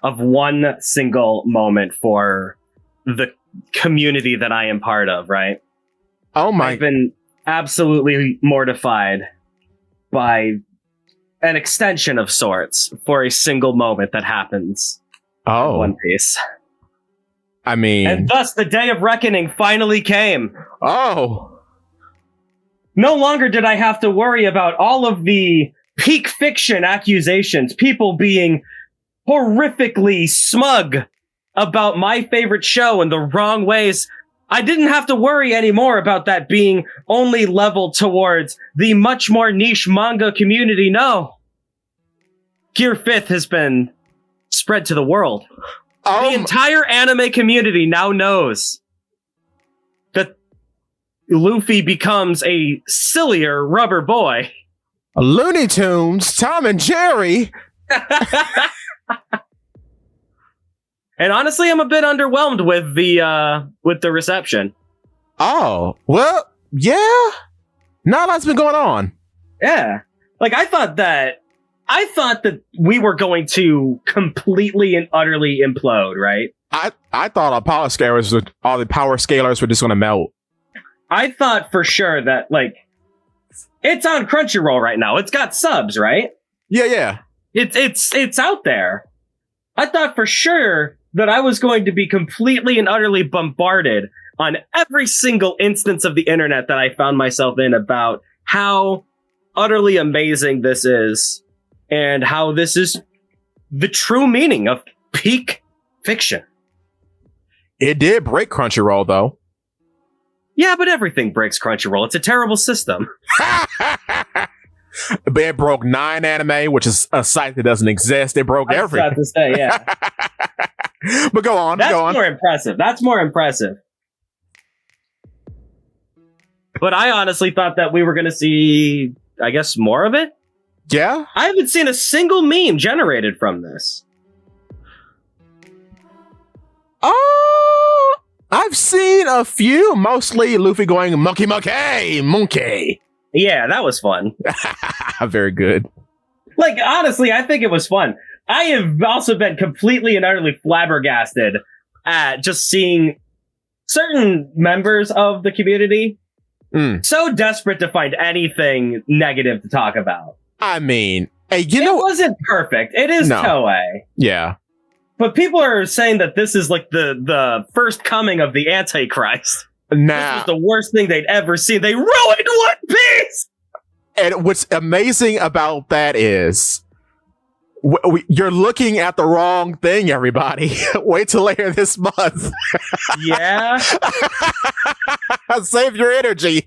of one single moment for the community that I am part of, right? Oh my! I've been absolutely mortified by an extension of sorts for a single moment that happens in One Piece. I mean... And thus, the day of reckoning finally came. Oh! No longer did I have to worry about all of the peak fiction accusations, people being horrifically smug about my favorite show in the wrong ways. I didn't have to worry anymore about that being only leveled towards the much more niche manga community. No. Gear 5th has been spread to the world. The entire anime community now knows that Luffy becomes a sillier rubber boy. Looney Tunes, Tom and Jerry. And honestly, I'm a bit underwhelmed with the reception. Oh, well, yeah. Not a lot's been going on. Yeah. Like, I thought that we were going to completely and utterly implode, right? I thought all the power scalers were just going to melt. I thought for sure that, like, it's on Crunchyroll right now. It's got subs, right? Yeah. It's out there. I thought for sure that I was going to be completely and utterly bombarded on every single instance of the internet that I found myself in about how utterly amazing this is and how this is the true meaning of peak fiction. It did break Crunchyroll, though. Yeah, but everything breaks Crunchyroll. It's a terrible system. But it broke 9 Anime, which is a site that doesn't exist. It broke everything. I was about to say, yeah. But go on. That's more impressive. But I honestly thought that we were going to see, I guess, more of it. Yeah? I haven't seen a single meme generated from this. Oh, I've seen a few, mostly Luffy going monkey. Yeah, that was fun. Very good. Like, honestly, I think it was fun. I have also been completely and utterly flabbergasted at just seeing certain members of the community so desperate to find anything negative to talk about. I mean, hey, it wasn't perfect. It is Toei. Yeah. But people are saying that this is like the first coming of the Antichrist. This was the worst thing they'd ever seen. They ruined One Piece! And what's amazing about that is you're looking at the wrong thing, everybody. Wait till later this month. Yeah. Save your energy.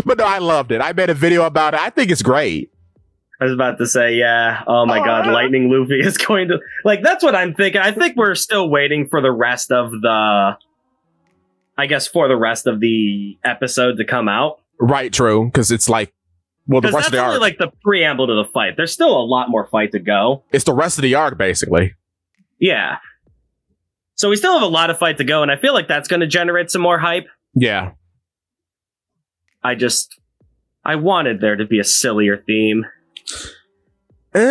But no, I loved it. I made a video about it. I think it's great. I was about to say, yeah. Oh my God, Lightning Luffy is going to... Like, that's what I'm thinking. I think we're still waiting for the rest of the... I guess for the rest of the episode to come out. Right, true. Because it's like... Well, the rest of the arc... That's only like the preamble to the fight. There's still a lot more fight to go. It's the rest of the arc, basically. Yeah. So we still have a lot of fight to go, and I feel like that's going to generate some more hype. Yeah. I wanted there to be a sillier theme. Like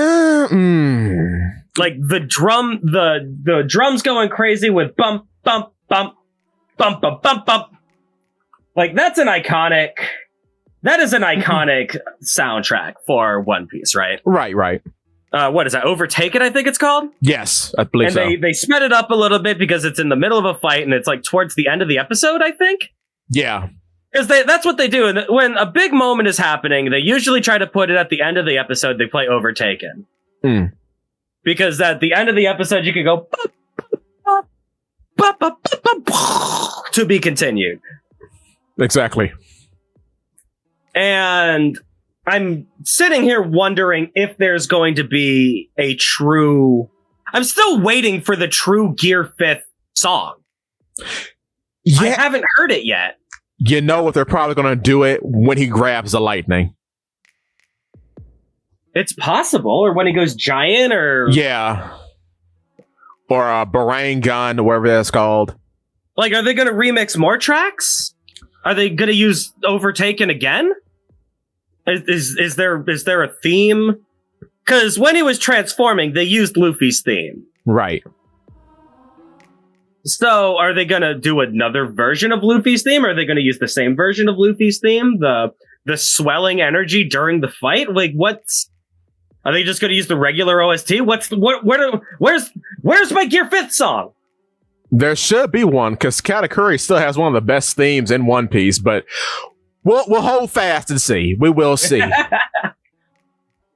the drums going crazy with bump, bump, bump, bump, bump, bump, bump. Like that is an iconic soundtrack for One Piece, right? Right. What is that? Overtake It, I think it's called? Yes, I believe so. And they sped it up a little bit because it's in the middle of a fight and it's like towards the end of the episode, I think. Yeah. Because that's what they do. And when a big moment is happening, they usually try to put it at the end of the episode. They play Overtaken. Because at the end of the episode, you could go to be continued. Exactly. And I'm sitting here wondering if there's going to be a true... I'm still waiting for the true Gear 5th song. Yeah. I haven't heard it yet. You know what? They're probably going to do it when he grabs the lightning. It's possible. Or when he goes giant, or... Yeah. Or a Barang gun, or whatever that's called. Like, are they going to remix more tracks? Are they going to use Overtaken again? Is there a theme Because when he was transforming, they used Luffy's theme. Right. So, are they going to do another version of Luffy's theme? Or are they going to use the same version of Luffy's theme? The swelling energy during the fight? Like, are they just going to use the regular OST? Where's my Gear 5th song? There should be one, because Katakuri still has one of the best themes in One Piece, but we'll hold fast and see. We will see.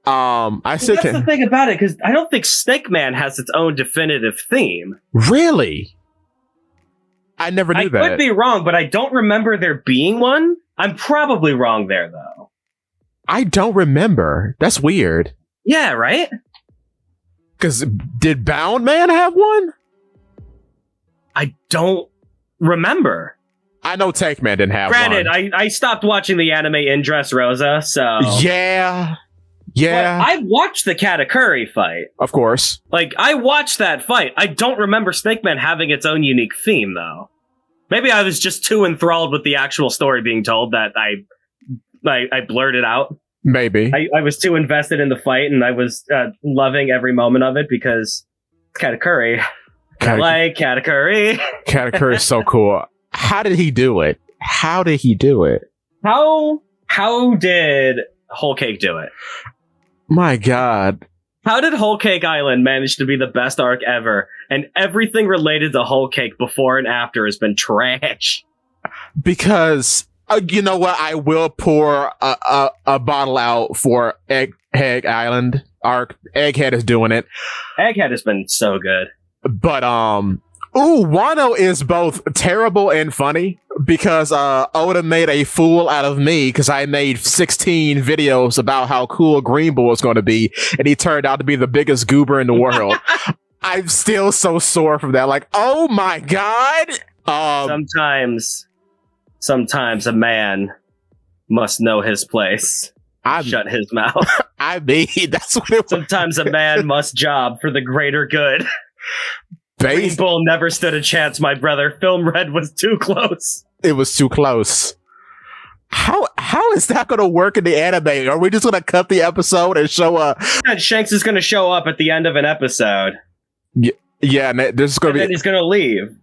That's the thing about it, because I don't think Snake Man has its own definitive theme. Really? I never knew that. I could be wrong, but I don't remember there being one. I'm probably wrong there, though. I don't remember. That's weird. Yeah, right? Because did Bound Man have one? I don't remember. I know Tank Man didn't have Granted, one. I stopped watching the anime in Dressrosa, so... Yeah. But I watched the Katakuri fight. Of course. Like, I watched that fight. I don't remember Snake Man having its own unique theme, though. Maybe I was just too enthralled with the actual story being told that I blurted out. Maybe. I was too invested in the fight, and I was loving every moment of it because Katakuri. I like Katakuri. Katakuri is so cool. How did he do it? How did Whole Cake do it? My God. How did Whole Cake Island manage to be the best arc ever? And everything related to Whole Cake before and after has been trash. Because, you know what? I will pour a bottle out for Egghead Island arc. Egghead is doing it. Egghead has been so good. But, Wano is both terrible and funny because Oda made a fool out of me because I made 16 videos about how cool Green Bull is going to be, and he turned out to be the biggest goober in the world. I'm still so sore from that. Like, oh my God! Sometimes a man must know his place. Shut his mouth. I mean, that's what it was. Sometimes a man must job for the greater good. Green Bull never stood a chance, my brother. Film Red was too close. It was too close. How is that going to work in the anime? Are we just going to cut the episode and show up? Shanks is going to show up at the end of an episode. Yeah, and there's going to be. And then he's going to leave.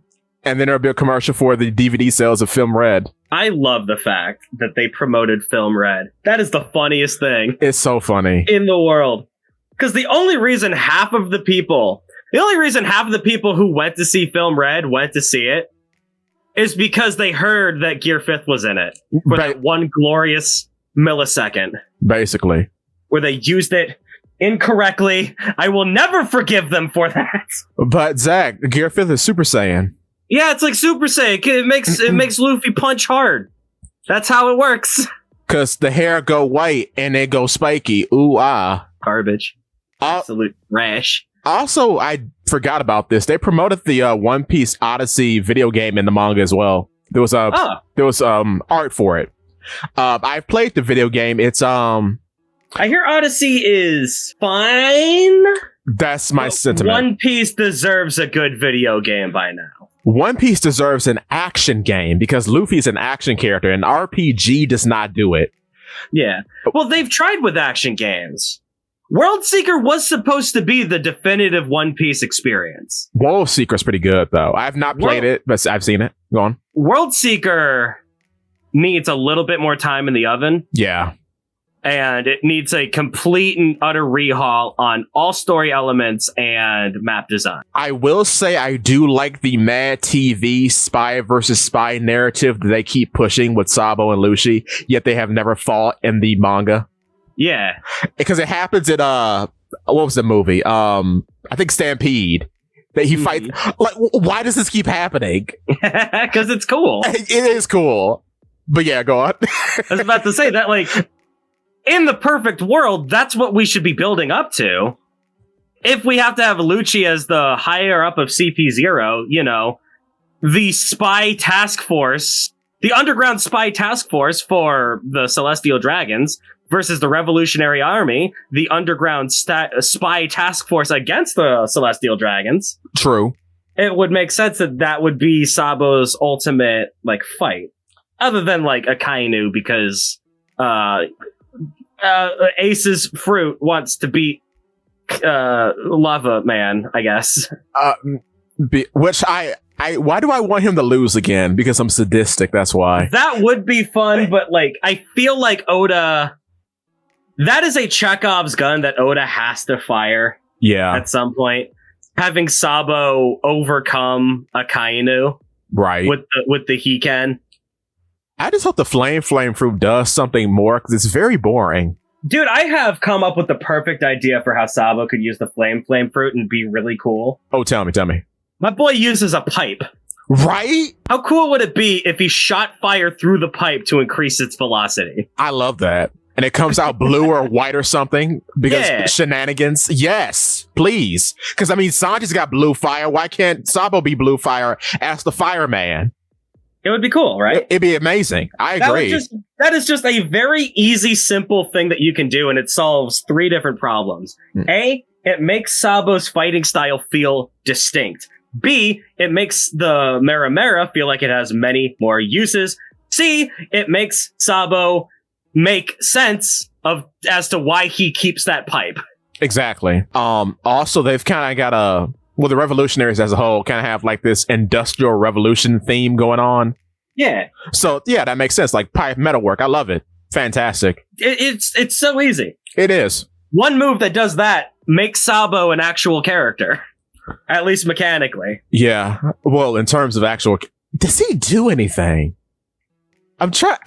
And then there'll be a commercial for the DVD sales of Film Red. I love the fact that they promoted Film Red. That is the funniest thing. It's so funny. In the world. Because the only reason half of the people who went to see Film Red went to see it is because they heard that Gear 5th was in it for that one glorious millisecond. Basically. Where they used it incorrectly. I will never forgive them for that. But Zakk, Gear 5th is Super Saiyan. Yeah, it's like Super Saiyan. It makes Luffy punch hard. That's how it works. Because the hair go white and it go spiky. Ooh, ah. Garbage. Absolute trash. Also, I forgot about this. They promoted the One Piece Odyssey video game in the manga as well. There was art for it. I've played the video game. It's I hear Odyssey is fine. That's my sentiment. One Piece deserves a good video game by now. One Piece deserves an action game because Luffy's an action character and RPG does not do it. Yeah. Well, they've tried with action games. World Seeker was supposed to be the definitive One Piece experience. World Seeker's pretty good, though. I've not played it, but I've seen it. Go on. World Seeker needs a little bit more time in the oven. Yeah. And it needs a complete and utter rehaul on all story elements and map design. I will say I do like the Mad TV spy versus spy narrative that they keep pushing with Sabo and Lucy, yet they have never fought in the manga. Yeah. Because it happens in, what was the movie? I think Stampede. That he fights. Like, why does this keep happening? Because it's cool. It is cool. But yeah, go on. I was about to say that, like, in the perfect world, that's what we should be building up to. If we have to have Lucci as the higher up of CP0, you know, the spy task force, the underground spy task force for the Celestial Dragons versus the Revolutionary Army, the underground spy task force against the Celestial Dragons. True. It would make sense that that would be Sabo's ultimate, like, fight. Other than, like, Akainu, because Ace's fruit wants to beat lava man, I guess. Which why do I want him to lose again? Because I'm sadistic, that's why. That would be fun, but like I feel like Oda, that is a Chekhov's gun that Oda has to fire at some point. Having Sabo overcome Akainu with the Hiken. I just hope the flame fruit does something more, because it's very boring. Dude, I have come up with the perfect idea for how Sabo could use the flame fruit and be really cool. Oh, tell me. My boy uses a pipe. Right? How cool would it be if he shot fire through the pipe to increase its velocity? I love that. And it comes out blue or white or something because shenanigans. Yes, please. Because, I mean, Sanji's got blue fire. Why can't Sabo be blue fire as the fireman? It would be cool, right? It'd be amazing. I agree. That is just a very easy, simple thing that you can do, and it solves 3 different problems. A, it makes Sabo's fighting style feel distinct. B, it makes the Mera Mera feel like it has many more uses. C, it makes Sabo make sense as to why he keeps that pipe. Exactly. Also, they've kind of got the revolutionaries as a whole kind of have like this industrial revolution theme going on. Yeah. So yeah, that makes sense. Like pipe metalwork. I love it. Fantastic. It's so easy. It is. One move that does that makes Sabo an actual character. At least mechanically. Yeah. Well, in terms of actual, does he do anything? I'm trying.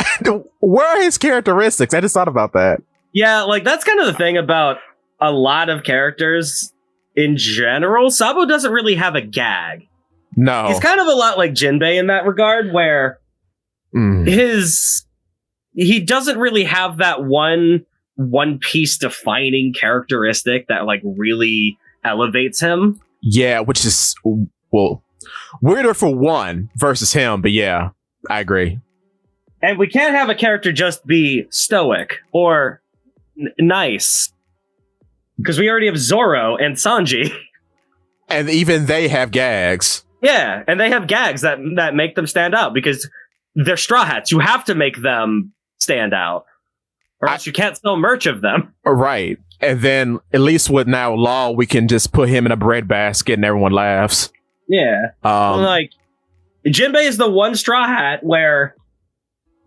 Where are his characteristics? I just thought about that. Yeah, like that's kind of the thing about a lot of characters in general. Sabo doesn't really have a gag. No. He's kind of a lot like Jinbei in that regard, where he doesn't really have that one piece defining characteristic that like really elevates him. Yeah, which is, well, weirder for one versus him, but yeah, I agree. And we can't have a character just be stoic or nice. Because we already have Zoro and Sanji. And even they have gags. Yeah, and they have gags that make them stand out because they're Straw Hats. You have to make them stand out. Or else you can't sell merch of them. Right. And then, at least with now Law, we can just put him in a breadbasket and everyone laughs. Yeah. Like, Jinbei is the one Straw Hat where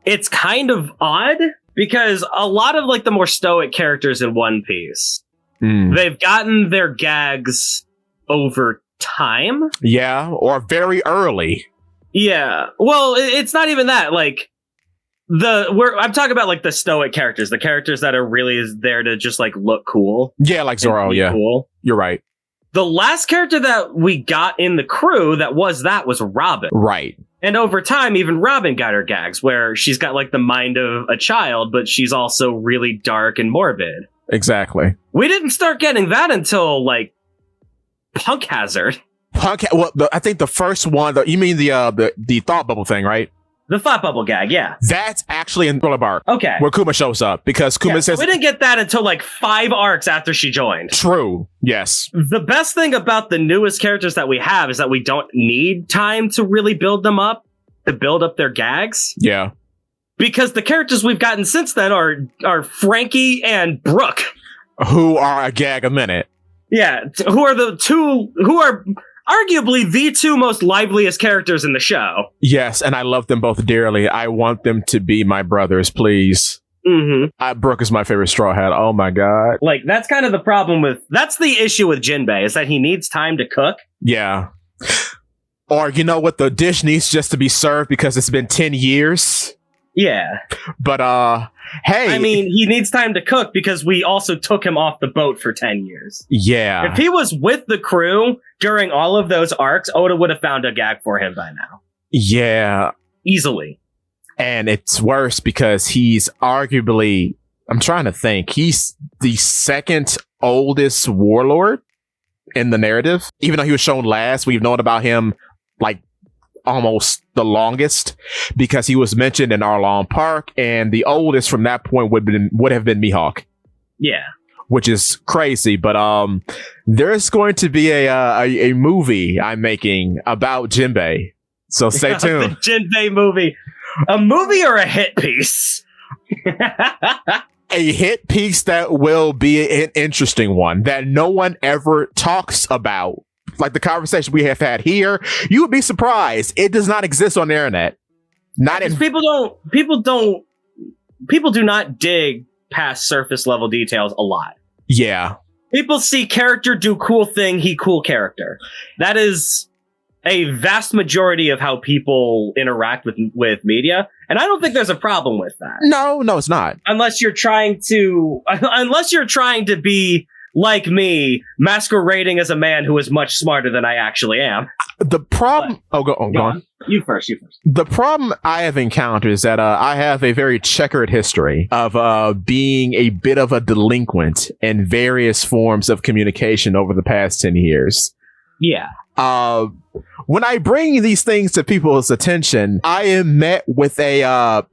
it's kind of odd because a lot of like the more stoic characters in One Piece, they've gotten their gags over time. Yeah, or very early. Yeah. Well, it's not even that. Like, I'm talking about like the stoic characters, the characters that are really there to just like look cool. Yeah, like Zoro. Yeah, cool. You're right. The last character that we got in the crew that was Robin. Right. And over time, even Robin got her gags, where she's got like the mind of a child, but she's also really dark and morbid. Exactly. We didn't start getting that until like Punk Hazard. Well, I think the first one. You mean the thought bubble thing, right? The thought bubble gag, yeah. That's actually in Thriller Bark. Okay. Where Kuma shows up, because Kuma says... We didn't get that until like 5 arcs after she joined. True, yes. The best thing about the newest characters that we have is that we don't need time to really build them up, to build up their gags. Yeah. Because the characters we've gotten since then are Frankie and Brooke. Who are a gag a minute. Yeah, who are arguably the 2 most liveliest characters in the show. Yes, and I love them both dearly. I want them to be my brothers, please. Mm-hmm. Brooke is my favorite Straw Hat. Oh my god. Like, that's kind of the problem that's the issue with Jinbei, is that he needs time to cook. Yeah. Or, you know what, the dish needs just to be served because it's been 10 years. Yeah. But, hey. I mean, he needs time to cook because we also took him off the boat for 10 years. Yeah. If he was with the crew during all of those arcs, Oda would have found a gag for him by now. Yeah. Easily. And it's worse because he's arguably, I'm trying to think, he's the second oldest warlord in the narrative. Even though he was shown last, we've known about him like almost the longest because he was mentioned in Arlong Park, and the oldest from that point would have been Mihawk. Yeah. Which is crazy, but there's going to be a movie I'm making about Jinbei. So stay tuned. The Jinbei movie. A movie or a hit piece? a hit piece that will be an interesting one that no one ever talks about. Like the conversation we have had here, you would be surprised. It does not exist on the internet. People do not dig past surface level details a lot. Yeah. People see character do cool thing, he cool character. That is a vast majority of how people interact with media, and I don't think there's a problem with that. No, it's not. Unless you're trying to be like me, masquerading as a man who is much smarter than I actually am. The problem... Go on. You first. The problem I have encountered is that I have a very checkered history of being a bit of a delinquent in various forms of communication over the past 10 years. Yeah. When I bring these things to people's attention, I am met with a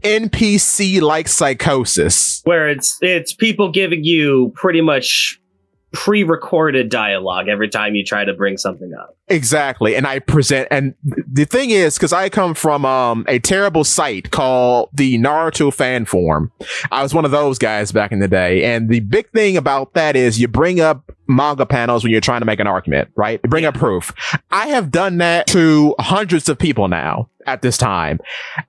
NPC-like psychosis. Where it's people giving you pretty much pre-recorded dialogue every time you try to bring something up. Exactly. And I present, and the thing is, because I come from a terrible site called the Naruto Fan Forum. I was one of those guys back in the day. And the big thing about that is you bring up manga panels when you're trying to make an argument, right? You bring up proof. I have done that to hundreds of people now at this time.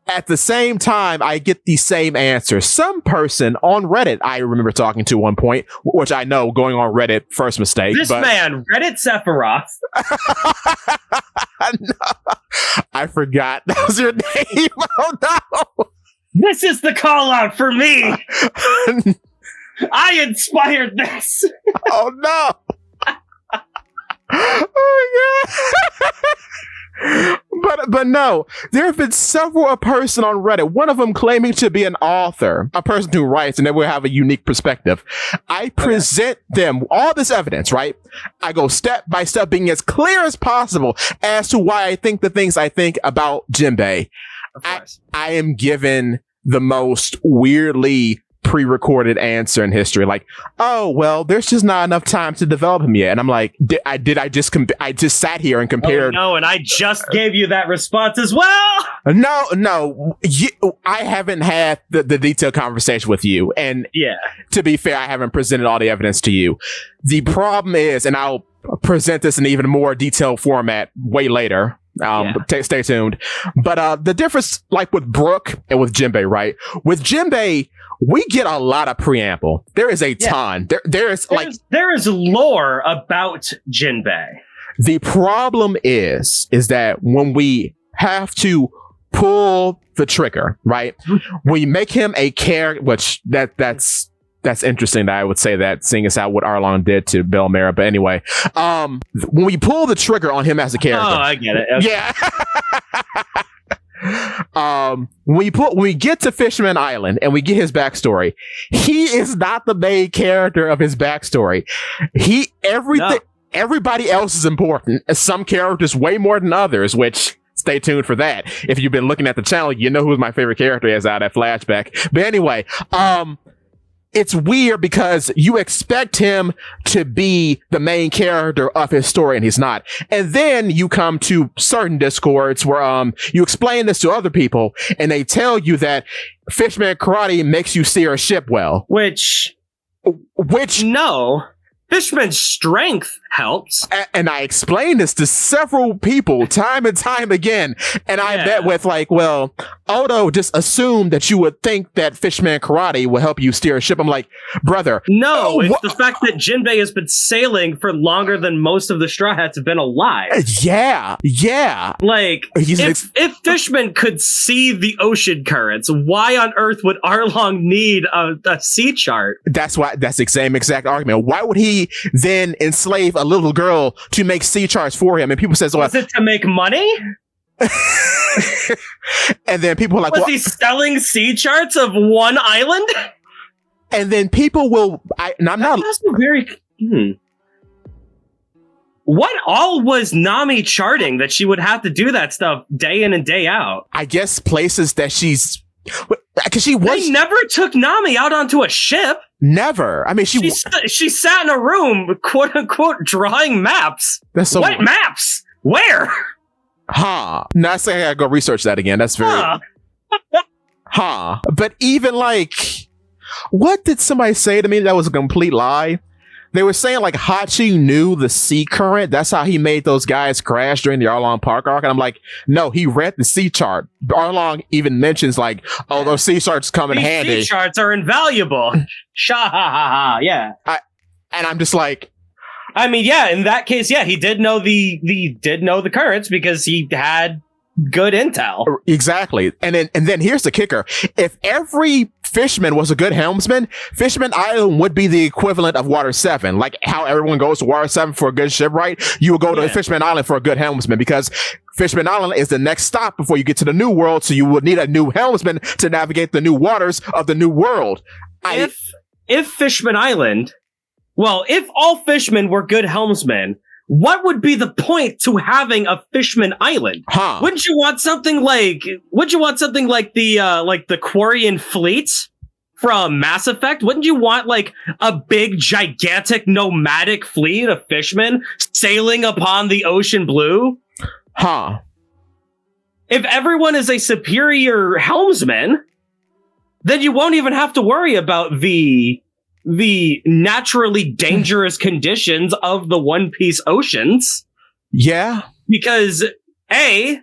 At the same time, I get the same answer. Some person on Reddit, I remember talking to one point, which I know going on Reddit, first mistake. Man, Reddit Sephiroth. No, I forgot that was your name. Oh no! This is the call out for me. I inspired this. Oh no! Oh yeah! But no, there have been several a person on Reddit, one of them claiming to be an author, a person who writes, and they will have a unique perspective. I present them all this evidence, right? I go step by step, being as clear as possible as to why I think the things I think about Jinbei. I am given the most weirdly pre-recorded answer in history, like, oh well, there's just not enough time to develop him yet. And I'm like, I just sat here and compared. Oh, no, and I just gave you that response as well. No, I haven't had the detailed conversation with you, and yeah, to be fair, I haven't presented all the evidence to you. The problem is, and I'll present this in even more detailed format way later. Stay tuned. But the difference, like with Brooke and with Jinbei, right? With Jinbei, we get a lot of preamble. There is a ton. There is lore about Jinbei. The problem is that when we have to pull the trigger, right? We make him a character, which that's interesting that I would say that, seeing as how what Arlong did to Belmera. But anyway, when we pull the trigger on him as a character. Oh, I get it. Okay. Yeah. When we get to Fishman Island and we get his backstory, he is not the main character of his backstory. Everybody else is important. Some characters way more than others, which stay tuned for that. If you've been looking at the channel, you know who my favorite character is out of Flashback. But anyway, it's weird because you expect him to be the main character of his story, and he's not. And then you come to certain discords where you explain this to other people, and they tell you that Fishman Karate makes you steer a ship well. Which no. Fishman's strength helps. And I explained this to several people time and time again. And I met with like, well, Odo just assumed that you would think that Fishman Karate will help you steer a ship. I'm like, brother. No, it's the fact that Jinbei has been sailing for longer than most of the Straw Hats have been alive. Yeah. Like, if Fishman could see the ocean currents, why on earth would Arlong need a sea chart? That's the same exact argument. Why would he then enslave a little girl to make sea charts for him? And people says, well, was it to make money? And then people are like, was he selling sea charts of one island? And then people will, What all was Nami charting that she would have to do that stuff day in and day out? I guess places that because they never took Nami out onto a ship. Never. I mean, she sat in a room, quote unquote, drawing maps. What maps? Where? Now I say I gotta go research that again. That's very. But even like, What did somebody say to me that was a complete lie? They were saying like Hachi knew the sea current. That's how he made those guys crash during the Arlong Park arc. And I'm like, no, he read the sea chart. Arlong even mentions like, oh, those sea charts come in handy. Sea charts are invaluable. Sha ha ha ha. Yeah. And I'm just like, I mean, yeah, in that case, yeah, he did know the currents because he had good intel. Exactly. And then here's the kicker. If every fisherman was a good helmsman, Fishman Island would be the equivalent of Water 7. Like how everyone goes to Water 7 for a good ship, right? You would go to Fishman Island for a good helmsman because Fishman Island is the next stop before you get to the new world. So you would need a new helmsman to navigate the new waters of the new world. If Fishman Island, well, if all fishermen were good helmsmen, what would be the point to having a Fishman Island? Huh. Wouldn't you want something like the Quarian fleet from Mass Effect? Wouldn't you want like a big, gigantic, nomadic fleet of fishermen sailing upon the ocean blue? Huh. If everyone is a superior helmsman, then you won't even have to worry about the naturally dangerous conditions of the One Piece oceans. Yeah. Because A,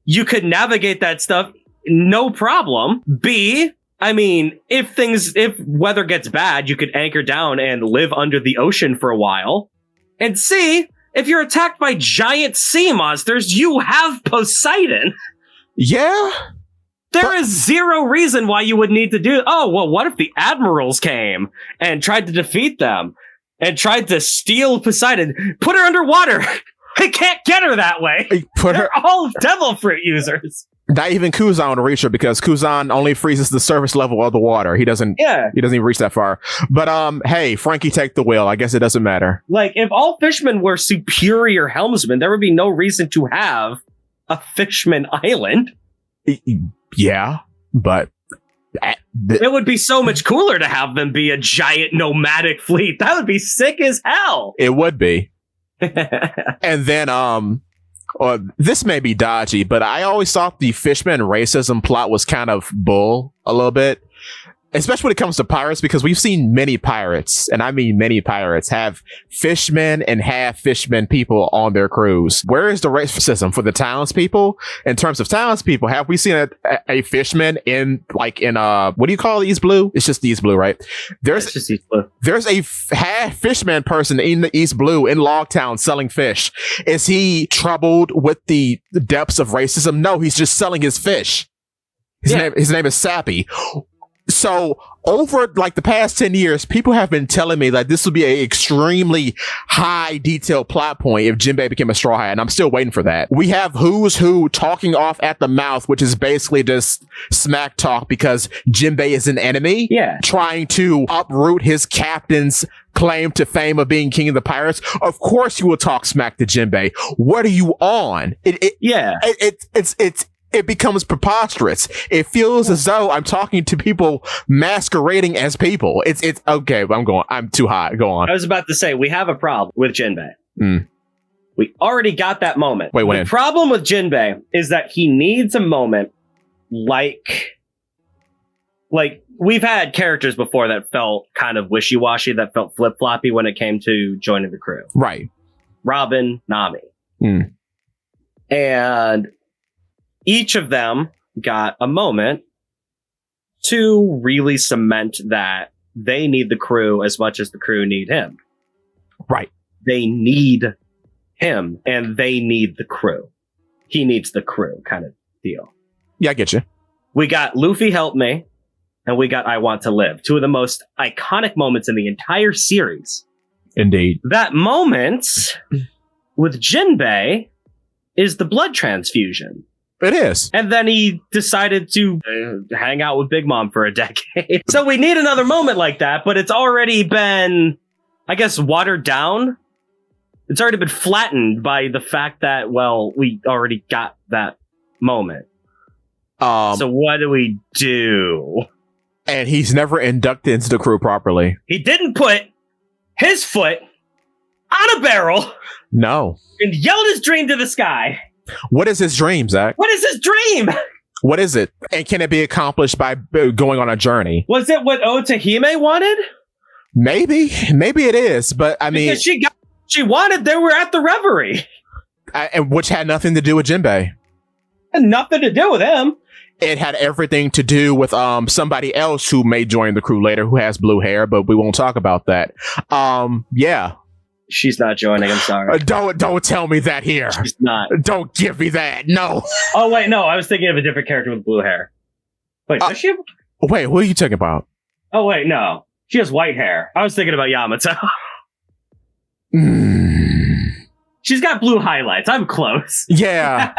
you could navigate that stuff no problem. B, I mean, if weather gets bad, you could anchor down and live under the ocean for a while. And C, if you're attacked by giant sea monsters, you have Poseidon. Yeah. There is zero reason why you would need to do. Oh, well, what if the admirals came and tried to defeat them and tried to steal Poseidon? Put her underwater. They can't get her that way. They're all devil fruit users. Not even Kuzan would reach her because Kuzan only freezes the surface level of the water. He doesn't even reach that far. But hey, Frankie, take the wheel. I guess it doesn't matter. Like, if all fishermen were superior helmsmen, there would be no reason to have a Fishman Island. Yeah, but it would be so much cooler to have them be a giant nomadic fleet. That would be sick as hell. It would be. And then, this may be dodgy, but I always thought the Fishman racism plot was kind of bull a little bit. Especially when it comes to pirates, because we've seen many pirates, and I mean many pirates, have fishmen and half fishmen people on their crews. Where is the racism for the townspeople? In terms of townspeople, have we seen a fishman in what do you call East Blue? It's just East Blue, right? It's just East Blue. There's a half fishman person in the East Blue in Logtown selling fish. Is he troubled with the depths of racism? No, he's just selling his fish. His name is Sappy. So over like the past 10 years, people have been telling me that this would be an extremely high detailed plot point if Jinbei became a Straw Hat, and I'm still waiting for that. We have Who's Who talking off at the mouth, which is basically just smack talk because Jinbei is an enemy, trying to uproot his captain's claim to fame of being king of the pirates. Of course you will talk smack to Jinbei. What are you on? It becomes preposterous. It feels as though I'm talking to people masquerading as people. It's okay. I'm too hot. Go on. I was about to say, we have a problem with Jinbei. We already got that moment. Wait, when? The problem with Jinbei is that he needs a moment like we've had characters before that felt kind of wishy-washy, that felt flip-floppy when it came to joining the crew. Right. Robin, Nami. And each of them got a moment to really cement that they need the crew as much as the crew need him. Right. They need him and they need the crew. He needs the crew kind of deal. Yeah, I get you. We got Luffy Help Me and we got I Want to Live. Two of the most iconic moments in the entire series. Indeed. That moment with Jinbei is the blood transfusion. It is. And then he decided to hang out with Big Mom for a decade. So we need another moment like that, but it's already been, I guess, watered down. It's already been flattened by the fact that, well, we already got that moment. So what do we do? And he's never inducted into the crew properly. He didn't put his foot on a barrel. No. And yelled his dream to the sky. What is his dream, Zakk? What is his dream? What is it? And can it be accomplished by going on a journey? Was it what Otahime wanted? Maybe it is, but I mean, because she got what she wanted. They were at the reverie, and which had nothing to do with Jinbei. And nothing to do with him. It had everything to do with somebody else who may join the crew later, who has blue hair, but we won't talk about that. Yeah. She's not joining. I'm sorry. Don't tell me that here. She's not. Don't give me that. No. Oh wait, no. I was thinking of a different character with blue hair. Wait, does she? Wait, what are you talking about? Oh wait, no. She has white hair. I was thinking about Yamato. She's got blue highlights. I'm close. Yeah.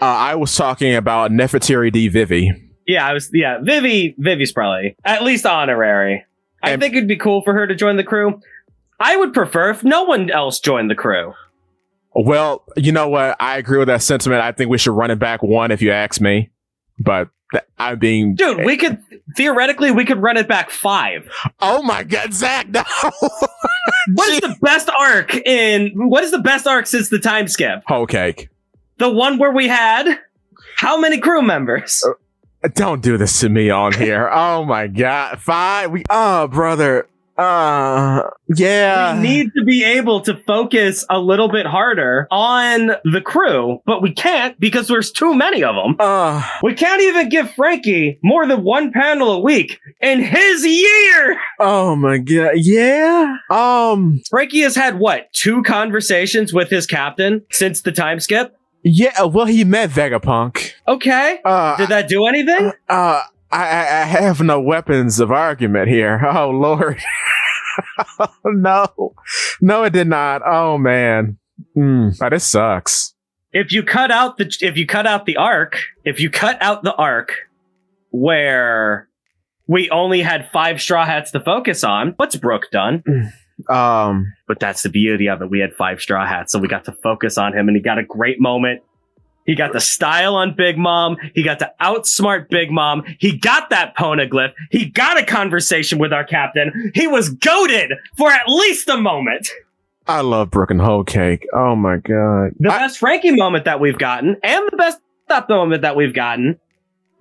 I was talking about Nefertiti D. Vivi. Yeah, Vivi's probably at least honorary. I think it'd be cool for her to join the crew. I would prefer if no one else joined the crew. Well, you know what? I agree with that sentiment. I think we should run it back one if you ask me. But I'm being... Dude, we could run it back 5. Oh my god, Zakk, no! What is the best arc since the time skip? Whole cake. The one where we had how many crew members? Don't do this to me on here. Oh my god. 5? Brother. Yeah. We need to be able to focus a little bit harder on the crew, but we can't because there's too many of them. We can't even give Frankie more than 1 panel a week in his year. Oh my god. Yeah. Frankie has had 2 conversations with his captain since the time skip? Yeah, well, he met Vegapunk. Okay. Did that do anything? I have no weapons of argument here. Oh Lord. No, it did not. Oh man. This sucks. If you cut out the arc where we only had 5 Straw Hats to focus on, what's Brook done? But that's the beauty of it. We had 5 Straw Hats, so we got to focus on him, and he got a great moment. He got the style on Big Mom. He got to outsmart Big Mom. He got that poneglyph. He got a conversation with our captain. He was goated for at least a moment. I love Brook and Whole Cake. Oh my god. The best Frankie moment that we've gotten, and the best stop moment that we've gotten,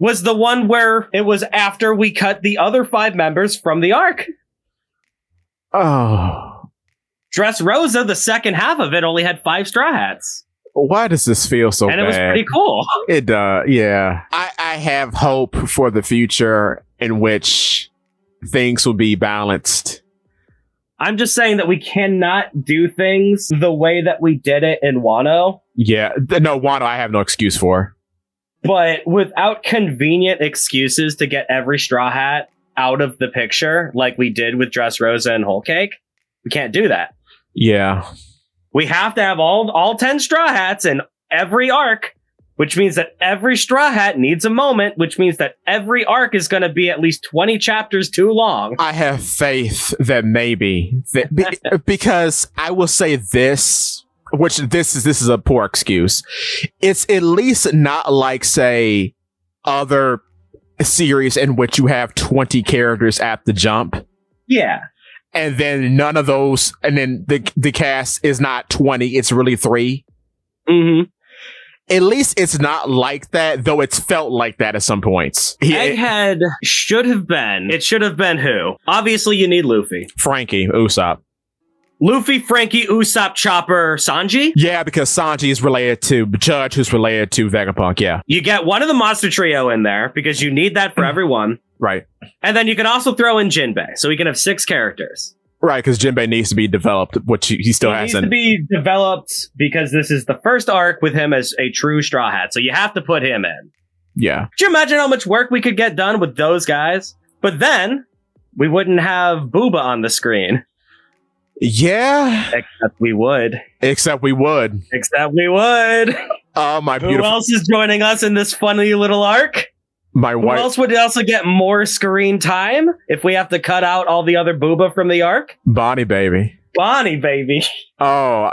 was the one where it was after we cut the other 5 members from the arc. Oh. Dressrosa, the second half of it, only had 5 Straw Hats. Why does this feel so bad? And it was pretty cool. It does, yeah. I have hope for the future in which things will be balanced. I'm just saying that we cannot do things the way that we did it in Wano. Yeah, no, Wano I have no excuse for. But without convenient excuses to get every Straw Hat out of the picture, like we did with Dressrosa and Whole Cake, we can't do that. Yeah. We have to have all 10 Straw Hats in every arc, which means that every Straw Hat needs a moment, which means that every arc is going to be at least 20 chapters too long. I have faith that maybe, because I will say this, which this is a poor excuse. It's at least not like, say, other series in which you have 20 characters at the jump. Yeah. And then none of those, and then the cast is not 20, it's really 3. Mm-hmm. At least it's not like that, though it's felt like that at some points. Egghead should have been. It should have been who? Obviously, you need Luffy. Frankie, Usopp. Luffy, Frankie, Usopp, Chopper, Sanji? Yeah, because Sanji is related to Judge, who's related to Vegapunk, yeah. You get one of the Monster Trio in there, because you need that for everyone. Right. And then you can also throw in Jinbei, so we can have 6 characters. Right, because Jinbei needs to be developed, which he still hasn't. He needs to be developed because this is the first arc with him as a true Straw Hat, so you have to put him in. Yeah. Could you imagine how much work we could get done with those guys? But then, we wouldn't have Booba on the screen. Yeah. Except we would. Oh, my beautiful... Who else is joining us in this funny little arc? Who else would also get more screen time if we have to cut out all the other Booba from the arc? Bonnie baby. Oh,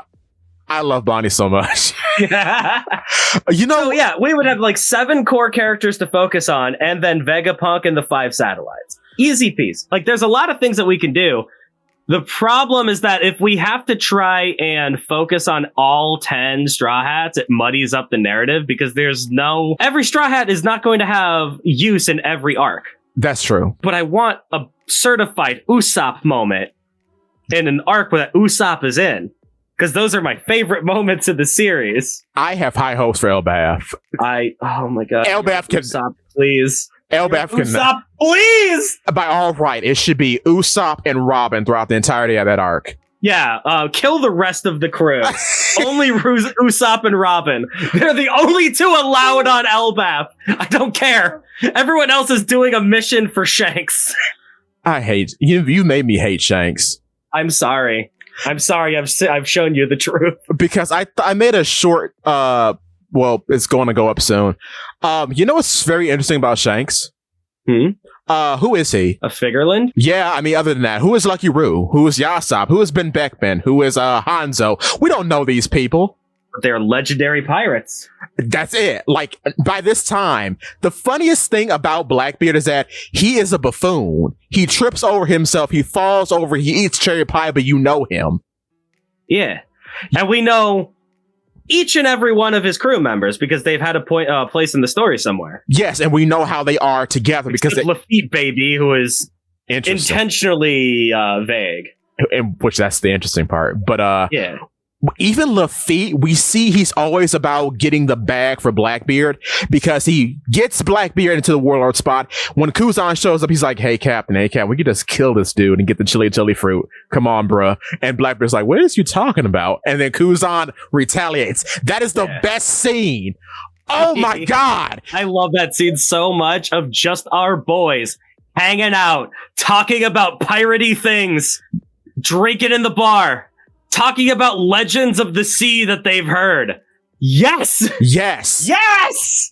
I love Bonnie so much. You know, so yeah, we would have like 7 core characters to focus on, and then Vegapunk and the 5 satellites. Easy piece. Like, there's a lot of things that we can do. The problem is that if we have to try and focus on all 10 Straw Hats, it muddies up the narrative because every Straw Hat is not going to have use in every arc. That's true. But I want a certified Usopp moment in an arc where that Usopp is in. Because those are my favorite moments of the series. I have high hopes for Elbaf. Oh my god. Elbaf can... Usopp, please. Elbaf can... Usopp, please! By all right, it should be Usopp and Robin throughout the entirety of that arc. Yeah, kill the rest of the crew. Only Usopp and Robin. They're the only two allowed on Elbaf. I don't care. Everyone else is doing a mission for Shanks. I hate... You made me hate Shanks. I'm sorry. I've shown you the truth. Because I made a short... well, it's going to go up soon. You know what's very interesting about Shanks? Who is he? A Figureland? Yeah, I mean, other than that, who is Lucky Roo? Who is Yasop? Who is Ben Beckman? Who is Hanzo? We don't know these people. They're legendary pirates. That's it. Like, by this time, the funniest thing about Blackbeard is that he is a buffoon. He trips over himself, he falls over, he eats cherry pie, but you know him. Yeah. And we know each and every one of his crew members because they've had a place in the story somewhere. Yes, and we know how they are together because Lafitte baby, who is intentionally vague. And which that's the interesting part. But yeah. Even Lafitte, we see he's always about getting the bag for Blackbeard because he gets Blackbeard into the warlord spot. When Kuzan shows up, he's like, hey, Captain, we could just kill this dude and get the chili fruit. Come on, bruh. And Blackbeard's like, what is you talking about? And then Kuzan retaliates. That is the best scene. Oh, my God. I love that scene so much of just our boys hanging out, talking about piratey things, drinking in the bar. Talking about legends of the sea that they've heard. Yes! Yes! Yes!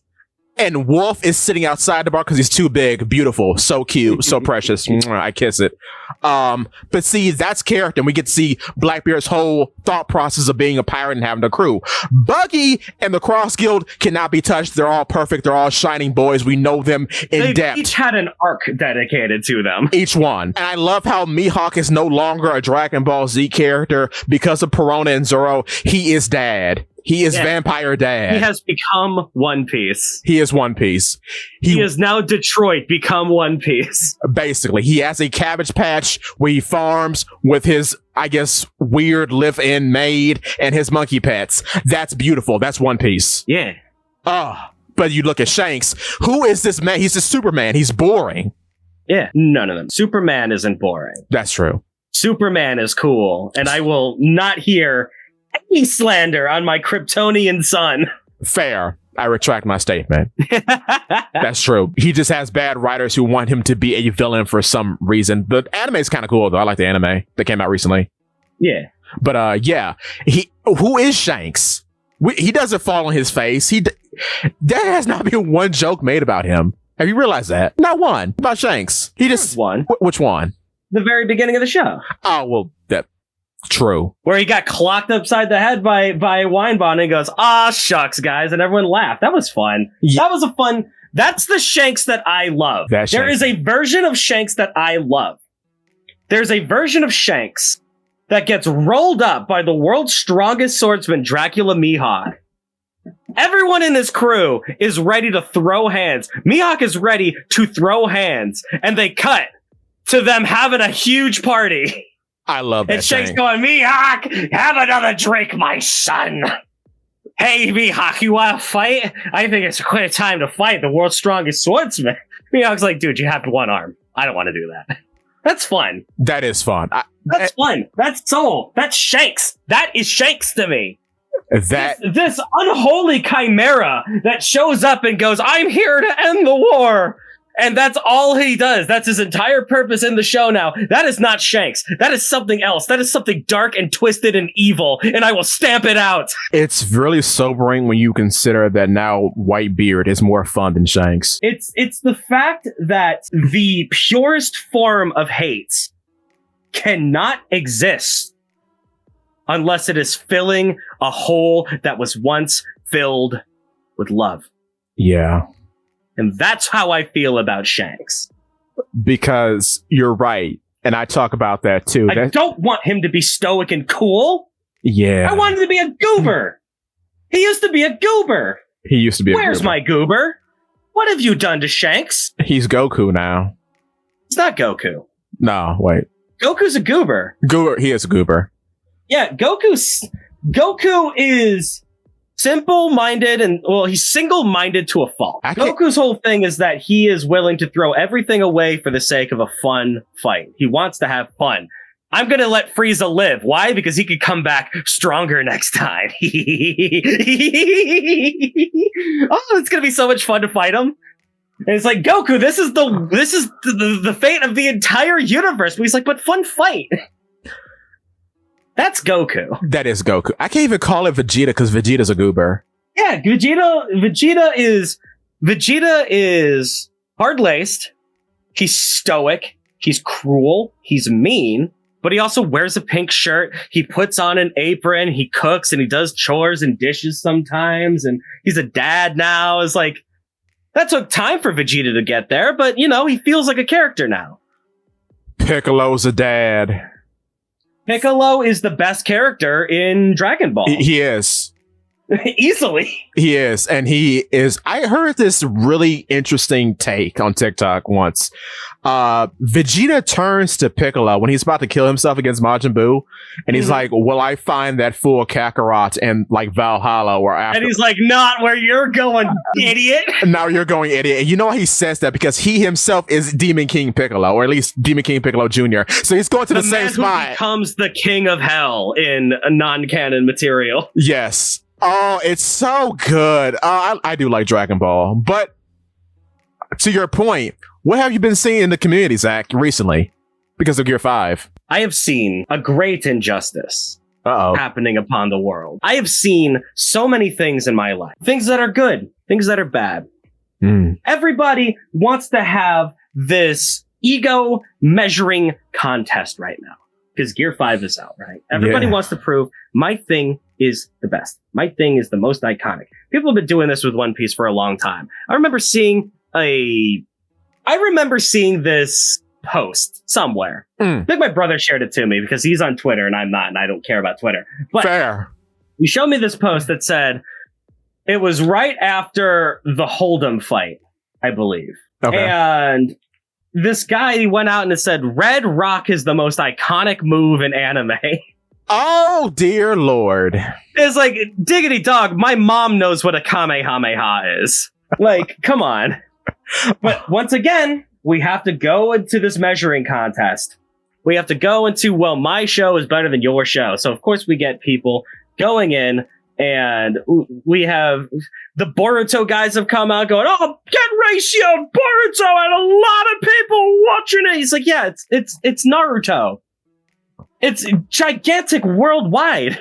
And Wolf is sitting outside the bar because he's too big, beautiful, so cute, so precious. I kiss it. But see, that's character, and we get to see Blackbeard's whole thought process of being a pirate and having a crew. Buggy and the Cross Guild cannot be touched. They're all perfect. They're all shining boys. We know them in depth. Each had an arc dedicated to them. Each one. And I love how Mihawk is no longer a Dragon Ball Z character because of Perona and Zoro. He is dad. He is Vampire Dad. He has become One Piece. He is One Piece. He is now Detroit, become One Piece. Basically, he has a cabbage patch where he farms with his, I guess, weird live-in maid and his monkey pets. That's beautiful. That's One Piece. Yeah. But you look at Shanks. Who is this man? He's a Superman. He's boring. Yeah. None of them. Superman isn't boring. That's true. Superman is cool, and I will not hear any slander on my Kryptonian son. Fair. I retract my statement. That's true. He just has bad writers who want him to be a villain for some reason. The anime is kind of cool, though. I like the anime that came out recently. Yeah. But, yeah. Who is Shanks? He doesn't fall on his face. There has not been one joke made about him. Have you realized that? Not one. About Shanks. He just... one. Which one? The very beginning of the show. Oh, well, that... True. Where he got clocked upside the head by Winebond and goes, shucks, guys, and everyone laughed. That was fun. Yeah. That was a fun... That's the Shanks that I love. There is a version of Shanks that I love. There's a version of Shanks that gets rolled up by the world's strongest swordsman, Dracula Mihawk. Everyone in this crew is ready to throw hands. Mihawk is ready to throw hands, and they cut to them having a huge party. I love that. And Shanks going, Mihawk, have another drink, my son. Hey, Mihawk, you want to fight? I think it's quite a time to fight the world's strongest swordsman. Mihawk's like, dude, you have one arm. I don't want to do that. That's fun. That is fun. That's fun. That's soul. That's Shanks. That is Shanks to me. This unholy chimera that shows up and goes, I'm here to end the war. And that's all he does. That's his entire purpose in the show now. That is not Shanks. That is something else. That is something dark and twisted and evil, and I will stamp it out. It's really sobering when you consider that now Whitebeard is more fun than Shanks. It's the fact that the purest form of hate cannot exist unless it is filling a hole that was once filled with love. Yeah. And that's how I feel about Shanks. Because you're right. And I talk about that too. I don't want him to be stoic and cool. Yeah. I want him to be a goober. He used to be a goober. He used to be Where's my goober? What have you done to Shanks? He's Goku now. It's not Goku. No, wait. Goku's a goober. He is a goober. Yeah, Goku is simple-minded and, well, he's single-minded to a fault. Goku's whole thing is that he is willing to throw everything away for the sake of a fun fight. He wants to have fun. I'm gonna let Frieza live. Why? Because he could come back stronger next time. Oh, it's gonna be so much fun to fight him. And it's like, Goku, this is the fate of the entire universe. But he's like, but fun fight. That's Goku. That is Goku. I can't even call it Vegeta because Vegeta's a goober. Yeah, Vegeta is hard-laced. He's stoic. He's cruel. He's mean. But he also wears a pink shirt. He puts on an apron. He cooks and he does chores and dishes sometimes. And he's a dad now. It's like, that took time for Vegeta to get there. But, you know, he feels like a character now. Piccolo's a dad. Piccolo is the best character in Dragon Ball. He is. Easily. He is. And he is. I heard this really interesting take on TikTok once. Vegeta turns to Piccolo when he's about to kill himself against Majin Buu. And he's like, will I find that fool Kakarot in like Valhalla or after? And he's like, not where you're going, idiot. Now you're going, idiot. And you know why he says that? Because he himself is Demon King Piccolo, or at least Demon King Piccolo Jr. So he's going to the same spot. Who becomes the king of hell in a non-canon material. Yes. Oh, it's so good. I do like Dragon Ball. But to your point, what have you been seeing in the community, Zakk, recently? Because of Gear 5. I have seen a great injustice happening upon the world. I have seen so many things in my life. Things that are good. Things that are bad. Everybody wants to have this ego measuring contest right now. Because Gear 5 is out, right? Everybody wants to prove my thing is the best. My thing is the most iconic. People have been doing this with One Piece for a long time. I remember seeing this post somewhere. I think my brother shared it to me because he's on Twitter and I'm not, and I don't care about Twitter. But fair. He showed me this post that said it was right after the Hold'em fight, I believe. Okay. And this guy went out and said, Red Rock is the most iconic move in anime. Oh, dear Lord. It's like, diggity dog, my mom knows what a Kamehameha is. Like, come on. But once again, we have to go into this measuring contest. We have to go into, well, my show is better than your show. So, of course, we get people going in, and we have the Boruto guys have come out going, oh, get ratio Boruto, and a lot of people watching it. He's like, yeah, it's Naruto. It's gigantic worldwide.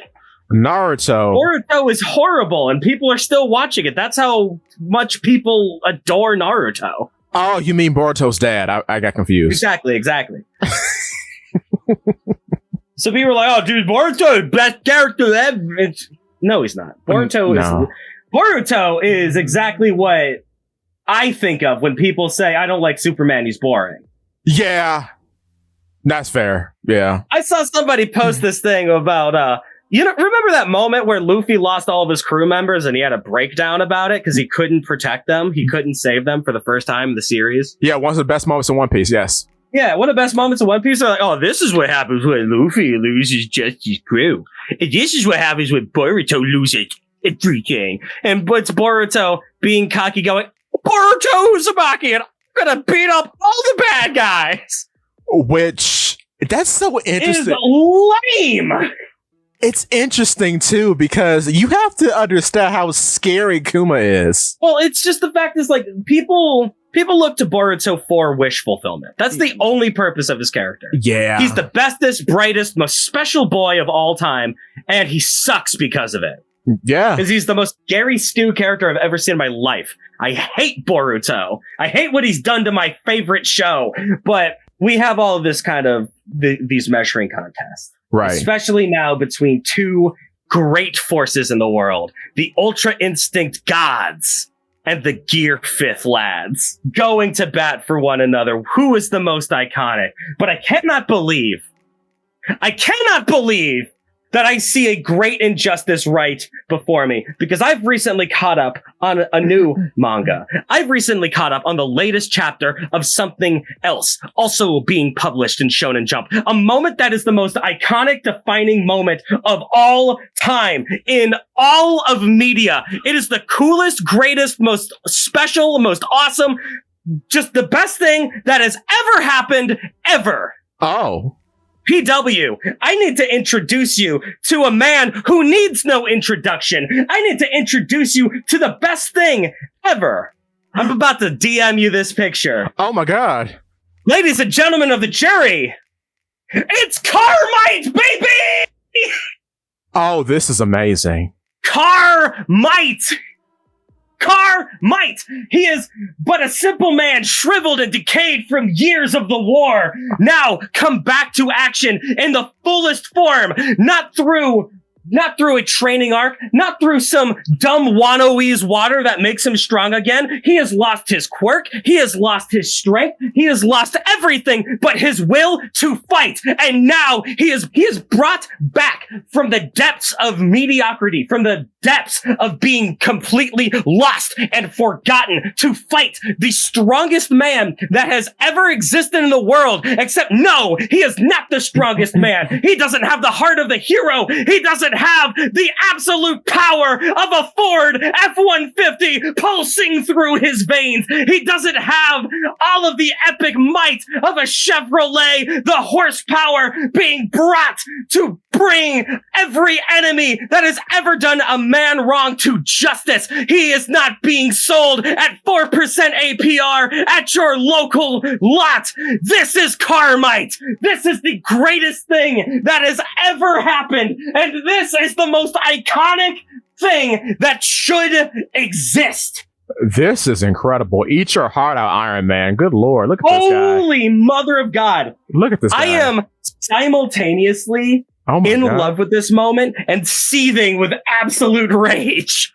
Boruto is horrible, and people are still watching it. That's how much people adore Naruto. Oh, you mean Boruto's dad? I got confused. Exactly. So people are like, oh, dude, Boruto is best character ever. No, he's not. Boruto is exactly what I think of when people say, I don't like Superman, he's boring. Yeah. That's fair. Yeah. I saw somebody post this thing about, remember that moment where Luffy lost all of his crew members and he had a breakdown about it because he couldn't protect them? He couldn't save them for the first time in the series? Yeah, one of the best moments in One Piece, yes. Yeah, one of the best moments in One Piece. They're like, oh, this is what happens when Luffy loses just his crew. And this is what happens when Boruto loses everything. And it's Boruto being cocky going, Boruto Uzumaki, and I'm gonna beat up all the bad guys. Which, that's so interesting. It's lame. It's interesting, too, because you have to understand how scary Kuma is. Well, it's just the fact is, like, people look to Boruto for wish fulfillment. That's the only purpose of his character. Yeah. He's the bestest, brightest, most special boy of all time, and he sucks because of it. Yeah. Because he's the most Gary Stu character I've ever seen in my life. I hate Boruto. I hate what he's done to my favorite show, but we have all of this kind of these measuring contests. Right. Especially now between two great forces in the world. The Ultra Instinct gods and the Gear 5th lads going to bat for one another. Who is the most iconic? But I cannot believe that I see a great injustice right before me, because I've recently caught up on a new manga. I've recently caught up on the latest chapter of something else, also being published in Shonen Jump. A moment that is the most iconic, defining moment of all time in all of media. It is the coolest, greatest, most special, most awesome, just the best thing that has ever happened, ever. Oh. PW, I need to introduce you to a man who needs no introduction. I need to introduce you to the best thing ever. I'm about to DM you this picture. Oh my god. Ladies and gentlemen of the jury, it's Carmite, baby! Oh, this is amazing. Carmite! Carmite! He is but a simple man, shriveled and decayed from years of the war. Now come back to action in the fullest form, not through a training arc, not through some dumb Wanoe's water that makes him strong again. He has lost his quirk. He has lost his strength. He has lost everything but his will to fight. And now he is brought back from the depths of mediocrity, from the depths of being completely lost and forgotten, to fight the strongest man that has ever existed in the world. Except no, he is not the strongest man. He doesn't have the heart of the hero. He doesn't have the absolute power of a Ford F-150 pulsing through his veins. He doesn't have all of the epic might of a Chevrolet, the horsepower being brought to bring every enemy that has ever done a man wrong to justice. He is not being sold at 4% APR at your local lot. This is Carmite. This is the greatest thing that has ever happened. And this is the most iconic thing that should exist. This is incredible. Eat your heart out, Iron Man. Good lord. Look at this guy. Holy mother of God. Look at this guy. I am simultaneously in love with this moment and seething with absolute rage.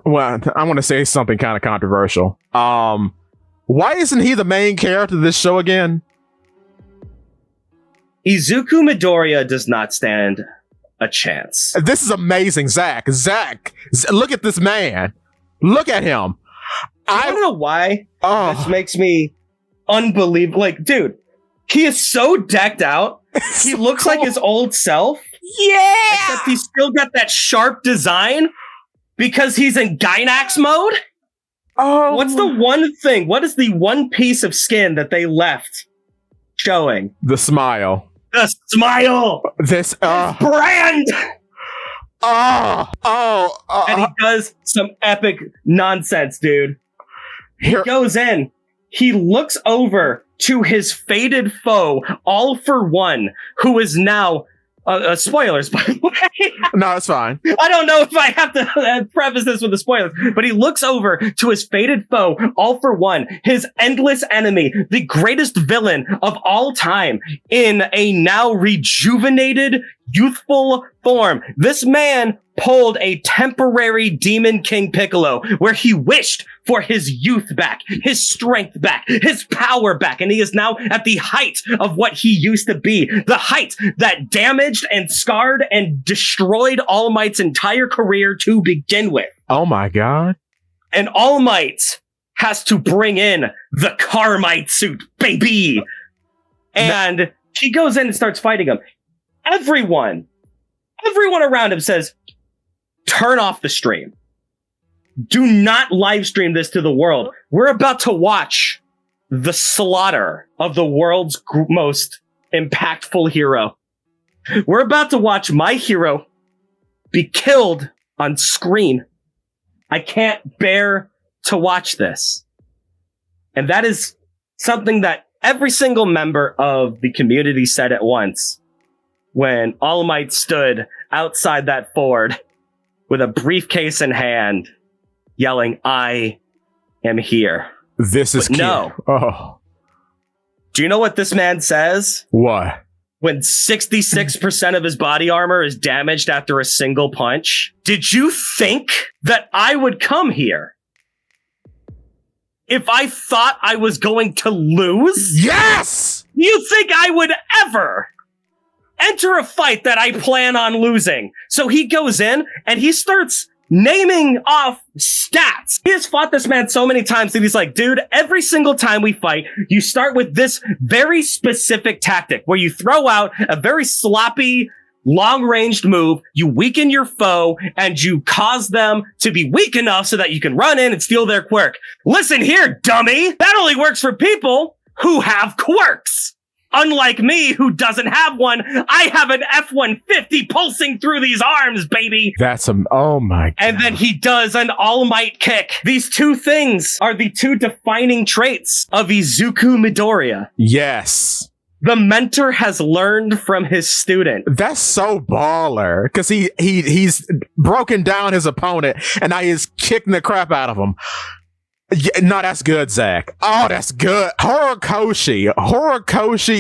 Well, I want to say something kind of controversial. Why isn't he the main character of this show again? Izuku Midoriya does not stand a chance. This is amazing, Zakk. Look at this man. Look at him. I don't know why this makes me unbelievable. Like, dude, he is so decked out. He looks like his old self. Yeah! Except he's still got that sharp design because he's in Gainax mode. Oh. What's the one thing? What is the one piece of skin that they left showing? The smile. The smile! This, brand! And he does some epic nonsense, dude. He goes in. He looks over to his faded foe, All For One, who is now... spoilers, by the way. No, it's fine. I don't know if I have to preface this with the spoilers, but he looks over to his faded foe, All For One, his endless enemy, the greatest villain of all time, in a now rejuvenated, youthful form. This man pulled a temporary Demon King Piccolo, where he wished for his youth back, his strength back, his power back, and he is now at the height of what he used to be, the height that damaged and scarred and destroyed All Might's entire career to begin with. Oh my god. And All Might has to bring in the Carmite suit, baby! And he goes in and starts fighting him. Everyone around him says, turn off the stream. Do not live stream this to the world. We're about to watch the slaughter of the world's most impactful hero. We're about to watch my hero be killed on screen. I can't bear to watch this. And that is something that every single member of the community said at once when All Might stood outside that Ford with a briefcase in hand, yelling, "I am here." This is no. Oh. Do you know what this man says? What? When 66% of his body armor is damaged after a single punch? Did you think that I would come here if I thought I was going to lose? Yes! You think I would ever enter a fight that I plan on losing? So he goes in and he starts naming off stats. He has fought this man so many times that he's like, dude, every single time we fight, you start with this very specific tactic where you throw out a very sloppy, long-ranged move, you weaken your foe, and you cause them to be weak enough so that you can run in and steal their quirk. Listen here, dummy! That only works for people who have quirks! Unlike me, who doesn't have one, I have an F-150 pulsing through these arms, baby! That's oh my God. And then he does an all-might kick. These two things are the two defining traits of Izuku Midoriya. Yes. The mentor has learned from his student. That's so baller, because he's broken down his opponent, and now he's kicking the crap out of him. Yeah, no, that's good, Zakk. Oh, that's good. Horikoshi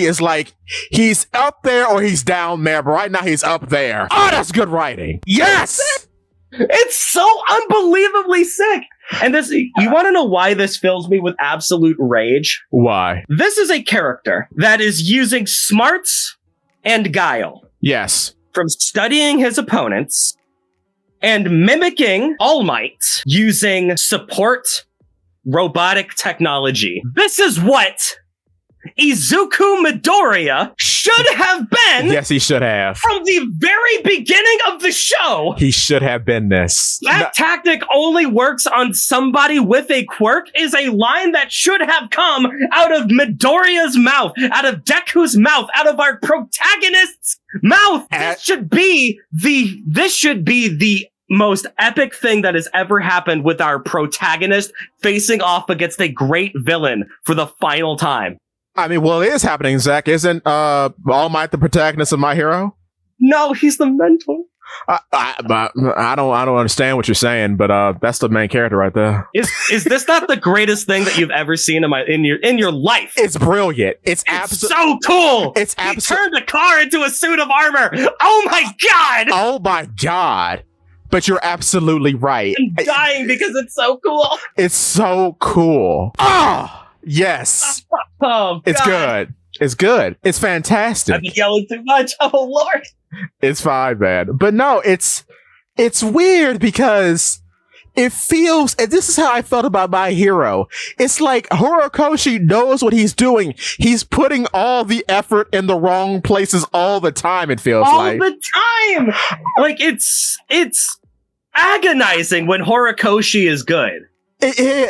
is like, he's up there or he's down there, but right now he's up there. Oh, that's good writing. Yes! It's so unbelievably sick. And this, you want to know why this fills me with absolute rage? Why? This is a character that is using smarts and guile. Yes. From studying his opponents and mimicking All Might using support robotic technology. This is what Izuku Midoriya should have been. Yes, he should have. From the very beginning of the show. He should have been this. That tactic only works on somebody with a quirk is a line that should have come out of Midoriya's mouth, out of Deku's mouth, out of our protagonist's mouth. This should be the most epic thing that has ever happened with our protagonist facing off against a great villain for the final time. I mean, well, it is happening, Zakk. Isn't All Might the protagonist of My Hero? No, he's the mentor. I don't understand what you're saying, but that's the main character right there. Is this not the greatest thing that you've ever seen in your life? It's brilliant. It's so cool. He turned a car into a suit of armor. Oh my God! Oh my God! But you're absolutely right. I'm dying because it's so cool. It's so cool. Oh, yes. Oh, God. It's good. It's good. It's fantastic. I've been yelling too much. Oh, Lord. It's fine, man. But no, it's weird because it feels, and this is how I felt about My Hero. It's like Horikoshi knows what he's doing. He's putting all the effort in the wrong places all the time, it feels like. All the time! Like, it's agonizing when Horikoshi is good. You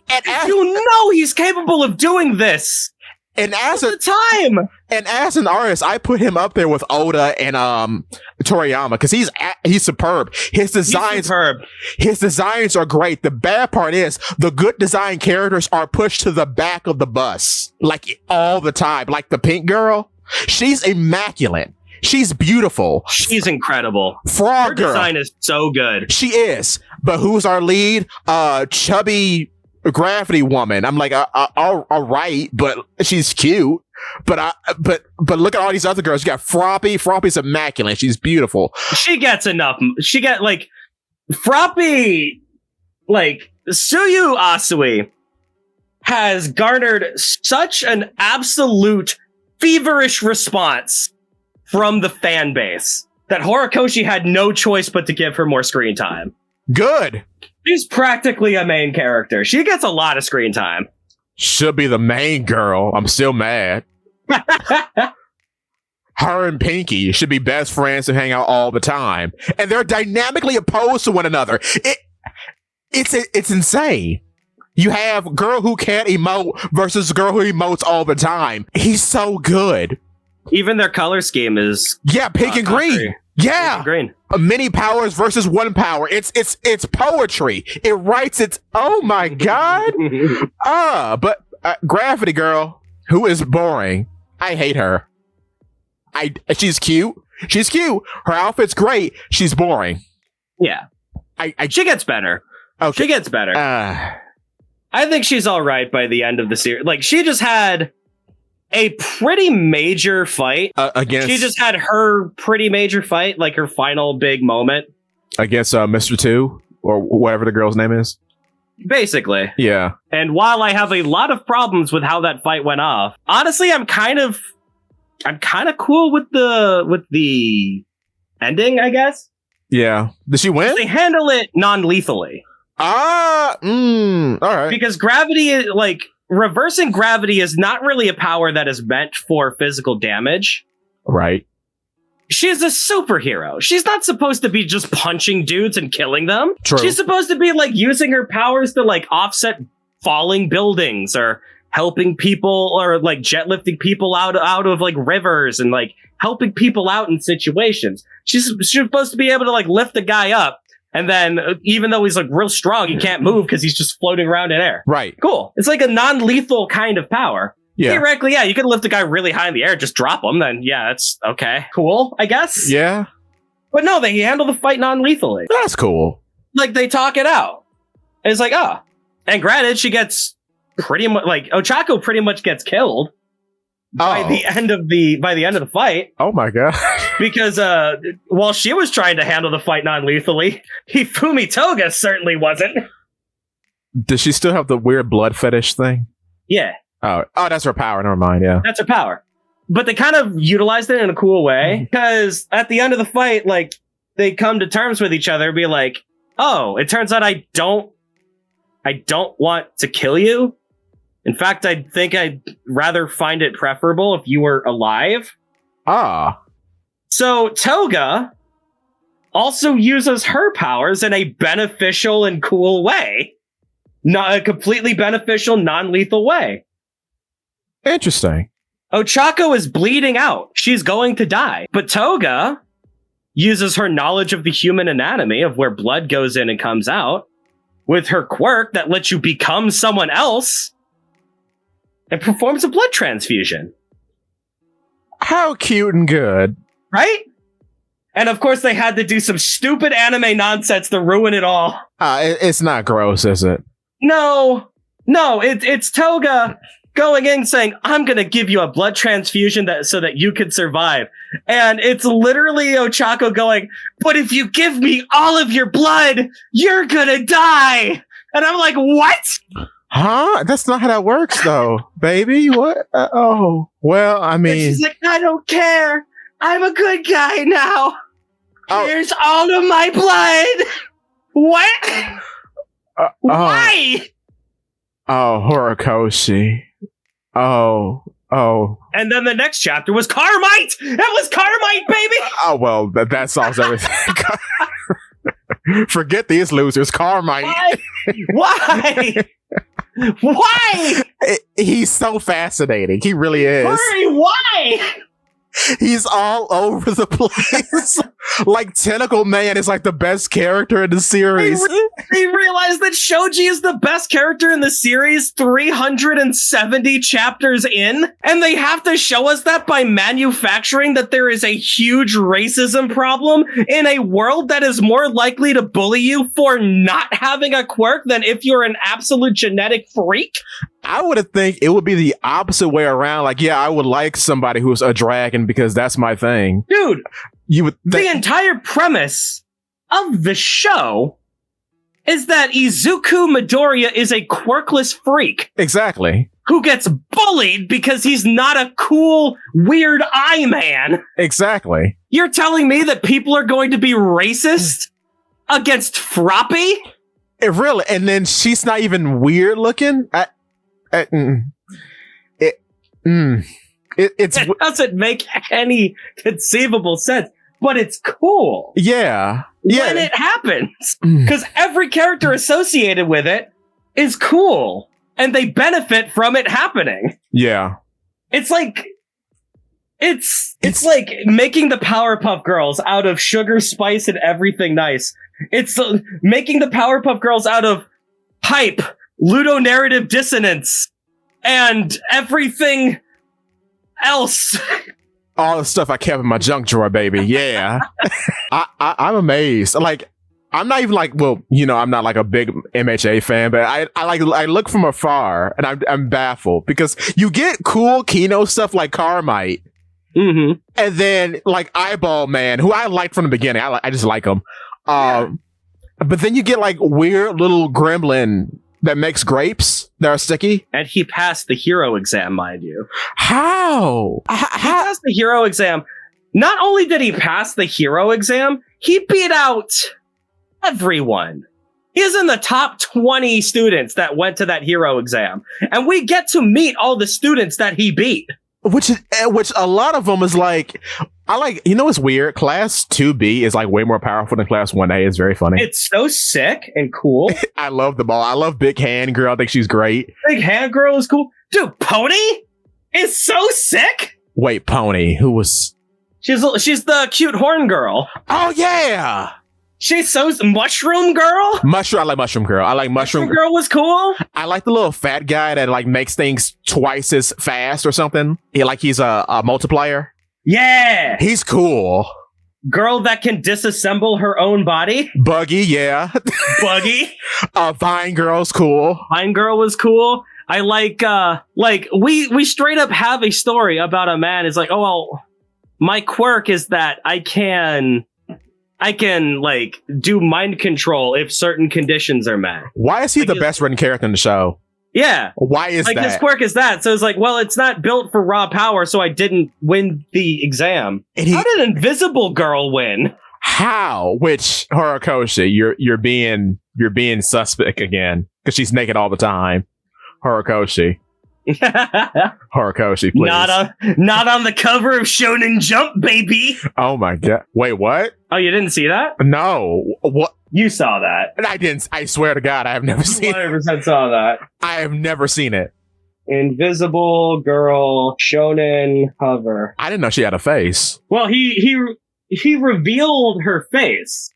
know he's capable of doing this. And as all the time. And as an artist, I put him up there with Oda and Toriyama because he's superb. His designs are great. The bad part is the good design characters are pushed to the back of the bus like all the time. Like the pink girl, she's immaculate. She's beautiful. She's incredible. Frog Girl. Her design is so good. She is. But who's our lead? Chubby Gravity Woman. I'm like, all right, but she's cute. But look at all these other girls. You got Froppy. Froppy's immaculate. She's beautiful. She gets enough. She got like Froppy, like Suyu Asui has garnered such an absolute feverish response from the fan base that Horikoshi had no choice but to give her more screen time. Good. She's practically a main character. She gets a lot of screen time. Should be the main girl. I'm still mad. Her and Pinky should be best friends and hang out all the time. And they're dynamically opposed to one another. It's insane. You have girl who can't emote versus girl who emotes all the time. He's so good. Even their color scheme is pink and green. Yeah, green. Many powers versus one power. It's poetry. It writes its. Oh my God. But Gravity Girl, who is boring. I hate her. She's cute. She's cute. Her outfit's great. She's boring. Yeah. She gets better. Okay. She gets better. I think she's all right by the end of the series. Like, she just had a pretty major fight against. She just had her pretty major fight, like her final big moment against Mr. 2 or whatever the girl's name is. Basically. Yeah. And while I have a lot of problems with how that fight went off, honestly, I'm kind of cool with the ending, I guess. Yeah. Did she win? They handle it non-lethally. All right. Because gravity, like, reversing gravity is not really a power that is meant for physical damage. Right. She's a superhero. She's not supposed to be just punching dudes and killing them. True. She's supposed to be, like, using her powers to, like, offset falling buildings or helping people or, like, jet lifting people out of, like, rivers and, like, helping people out in situations. She's supposed to be able to, like, lift the guy up. And then, even though he's, like, real strong, he can't move because he's just floating around in air. Right. Cool. It's like a non-lethal kind of power. Yeah. Theoretically, yeah, you could lift a guy really high in the air, just drop him, then yeah, it's okay. Cool, I guess. Yeah. But no, they handle the fight non-lethally. That's cool. Like, they talk it out. And it's like, oh. And granted, she gets pretty much, like, Ochako pretty much gets killed by the end of the fight. Oh my god. Because while she was trying to handle the fight non-lethally, Hifumi Toga certainly wasn't. Does she still have the weird blood fetish thing? Yeah. Oh, that's her power. Never mind. Yeah. That's her power. But they kind of utilized it in a cool way because at the end of the fight, like, they come to terms with each other, be like, oh, it turns out I don't want to kill you. In fact, I think I'd rather find it preferable if you were alive. Ah. So Toga also uses her powers in a beneficial and cool way. Not a completely beneficial, non-lethal way. Interesting. Ochako is bleeding out. She's going to die. But Toga uses her knowledge of the human anatomy, of where blood goes in and comes out, with her quirk that lets you become someone else, and performs a blood transfusion. How cute and good. Right? And of course they had to do some stupid anime nonsense to ruin it all. It's not gross, is it? No, it's Toga going in saying, I'm going to give you a blood transfusion so that you can survive. And it's literally Ochako going, but if you give me all of your blood, you're going to die. And I'm like, what? Huh? That's not how that works, though, baby. What? Well, I mean... And she's like, I don't care. I'm a good guy now. Here's all of my blood. What? Why? Oh, Horikoshi. Oh. And then the next chapter was Carmite! That was Carmite, baby! Oh, well, that solves everything. Forget these losers. Carmite. Why? Why? He's so fascinating. He really is. Hurry, why? He's all over the place. Like, Tentacle Man is like the best character in the series. They realized that Shoji is the best character in the series 370 chapters in, and they have to show us that by manufacturing that there is a huge racism problem in a world that is more likely to bully you for not having a quirk than if you're an absolute genetic freak. I would think it would be the opposite way around. Like, yeah, I would like somebody who's a dragon because that's my thing. Dude, you would the entire premise of the show is that Izuku Midoriya is a quirkless freak. Exactly. Who gets bullied because he's not a cool, weird eye man. Exactly. You're telling me that people are going to be racist against Froppy? Really? And then she's not even weird looking? It doesn't make any conceivable sense, but it's cool. Yeah. When it happens. Because every character associated with it is cool. And they benefit from it happening. Yeah. It's like... It's like making the Powerpuff Girls out of sugar, spice, and everything nice. It's making the Powerpuff Girls out of hype, ludonarrative dissonance, and everything else. All the stuff I kept in my junk drawer, baby. Yeah. I'm amazed. Like, I'm not even like, well, you know, I'm not like a big MHA fan, but I look from afar and I'm baffled because you get cool Kino stuff like Carmite. Mm-hmm. And then like Eyeball Man, who I liked from the beginning. I just like him. But then you get like weird little gremlin That makes grapes that are sticky? And he passed the hero exam, mind you. How? He passed the hero exam. Not only did he pass the hero exam, he beat out everyone. He's in the top 20 students that went to that hero exam. And we get to meet all the students that he beat. Which a lot of them is like, it's weird. Class 2B is like way more powerful than Class 1A. It's very funny. It's so sick and cool. I love them all. I love Big Hand Girl. I think she's great. Big Hand Girl is cool. Dude, Pony is so sick. Wait, Pony, who was... She's the cute horn girl. Oh, yeah! She's so... Mushroom Girl? I like Mushroom Girl. I like Mushroom Girl was cool. I like the little fat guy that like makes things twice as fast or something. He's a multiplier. Yeah! He's cool. Girl that can disassemble her own body. Buggy, yeah. Buggy. Vine Girl's cool. Vine Girl was cool. I like we straight up have a story about a man. It's like, oh, well, my quirk is that I can like do mind control if certain conditions are met. Why is he the best written character in the show? Yeah. Why is like that? His quirk is that. So it's like, well, it's not built for raw power, so I didn't win the exam. How did Invisible Girl win? How? Which Horikoshi, you're being suspect again because she's naked all the time. Horikoshi. Horikoshi, please. Not on the cover of Shonen Jump, baby. Oh my god. Wait, what? Oh, you didn't see that? No. What? You saw that. I didn't. I swear to God, I have never seen it. 100% saw that. I have never seen it. Invisible Girl Shonen cover. I didn't know she had a face. Well, he revealed her face.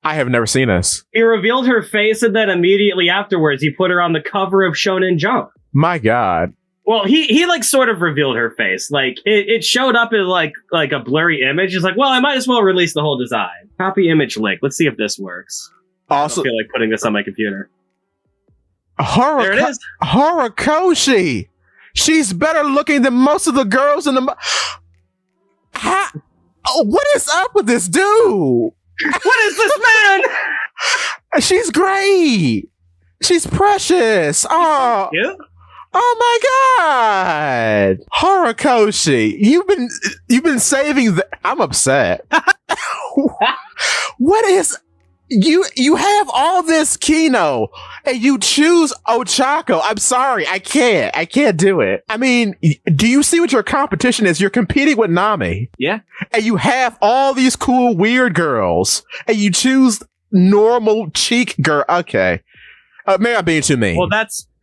I have never seen this. He revealed her face, and then immediately afterwards, he put her on the cover of Shonen Jump. My God. Well, he like sort of revealed her face. Like it showed up as like a blurry image. He's like, well, I might as well release the whole design. Copy image link. Let's see if this works. Also, I don't feel like putting this on my computer. There it is. Horikoshi. She's better looking than most of the girls in the. What is up with this dude? What is this man? She's great. She's precious. Oh. Yeah. Oh my God, Horikoshi, you've been saving the. I'm upset. What is you have all this Kino and you choose Ochako? I'm sorry, I can't do it. I mean, do you see what your competition is? You're competing with Nami. Yeah, and you have all these cool weird girls, and you choose normal cheek girl. Okay, maybe I'm being too mean. Well,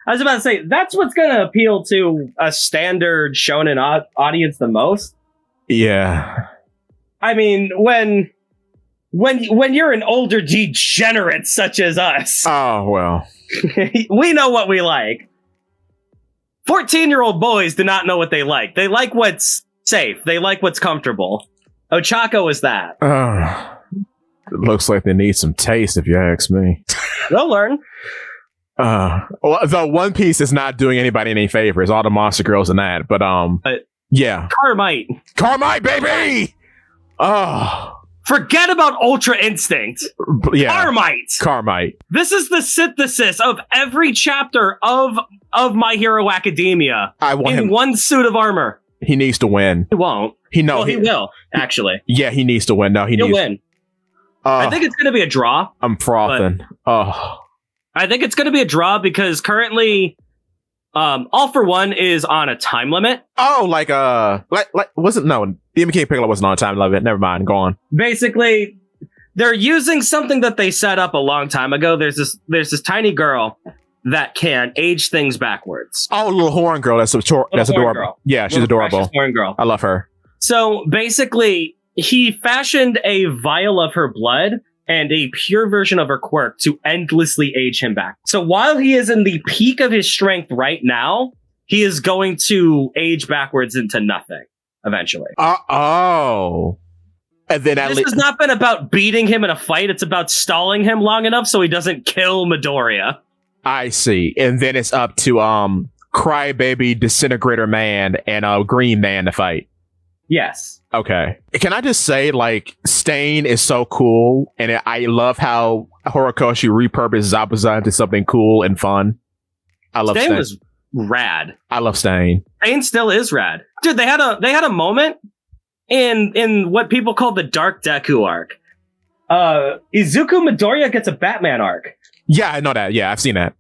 I was about to say, that's what's going to appeal to a standard shonen audience the most. Yeah. I mean, when you're an older degenerate such as us. Oh, well. We know what we like. 14-year-old boys do not know what they like. They like what's safe. They like what's comfortable. Ochako is that. It looks like they need some taste, if you ask me. They'll learn. Well, the One Piece is not doing anybody any favors. All the monster girls and that, but yeah. Carmite, baby. Oh, forget about Ultra Instinct. Yeah, Carmite. This is the synthesis of every chapter of My Hero Academia. I want him one suit of armor. He needs to win. He won't. He will actually. Yeah, he needs to win. No, he'll win. I think it's going to be a draw. I'm frothing. I think it's going to be a draw because currently, All for One is on a time limit. Oh, like wasn't no Demon King Piccolo wasn't on a time limit. Never mind, go on. Basically, they're using something that they set up a long time ago. There's this tiny girl that can age things backwards. Oh, little horn girl. That's adorable. Girl. Yeah, she's adorable. Horn girl. I love her. So basically, he fashioned a vial of her blood and a pure version of her quirk to endlessly age him back. So while he is in the peak of his strength right now, he is going to age backwards into nothing eventually. And then this has not been about beating him in a fight. It's about stalling him long enough so he doesn't kill Midoriya. I see. And then it's up to Crybaby, Disintegrator Man, and Green Man to fight. Yes. Okay. Can I just say, like, Stain is so cool, and I love how Horikoshi repurposes Zabuza into something cool and fun. I love Stain. Was rad. I love Stain. Stain still is rad. Dude, they had a moment in what people call the Dark Deku arc. Izuku Midoriya gets a Batman arc. Yeah, I know that. Yeah, I've seen that.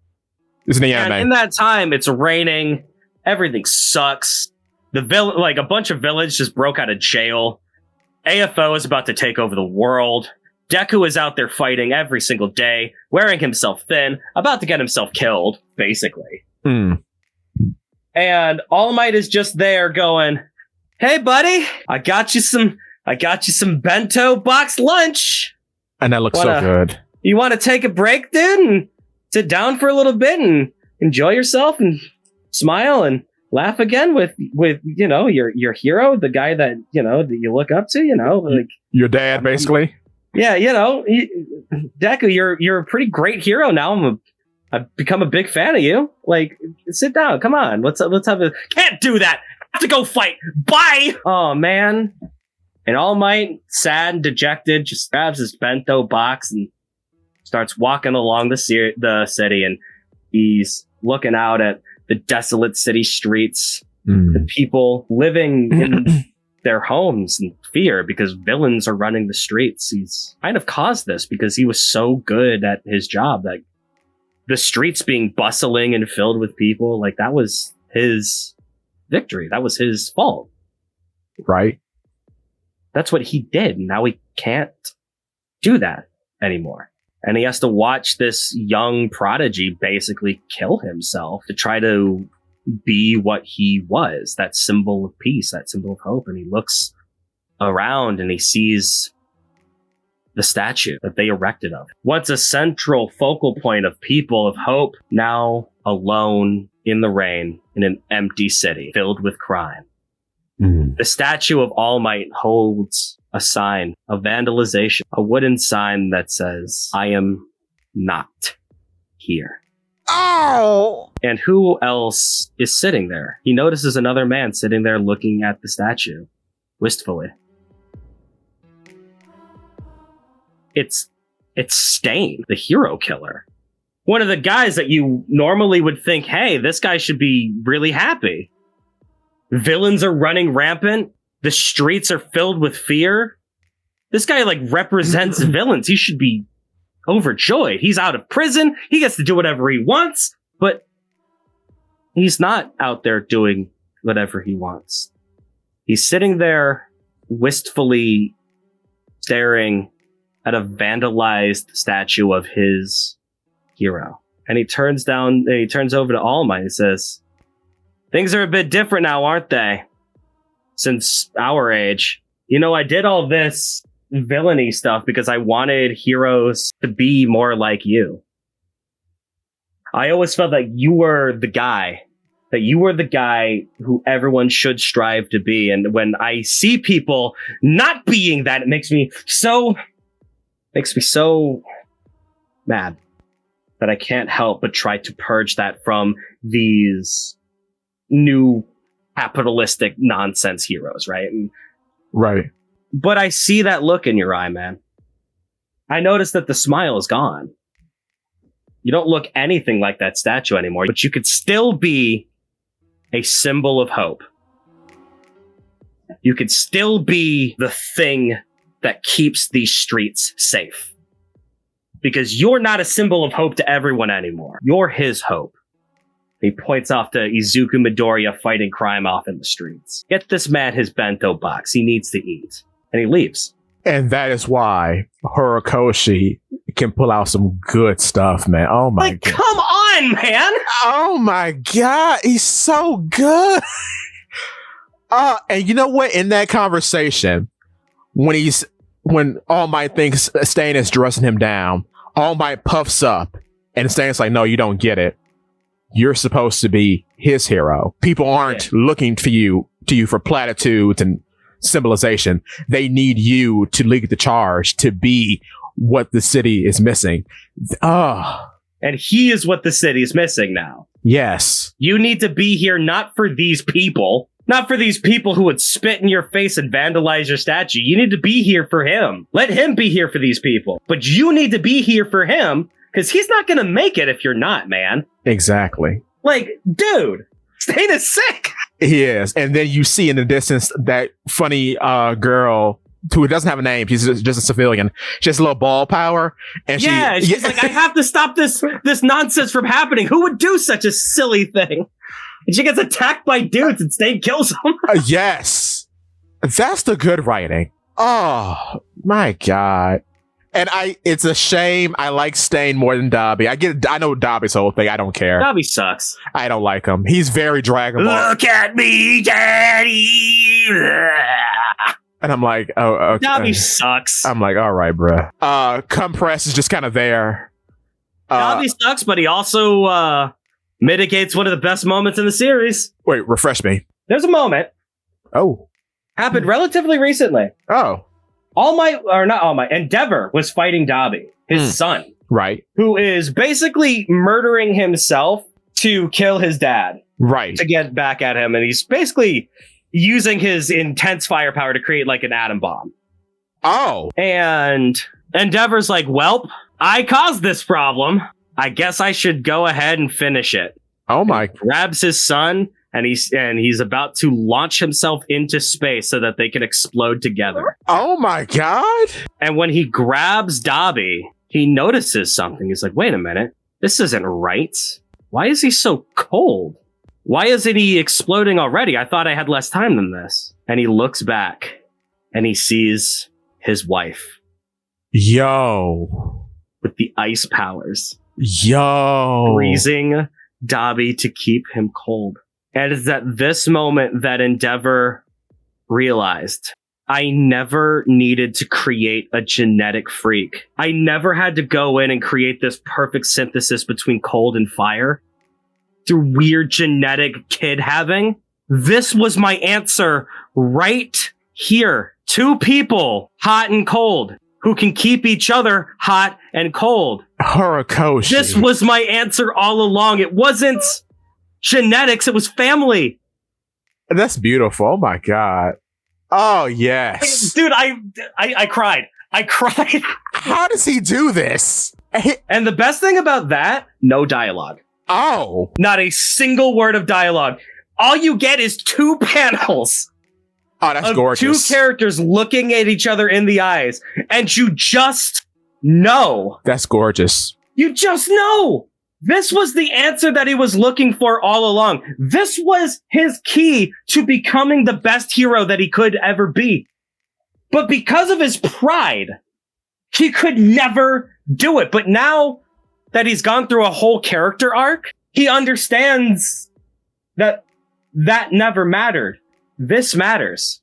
It's in the anime. And in that time, it's raining. Everything sucks. Like a bunch of villains just broke out of jail. AFO is about to take over the world. Deku is out there fighting every single day, wearing himself thin, about to get himself killed, basically. And All Might is just there going, "Hey, buddy, I got you some bento box lunch." And that looks so good. You want to take a break, dude, and sit down for a little bit and enjoy yourself and smile and laugh again with your hero, the guy that that you look up to, like your dad, basically. Yeah, Deku, you're a pretty great hero now. I've become a big fan of you. Like, sit down, come on, let's have a. Can't do that. I have to go fight. Bye. Oh man. And All Might, sad and dejected, just grabs his bento box and starts walking along the city, and he's looking out at the desolate city streets, the people living in their homes in fear because villains are running the streets. He's kind of caused this because he was so good at his job, like the streets being bustling and filled with people. Like, that was his victory. That was his fault. Right. That's what he did. Now he can't do that anymore. And he has to watch this young prodigy basically kill himself to try to be what he was, that symbol of peace, that symbol of hope. And he looks around and he sees the statue that they erected of. Once a central focal point of people of hope, now alone in the rain in an empty city filled with crime. The statue of All Might holds a sign of vandalization, a wooden sign that says, "I am not here." Oh! And who else is sitting there? He notices another man sitting there looking at the statue, wistfully. It's Stain, the hero killer. One of the guys that you normally would think, hey, this guy should be really happy. Villains are running rampant. The streets are filled with fear. This guy, like, represents villains. He should be overjoyed. He's out of prison. He gets to do whatever he wants. But he's not out there doing whatever he wants. He's sitting there wistfully staring at a vandalized statue of his hero. And he turns over to All Might and says, "Things are a bit different now, aren't they? Since our age. I did all this villainy stuff because I wanted heroes to be more like you. I always felt like you were the guy who everyone should strive to be. And when I see people not being that, it makes me so mad that I can't help but try to purge that from these new capitalistic nonsense heroes, right?" Right. But I see that look in your eye, man. I noticed that the smile is gone. You don't look anything like that statue anymore, but you could still be a symbol of hope. You could still be the thing that keeps these streets safe. Because you're not a symbol of hope to everyone anymore. You're his hope. He points off to Izuku Midoriya fighting crime off in the streets. Get this man his bento box. He needs to eat. And he leaves. And that is why Horikoshi can pull out some good stuff, man. Oh my God. Come on, man! Oh my God. He's so good. And you know what? In that conversation, when All Might thinks Stain is dressing him down, All Might puffs up and Stain's like, "No, you don't get it. You're supposed to be his hero. People aren't looking to you for platitudes and symbolization. They need you to lead the charge, to be what the city is missing." And he is what the city is missing now. Yes. You need to be here not for these people, Not for these people who would spit in your face and vandalize your statue. You need to be here for him. Let him be here for these people. But you need to be here for him, because he's not going to make it if you're not, man. Exactly. Like, dude, Stain is sick. He is. And then you see in the distance that funny girl who doesn't have a name. She's just a civilian. She has a little ball power. And she's like, I have to stop this nonsense from happening. Who would do such a silly thing? And she gets attacked by dudes and Stain kills them. Yes. That's the good writing. Oh, my God. And it's a shame I like Stain more than Dobby. I know Dobby's whole thing. I don't care. Dobby sucks. I don't like him. He's very Dragon Ball. Look at me, Daddy. And I'm like, oh, okay. Dobby sucks. I'm like, all right, bruh. Compress is just kind of there. Dobby sucks, but he also mitigates one of the best moments in the series. Wait, refresh me. There's a moment. Oh. Happened relatively recently. Oh. Endeavor was fighting Dobby, his son. Right. Who is basically murdering himself to kill his dad. Right. To get back at him. And he's basically using his intense firepower to create like an atom bomb. Oh. And Endeavor's like, welp, I caused this problem. I guess I should go ahead and finish it. Oh my. He grabs his son and he's about to launch himself into space so that they can explode together. Oh my God. And when he grabs Dobby, he notices something. He's like, wait a minute, this isn't right. Why is he so cold? Why isn't he exploding already? I thought I had less time than this. And he looks back and he sees his wife. Yo. With the ice powers. Yo. Freezing Dobby to keep him cold. And it's at this moment that Endeavor realized, I never needed to create a genetic freak. I never had to go in and create this perfect synthesis between cold and fire through weird genetic kid having. This was my answer right here. Two people, hot and cold, who can keep each other hot and cold. Horikoshi. This was my answer all along. It wasn't genetics, it was family. That's beautiful. Oh my God. Oh yes. Dude, I cried. I cried. How does he do this? And the best thing about that, no dialogue. Oh. Not a single word of dialogue. All you get is two panels. Oh, that's gorgeous. Two characters looking at each other in the eyes. And you just know. That's gorgeous. You just know. This was the answer that he was looking for all along. This was his key to becoming the best hero that he could ever be. But because of his pride, he could never do it. But now that he's gone through a whole character arc, he understands that never mattered. This matters.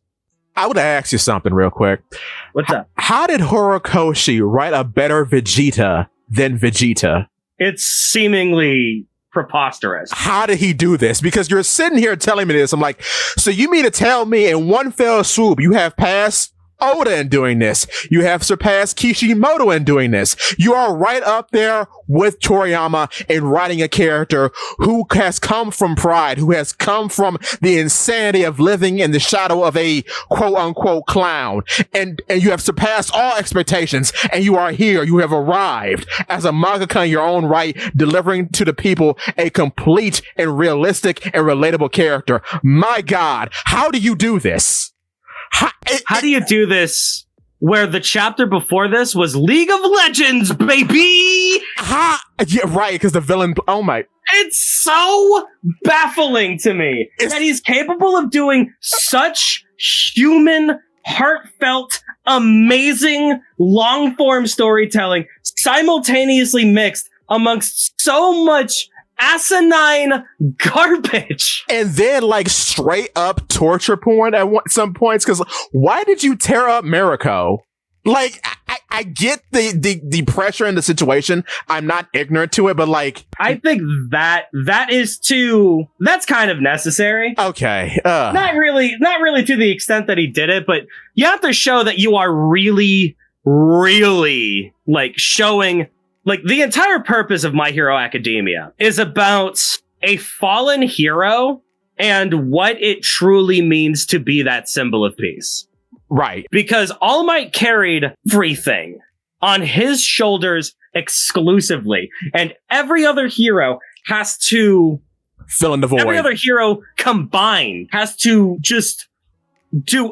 I would ask you something real quick. What's up? How did Horikoshi write a better Vegeta than Vegeta? It's seemingly preposterous. How did he do this? Because you're sitting here telling me this. I'm like, so you mean to tell me in one fell swoop you have passed Oda in doing this? You have surpassed Kishimoto in doing this. You are right up there with Toriyama in writing a character who has come from pride, who has come from the insanity of living in the shadow of a quote unquote clown. And you have surpassed all expectations, and you are here. You have arrived as a mangaka in your own right, delivering to the people a complete and realistic and relatable character. My God, how do you do this? How do you do this where the chapter before this was League of Legends, baby? Yeah, right, because the villain... Oh my... It's so baffling to me that he's capable of doing such human, heartfelt, amazing, long-form storytelling simultaneously mixed amongst so much asinine garbage. And then like straight up torture porn at some points, because why did you tear up Mariko? Like, I get the pressure in the situation. I'm not ignorant to it, but like... I think that's kind of necessary. Okay. Not really to the extent that he did it, but you have to show that you are really, really like showing... Like, the entire purpose of My Hero Academia is about a fallen hero and what it truly means to be that symbol of peace. Right. Because All Might carried everything on his shoulders exclusively, and every other hero has to fill in the void. Every other hero combined has to just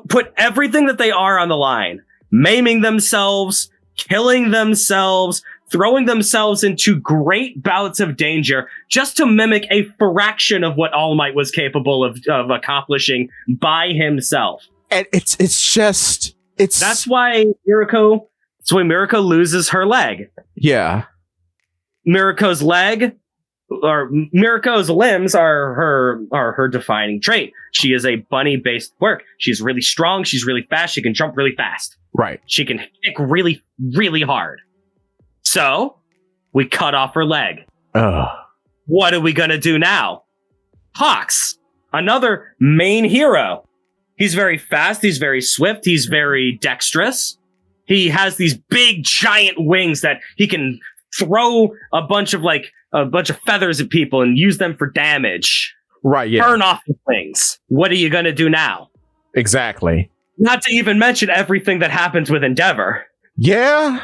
put everything that they are on the line, maiming themselves, killing themselves, throwing themselves into great bouts of danger just to mimic a fraction of what All Might was capable of accomplishing by himself. And it's that's why Miriko loses her leg. Yeah. Miriko's limbs are her defining trait. She is a bunny-based quirk. She's really strong. She's really fast. She can jump really fast. Right. She can kick really, really hard. So we cut off her leg. What are we gonna do now? Hawks, another main hero. He's very fast. He's very swift. He's very dexterous. He has these big, giant wings that he can throw a bunch of feathers at people and use them for damage. Right, yeah. Burn off the wings. What are you going to do now? Exactly. Not to even mention everything that happens with Endeavor. Yeah.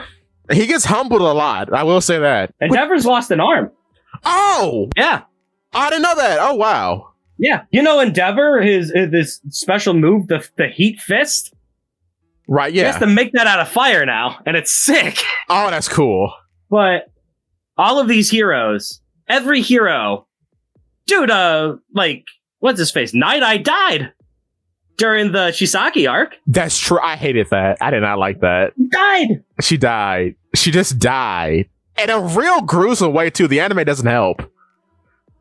He gets humbled a lot. I will say that. Endeavor's lost an arm. Oh! Yeah. I didn't know that. Oh, wow. Yeah. You know Endeavor, this special move, the Heat Fist? Right, yeah. He has to make that out of fire now, and it's sick. Oh, that's cool. But all of these heroes, every hero, dude, what's his face? Night Eye died during the Shisaki arc. That's true. I hated that. I did not like that. Died. She died. She just died. In a real gruesome way, too. The anime doesn't help.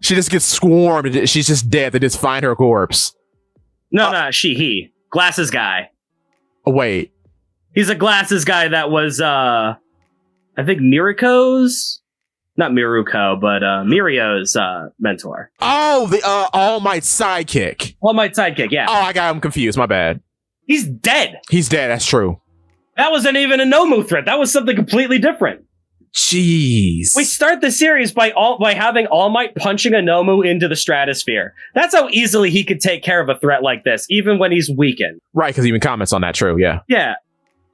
She just gets swarmed. She's just dead. They just find her corpse. No, he. Glasses guy. Oh, wait. He's a glasses guy that was, I think Miriko's mentor. Oh, the All Might sidekick. All Might sidekick, yeah. Oh, I got him confused. My bad. He's dead. He's dead. That's true. That wasn't even a Nomu threat. That was something completely different. Jeez. We start the series by having All Might punching a Nomu into the stratosphere. That's how easily he could take care of a threat like this, even when he's weakened. Right, because he even comments on that, true, yeah. Yeah.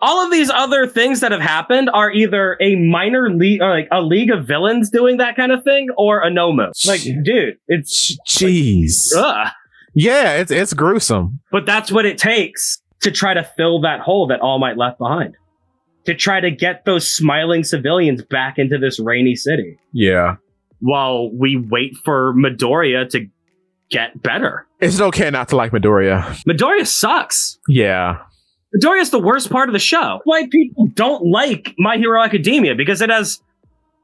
All of these other things that have happened are either a minor league, or like a league of villains doing that kind of thing, or a Nomu. Like, dude, it's... Jeez. Ugh. Yeah, it's gruesome. But that's what it takes to try to fill that hole that All Might left behind. To try to get those smiling civilians back into this rainy city. Yeah. While we wait for Midoriya to get better. Is it okay not to like Midoriya? Midoriya sucks. Yeah. Midoriya's the worst part of the show. Why people don't like My Hero Academia, because it has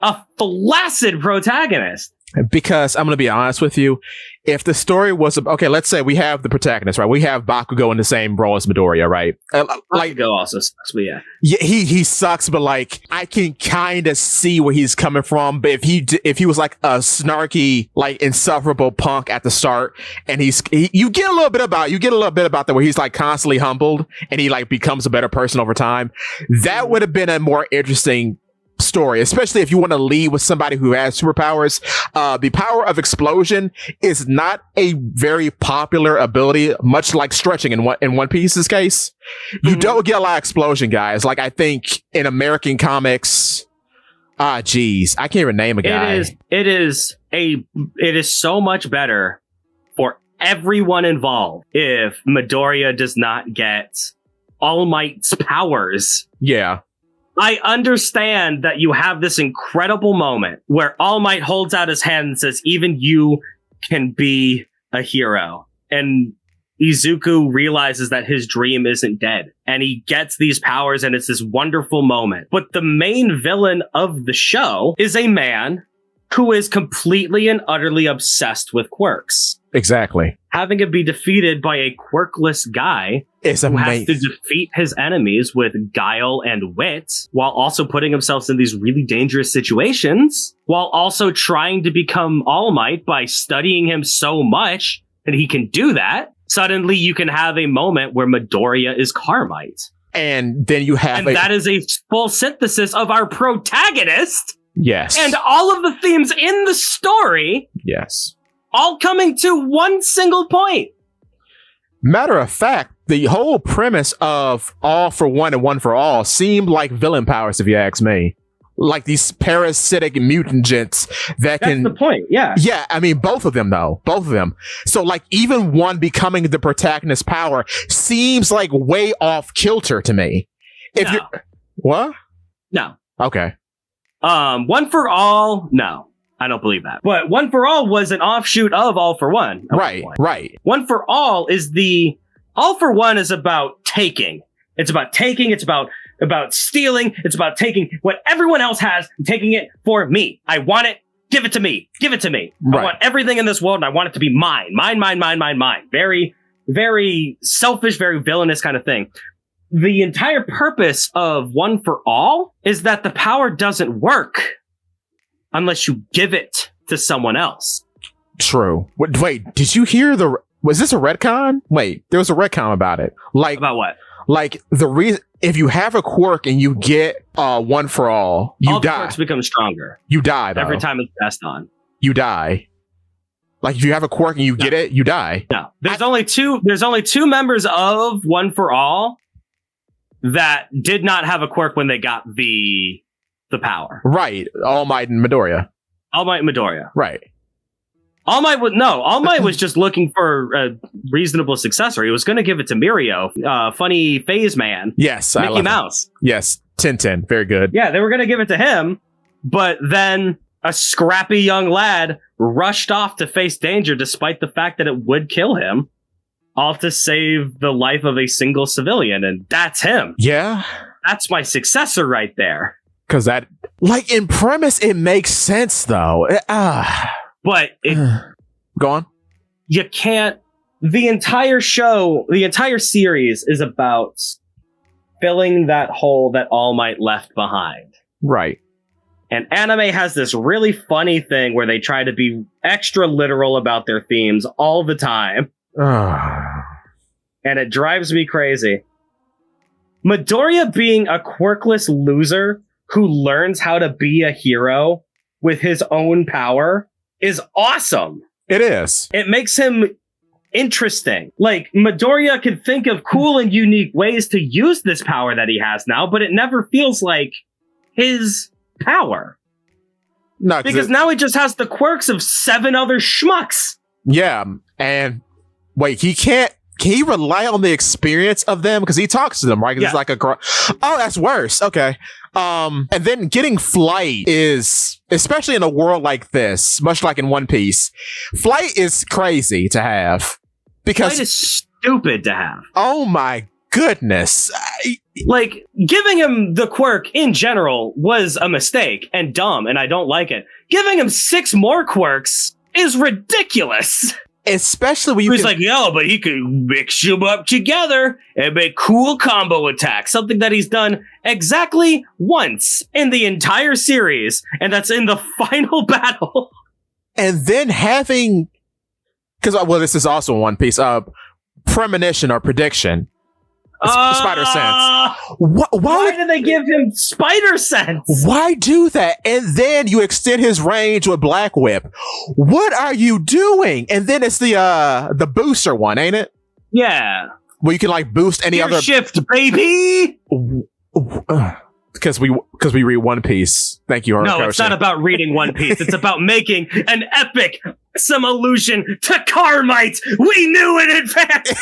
a flaccid protagonist. Because I'm going to be honest with you, if the story was okay, let's say we have the protagonist, right? We have Bakugo in the same role as Midoriya, right? Bakugo also sucks, but yeah. Yeah, he sucks, but like I can kind of see where he's coming from. But if he was like a snarky, like insufferable punk at the start, and you get a little bit about that where he's like constantly humbled and he like becomes a better person over time. That would have been a more interesting story, especially if you want to lead with somebody who has superpowers. The power of explosion is not a very popular ability, much like stretching in One Piece's case. You don't get a lot of explosion, guys. Like I think in American comics, geez, I can't even name a guy. It is so much better for everyone involved if Midoriya does not get All Might's powers. Yeah. I understand that you have this incredible moment where All Might holds out his hand and says, even you can be a hero. And Izuku realizes that his dream isn't dead. And he gets these powers and it's this wonderful moment. But the main villain of the show is a man who is completely and utterly obsessed with quirks. Exactly. Having it be defeated by a quirkless guy who has to defeat his enemies with guile and wit, while also putting himself in these really dangerous situations, while also trying to become All Might by studying him so much that he can do that. Suddenly you can have a moment where Midoriya is Carmite. And then you have... And that is a full synthesis of our protagonist. Yes. And all of the themes in the story. Yes. all coming to one single point. Matter of fact, the whole premise of All for One and One for All seemed like villain powers, if you ask me. Like these parasitic mutant gents that That's can... the point, yeah. Yeah, I mean, both of them, though. Both of them. So, like, even one becoming the protagonist's power seems like way off kilter to me. If No. you're... What? No. Okay. One for All, no. I don't believe that. But One for All was an offshoot of All for One. Right. One for All is All for One is about taking. It's about taking. It's about stealing. It's about taking what everyone else has and taking it for me. I want it. Give it to me. Give it to me. Right. I want everything in this world and I want it to be mine. Mine. Very, very selfish, very villainous kind of thing. The entire purpose of One for All is that the power doesn't work unless you give it to someone else. True. Wait, did you hear was this a retcon? Wait, there was a retcon about it. Like, about what? Like, the reason, if you have a quirk and you get One for All, you all die. All the quirks become stronger. You die, though. Every time it's passed on. You die. Like, if you have a quirk and you get it, you die. No. There's only two members of One for All that did not have a quirk when they got the power. Right. All Might and Midoriya. All Might and Midoriya. Right. All Might was just looking for a reasonable successor. He was going to give it to Mirio, funny phase man. Yes. Mickey Mouse. Yes. Tintin. Very good. Yeah, they were going to give it to him, but then a scrappy young lad rushed off to face danger despite the fact that it would kill him, all to save the life of a single civilian, and that's him. Yeah. That's my successor right there. Because that, like, in premise, it makes sense, though. But go on. You can't. The entire series is about filling that hole that All Might left behind. Right. And anime has this really funny thing where they try to be extra literal about their themes all the time. And it drives me crazy. Midoriya being a quirkless loser who learns how to be a hero with his own power is awesome. It is. It makes him interesting. Like, Midoriya can think of cool and unique ways to use this power that he has now, but it never feels like his power. No, because now he just has the quirks of 7 other schmucks. Yeah, and wait, can he rely on the experience of them? Because he talks to them, right? Because it's like oh, that's worse. Okay. And then getting flight is, especially in a world like this, much like in One Piece, flight is crazy to have. Because flight is stupid to have. Oh my goodness. Like, giving him the quirk in general was a mistake and dumb, and I don't like it. Giving him 6 more quirks is ridiculous. Especially when he's like, yo, but he could mix them up together and make cool combo attacks. Something that he's done exactly once in the entire series, and that's in the final battle. And then having, because this is also One Piece, premonition or prediction. Spider sense. Why did they give him spider sense? Why do that? And then you extend his range with Black Whip. What are you doing? And then it's the booster one, ain't it? Yeah. Where you can like boost any other shift, baby. Because we read One Piece. Thank you, No, it's not about reading One Piece. It's about making an epic allusion to Carmite. We knew in advance.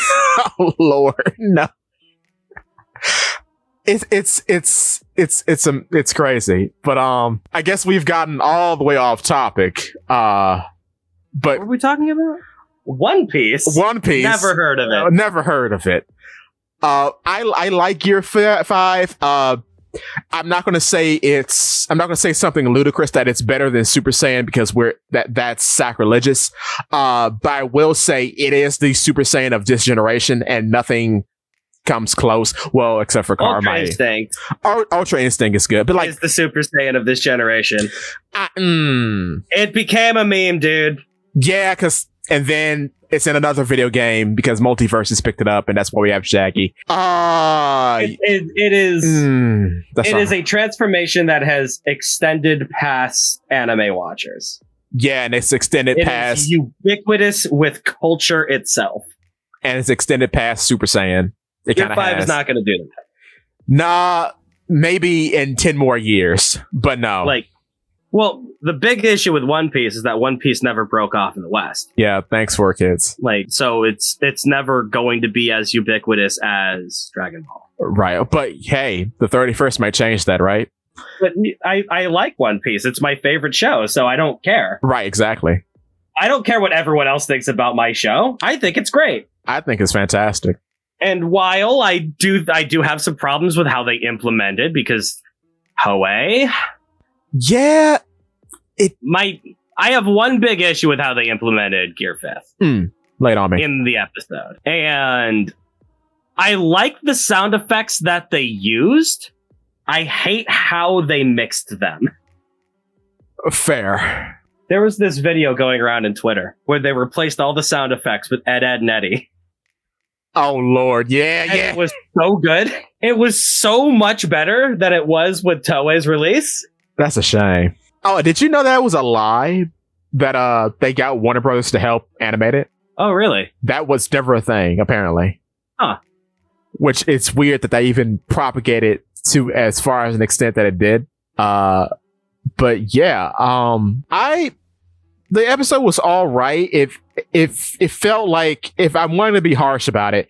Oh Lord, no. It's crazy, but I guess we've gotten all the way off topic. But what were we talking about? One Piece. Never heard of it. Never heard of it. I like Gear 5. I'm not going to say something ludicrous that it's better than Super Saiyan because that's sacrilegious. But I will say it is the Super Saiyan of this generation, and nothing comes close. Well, except for Carmite. Ultra Instinct. Ultra Instinct is good, but like it's the Super Saiyan of this generation. It became a meme, dude. Yeah, and then it's in another video game because Multiverses picked it up, and that's why we have Shaggy. It is a transformation that has extended past anime watchers. Yeah, and it's extended It past is ubiquitous with culture itself. and it's extended past Super Saiyan. It Gear kind of 5 has. is not going to do that. Nah, maybe in 10 more years, but no. Like, well, the big issue with One Piece is that One Piece never broke off in the West. Yeah, thanks for kids. Like, so it's never going to be as ubiquitous as Dragon Ball. Right, but hey, the 31st might change that, right? But I like One Piece. It's my favorite show, so I don't care. Right, exactly. I don't care what everyone else thinks about my show. I think it's great. I think it's fantastic. And while I do have some problems with how they implemented, because Hoei, Yeah, I have one big issue with how they implemented Gear 5th lay it on me. in the episode. And I like the sound effects that they used. I hate how they mixed them. Fair. There was this video going around in Twitter where they replaced all the sound effects with Ed, Ed, and Eddie. Oh, Lord. Yeah, And yeah. it was so good. It was so much better than it was with Toei's release. That's a shame. Oh, did you know that was a lie? That they got Warner Brothers to help animate it? Oh, really? That was never a thing, apparently. Huh. Which it's weird that they even propagated to as far as an extent that it did. But yeah, the episode was all right. If it felt like, if I wanted to be harsh about it,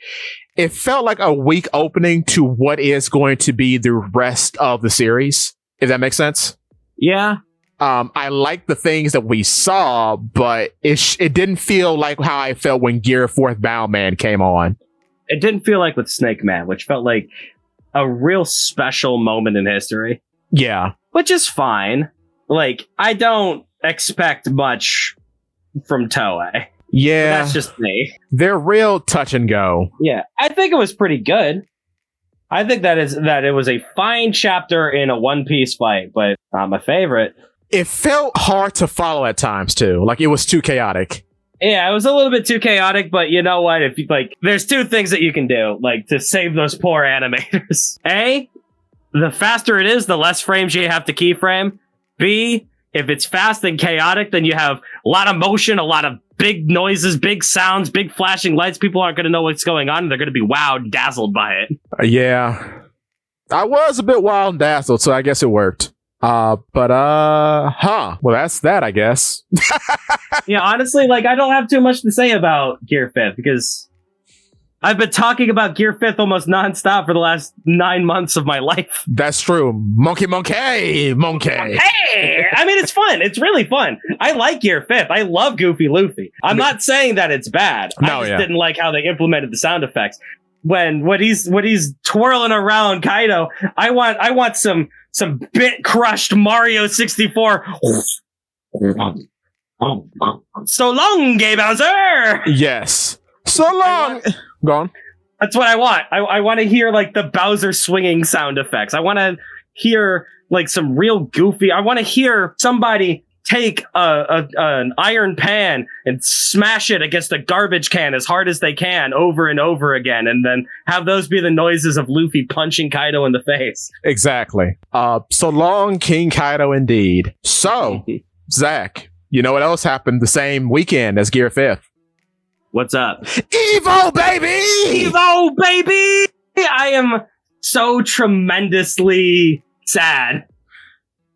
it felt like a weak opening to what is going to be the rest of the series. If that makes sense. Yeah. I like the things that we saw, but it didn't feel like how I felt when Gear 4th Bound Man came on. It didn't feel like with Snake Man, which felt like a real special moment in history. Yeah. Which is fine. Like, I don't expect much from Toei. Yeah. That's just me. They're real touch and go. Yeah. I think it was pretty good. I think that it was a fine chapter in a One Piece fight, but not my favorite. It felt hard to follow at times too. Like it was too chaotic. Yeah, it was a little bit too chaotic, but you know what? If you there's two things that you can do, like, to save those poor animators. A, the faster it is, the less frames you have to keyframe. B, if it's fast and chaotic, then you have a lot of motion, a lot of big noises, big sounds, big flashing lights. People aren't going to know what's going on. They're going to be wowed, dazzled by it. Yeah. I was a bit wild and dazzled, so I guess it worked. Well, that's that, I guess. Yeah, honestly, I don't have too much to say about Gear 5th because I've been talking about Gear 5th almost nonstop for the last 9 months of my life. That's true. Monkey. Hey! I mean, it's fun. It's really fun. I like Gear 5th. I love Goofy Luffy. I'm not saying that it's bad. I just didn't like how they implemented the sound effects. When he's twirling around Kaido, I want some bit crushed Mario 64. So long, Gay Bowser! Yes. So long. Go on. That's what I want. I want to hear the Bowser swinging sound effects. I want to hear some real goofy. I want to hear somebody take an iron pan and smash it against a garbage can as hard as they can over and over again, and then have those be the noises of Luffy punching Kaido in the face. Exactly. So long, King Kaido, indeed. So, Zakk, you know what else happened the same weekend as Gear 5th? What's up? Evo, baby! Evo, baby! I am so tremendously sad.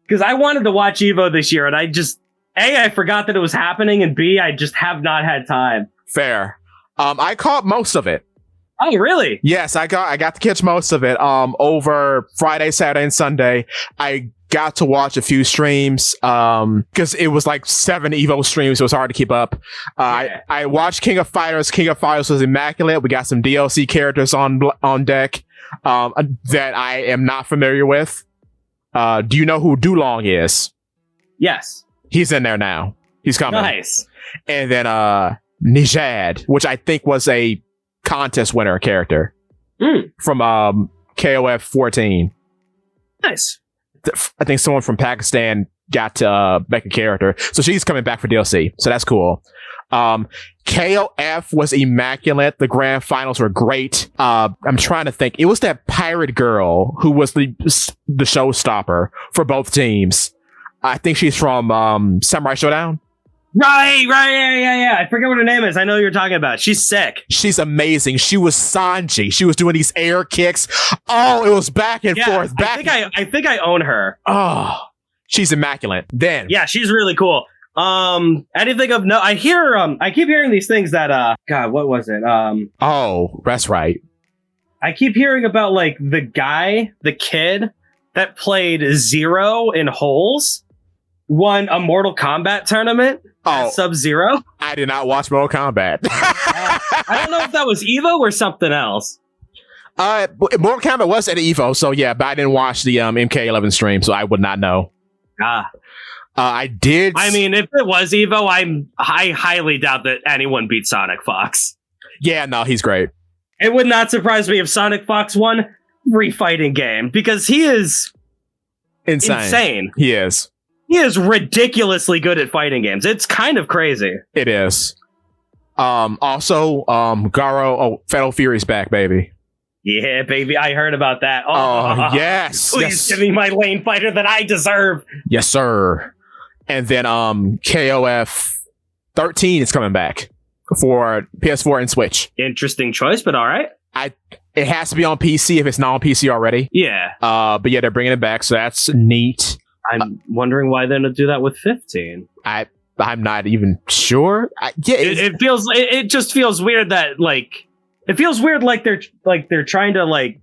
Because I wanted to watch Evo this year, and I forgot that it was happening, and B, I just have not had time. Fair. I caught most of it. Oh, really? Yes, I got to catch most of it. Over Friday, Saturday, and Sunday. I got to watch a few streams because it was 7 Evo streams, so it was hard to keep up. Yeah. I watched King of Fighters. King of Fighters was immaculate. We got some DLC characters on deck that I am not familiar with. Do you know who Dulong is? Yes. He's in there now. He's coming. Nice. And then Nijad, which I think was a contest winner character from KOF 14. Nice. I think someone from Pakistan got to make a character. So she's coming back for DLC. So that's cool. KOF was immaculate. The grand finals were great. I'm trying to think. It was that pirate girl who was the showstopper for both teams. I think she's from Samurai Showdown. Right, yeah. I forget what her name is. I know who you're talking about. She's sick. She's amazing. She was Sanji. She was doing these air kicks. Oh, it was back and forth. I think I own her. Oh, she's immaculate. Then yeah, she's really cool. Anything of note? I keep hearing these things that God, what was it? Oh, that's right. I keep hearing about like the kid that played Zero in Holes won a Mortal Kombat tournament. Sub-Zero. I did not watch Mortal Kombat. I don't know if that was Evo or something else. Mortal Kombat was at Evo, so yeah, but I didn't watch the MK11 stream, so I would not know. I did. I mean, if it was Evo, I highly doubt that anyone beat Sonic Fox. Yeah, no, he's great. It would not surprise me if Sonic Fox won every fighting game because he is insane. He is. He is ridiculously good at fighting games. It's kind of crazy. It is. Also, Garo, Fatal Fury's back, baby. Yeah, baby. I heard about that. Oh, yes. Please give me my lane fighter that I deserve. Yes, sir. And then KOF 13 is coming back for PS4 and Switch. Interesting choice, but all right. It has to be on PC if it's not on PC already. Yeah. But yeah, they're bringing it back, so that's neat. I'm wondering why they're going to do that with 15. I'm not even sure. It just feels weird that like it feels weird like they're trying to like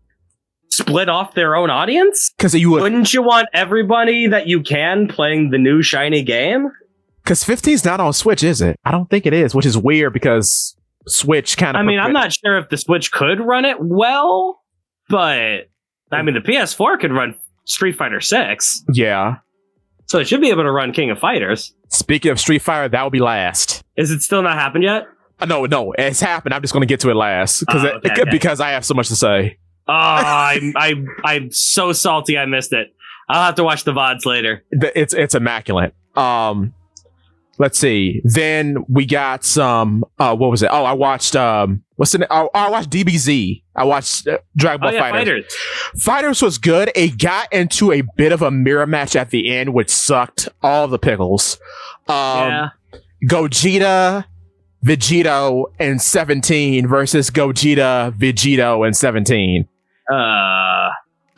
split off their own audience. Because wouldn't you want everybody that you can playing the new shiny game? Because 15's not on Switch, is it? I don't think it is, which is weird because Switch kind of. I mean, I'm not sure if the Switch could run it well, but I mean, the PS4 could run Street Fighter 6. Yeah. So it should be able to run King of Fighters. Speaking of Street Fighter, that will be last. Is it still not happened yet? No, it's happened. I'm just going to get to it last because I have so much to say. Oh, I'm so salty I missed it. I'll have to watch the VODs later. It's immaculate. Let's see. Then we got some. What was it? Oh, I watched. What's the name? Oh, I watched DBZ. I watched Dragon Ball Fighters. Fighters was good. It got into a bit of a mirror match at the end, which sucked all the pickles. Yeah. Gogeta, Vegito, and 17 versus Gogeta, Vegito, and 17.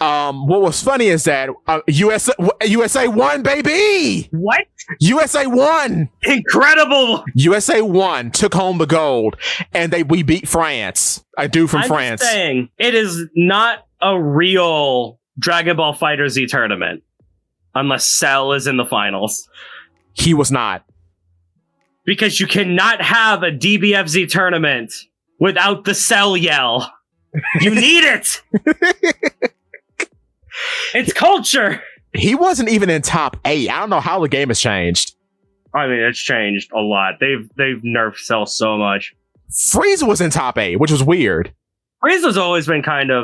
What was funny is that USA won, baby! What? USA won! Incredible! USA won, took home the gold, and we beat France. A dude from France. I'm saying, it is not a real Dragon Ball FighterZ tournament unless Cell is in the finals. He was not. Because you cannot have a DBFZ tournament without the Cell yell. You need it! It's culture. He wasn't even in top 8. I don't know how the game has changed. I mean, it's changed a lot. They've nerfed Cell so much. Frieza was in top 8, which was weird. Frieza's always been a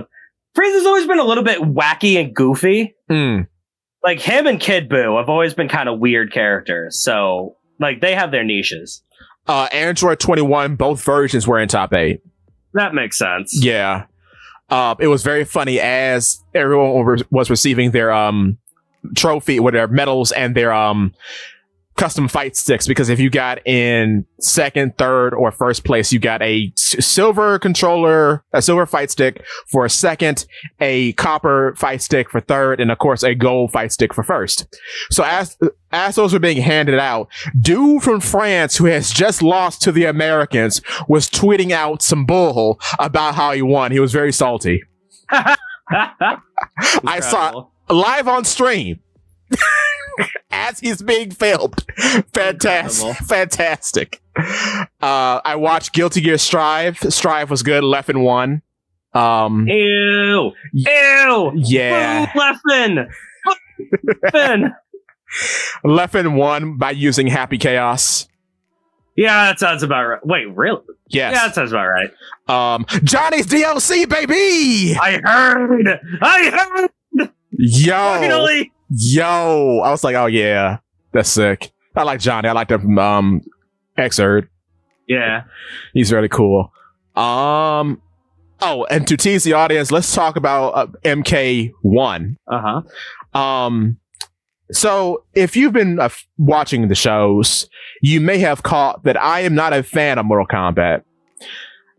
little bit wacky and goofy. Like him and Kid Buu have always been kind of weird characters. So like they have their niches. Android 21, both versions were in top 8. That makes sense. Yeah. It was very funny as everyone was receiving their trophy with their medals and their custom fight sticks, because if you got in second, third, or first place, you got a silver controller, a silver fight stick for a second, a copper fight stick for third, and of course a gold fight stick for first. So as those were being handed out, dude from France who has just lost to the Americans was tweeting out some bull about how he won. He was very salty. I saw live on stream. As he's being filmed. Fantastic. I watched Guilty Gear Strive. Strive was good. Leffen won. Ew. Yeah. Boo, Leffen. Leffen won by using Happy Chaos. Yeah, that sounds about right. Wait, really? Yes. Yeah, that sounds about right. Johnny's DLC, baby! I heard! Yo! Finally! Yo, I was like, oh yeah, that's sick. I like Johnny. I like the excerpt. Yeah, he's really cool. Oh, and to tease the audience, let's talk about MK1. So, if you've been watching the shows, you may have caught that I am not a fan of Mortal Kombat.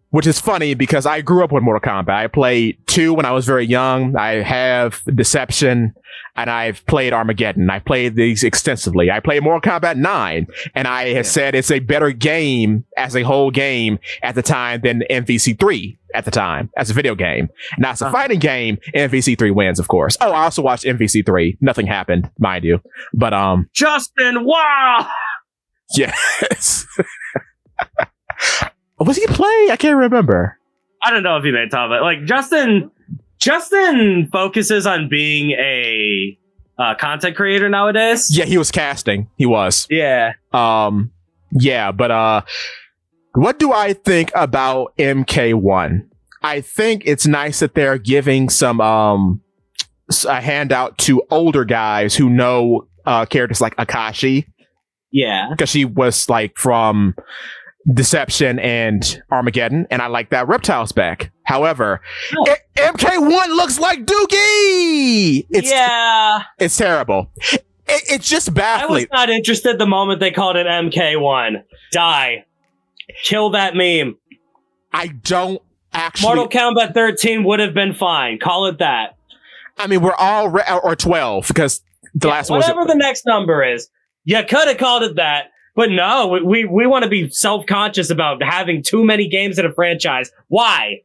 Which is funny because I grew up with Mortal Kombat. I played 2 when I was very young. I have Deception, and I've played Armageddon. I played these extensively. I played Mortal Kombat 9, and I have said it's a better game as a whole game at the time than MVC3 at the time as a video game. Now, as a fighting game, MVC3 wins, of course. Oh, I also watched MVC3. Nothing happened, mind you. But, Justin, wow! Yes. Was he playing? I can't remember. I don't know if he made top of it. Like Justin focuses on being a content creator nowadays. Yeah, he was casting. He was. Yeah. Yeah, but what do I think about MK1? I think it's nice that they're giving some a handout to older guys who know characters like Akashi. Yeah. Because she was like from Deception and Armageddon, and I like that Reptile's back. However, MK1 looks like Doogie! It's terrible. It's just baffling. I was not interested the moment they called it MK1. Die. Kill that meme. I don't actually... Mortal Kombat 13 would have been fine. Call it that. I mean, we're all... or 12, because the last one was... Whatever the next number is. You could have called it that. But no, we want to be self-conscious about having too many games in a franchise. Why?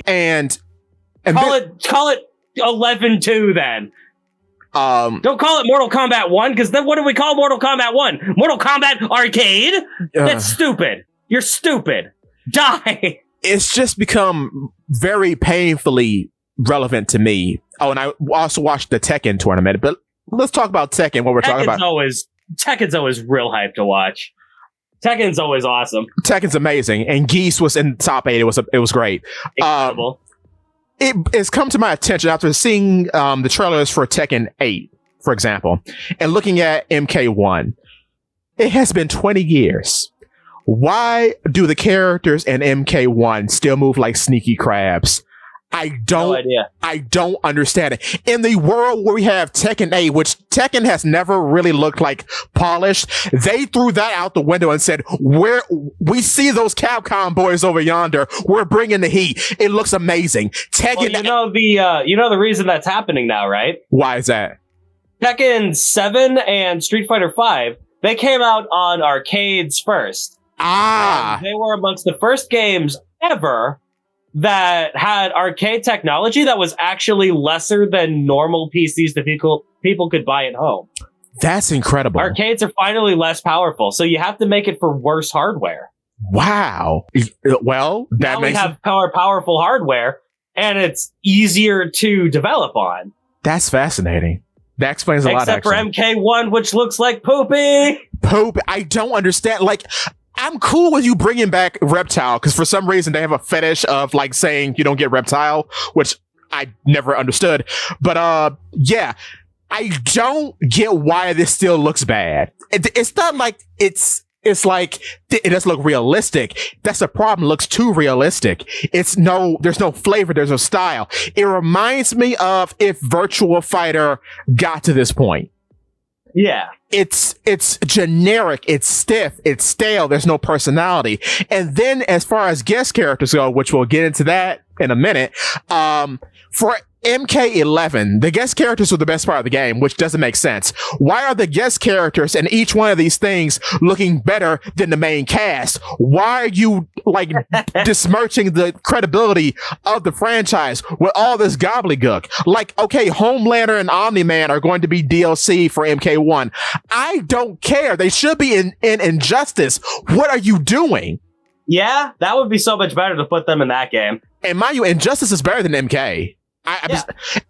And call it 11-2 then. Don't call it Mortal Kombat 1, because then what do we call Mortal Kombat 1? Mortal Kombat Arcade? That's stupid. You're stupid. Die. It's just become very painfully relevant to me. Oh, and I also watched the Tekken tournament, but let's talk about Tekken, what we're talking about. Tekken's always real hype to watch. Tekken's always awesome. Tekken's amazing, and Geese was in top 8. It was great. Incredible. It has come to my attention after seeing the trailers for Tekken 8, for example, and looking at MK1. It has been 20 years. Why do the characters in MK1 still move like sneaky crabs? No idea. I don't understand it. In the world where we have Tekken 8, which Tekken has never really looked like polished, they threw that out the window and said, we see those Capcom boys over yonder. We're bringing the heat. It looks amazing. Tekken. Well, you know the reason that's happening now, right? Why is that? Tekken 7 and Street Fighter 5, they came out on arcades first. And they were amongst the first games ever that had arcade technology that was actually lesser than normal PCs that people could buy at home. That's incredible. Arcades are finally less powerful, so you have to make it for worse hardware. Wow. Well, that we have powerful hardware, and it's easier to develop on. That's fascinating. That explains a lot, actually. Except for MK1, which looks like poopy. Poop. I don't understand. Like, I'm cool with you bringing back Reptile, because for some reason they have a fetish of like saying you don't get Reptile, which I never understood. But yeah, I don't get why this still looks bad. It's not like it's like it doesn't look realistic. That's the problem. It looks too realistic. There's no flavor. There's no style. It reminds me of if Virtua Fighter got to this point. Yeah. It's generic, it's stiff, it's stale, there's no personality. And then as far as guest characters go, which we'll get into that in a minute, for MK11, the guest characters were the best part of the game, which doesn't make sense. Why are the guest characters in each one of these things looking better than the main cast? Why are you like besmirching the credibility of the franchise with all this gobbledygook? Like, okay, Homelander and Omni-Man are going to be DLC for MK1. I don't care. They should be in Injustice. What are you doing? Yeah, that would be so much better to put them in that game. And mind you, Injustice is better than MK.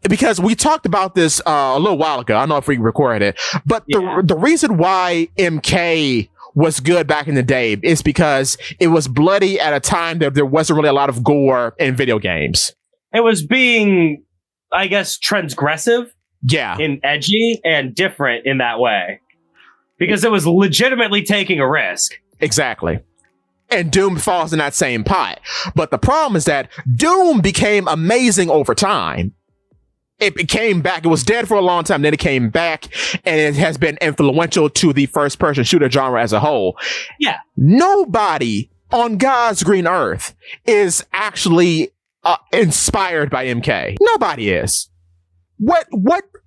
Because we talked about this a little while ago. I don't know if we recorded it, but the reason why MK was good back in the day is because it was bloody at a time that there wasn't really a lot of gore in video games. It was being, I guess, transgressive. Yeah. And edgy and different in that way. Because it was legitimately taking a risk. Exactly. And Doom falls in that same pot. But the problem is that Doom became amazing over time. It came back. It was dead for a long time. Then it came back, and it has been influential to the first-person shooter genre as a whole. Yeah. Nobody on God's green earth is actually inspired by MK. Nobody is. What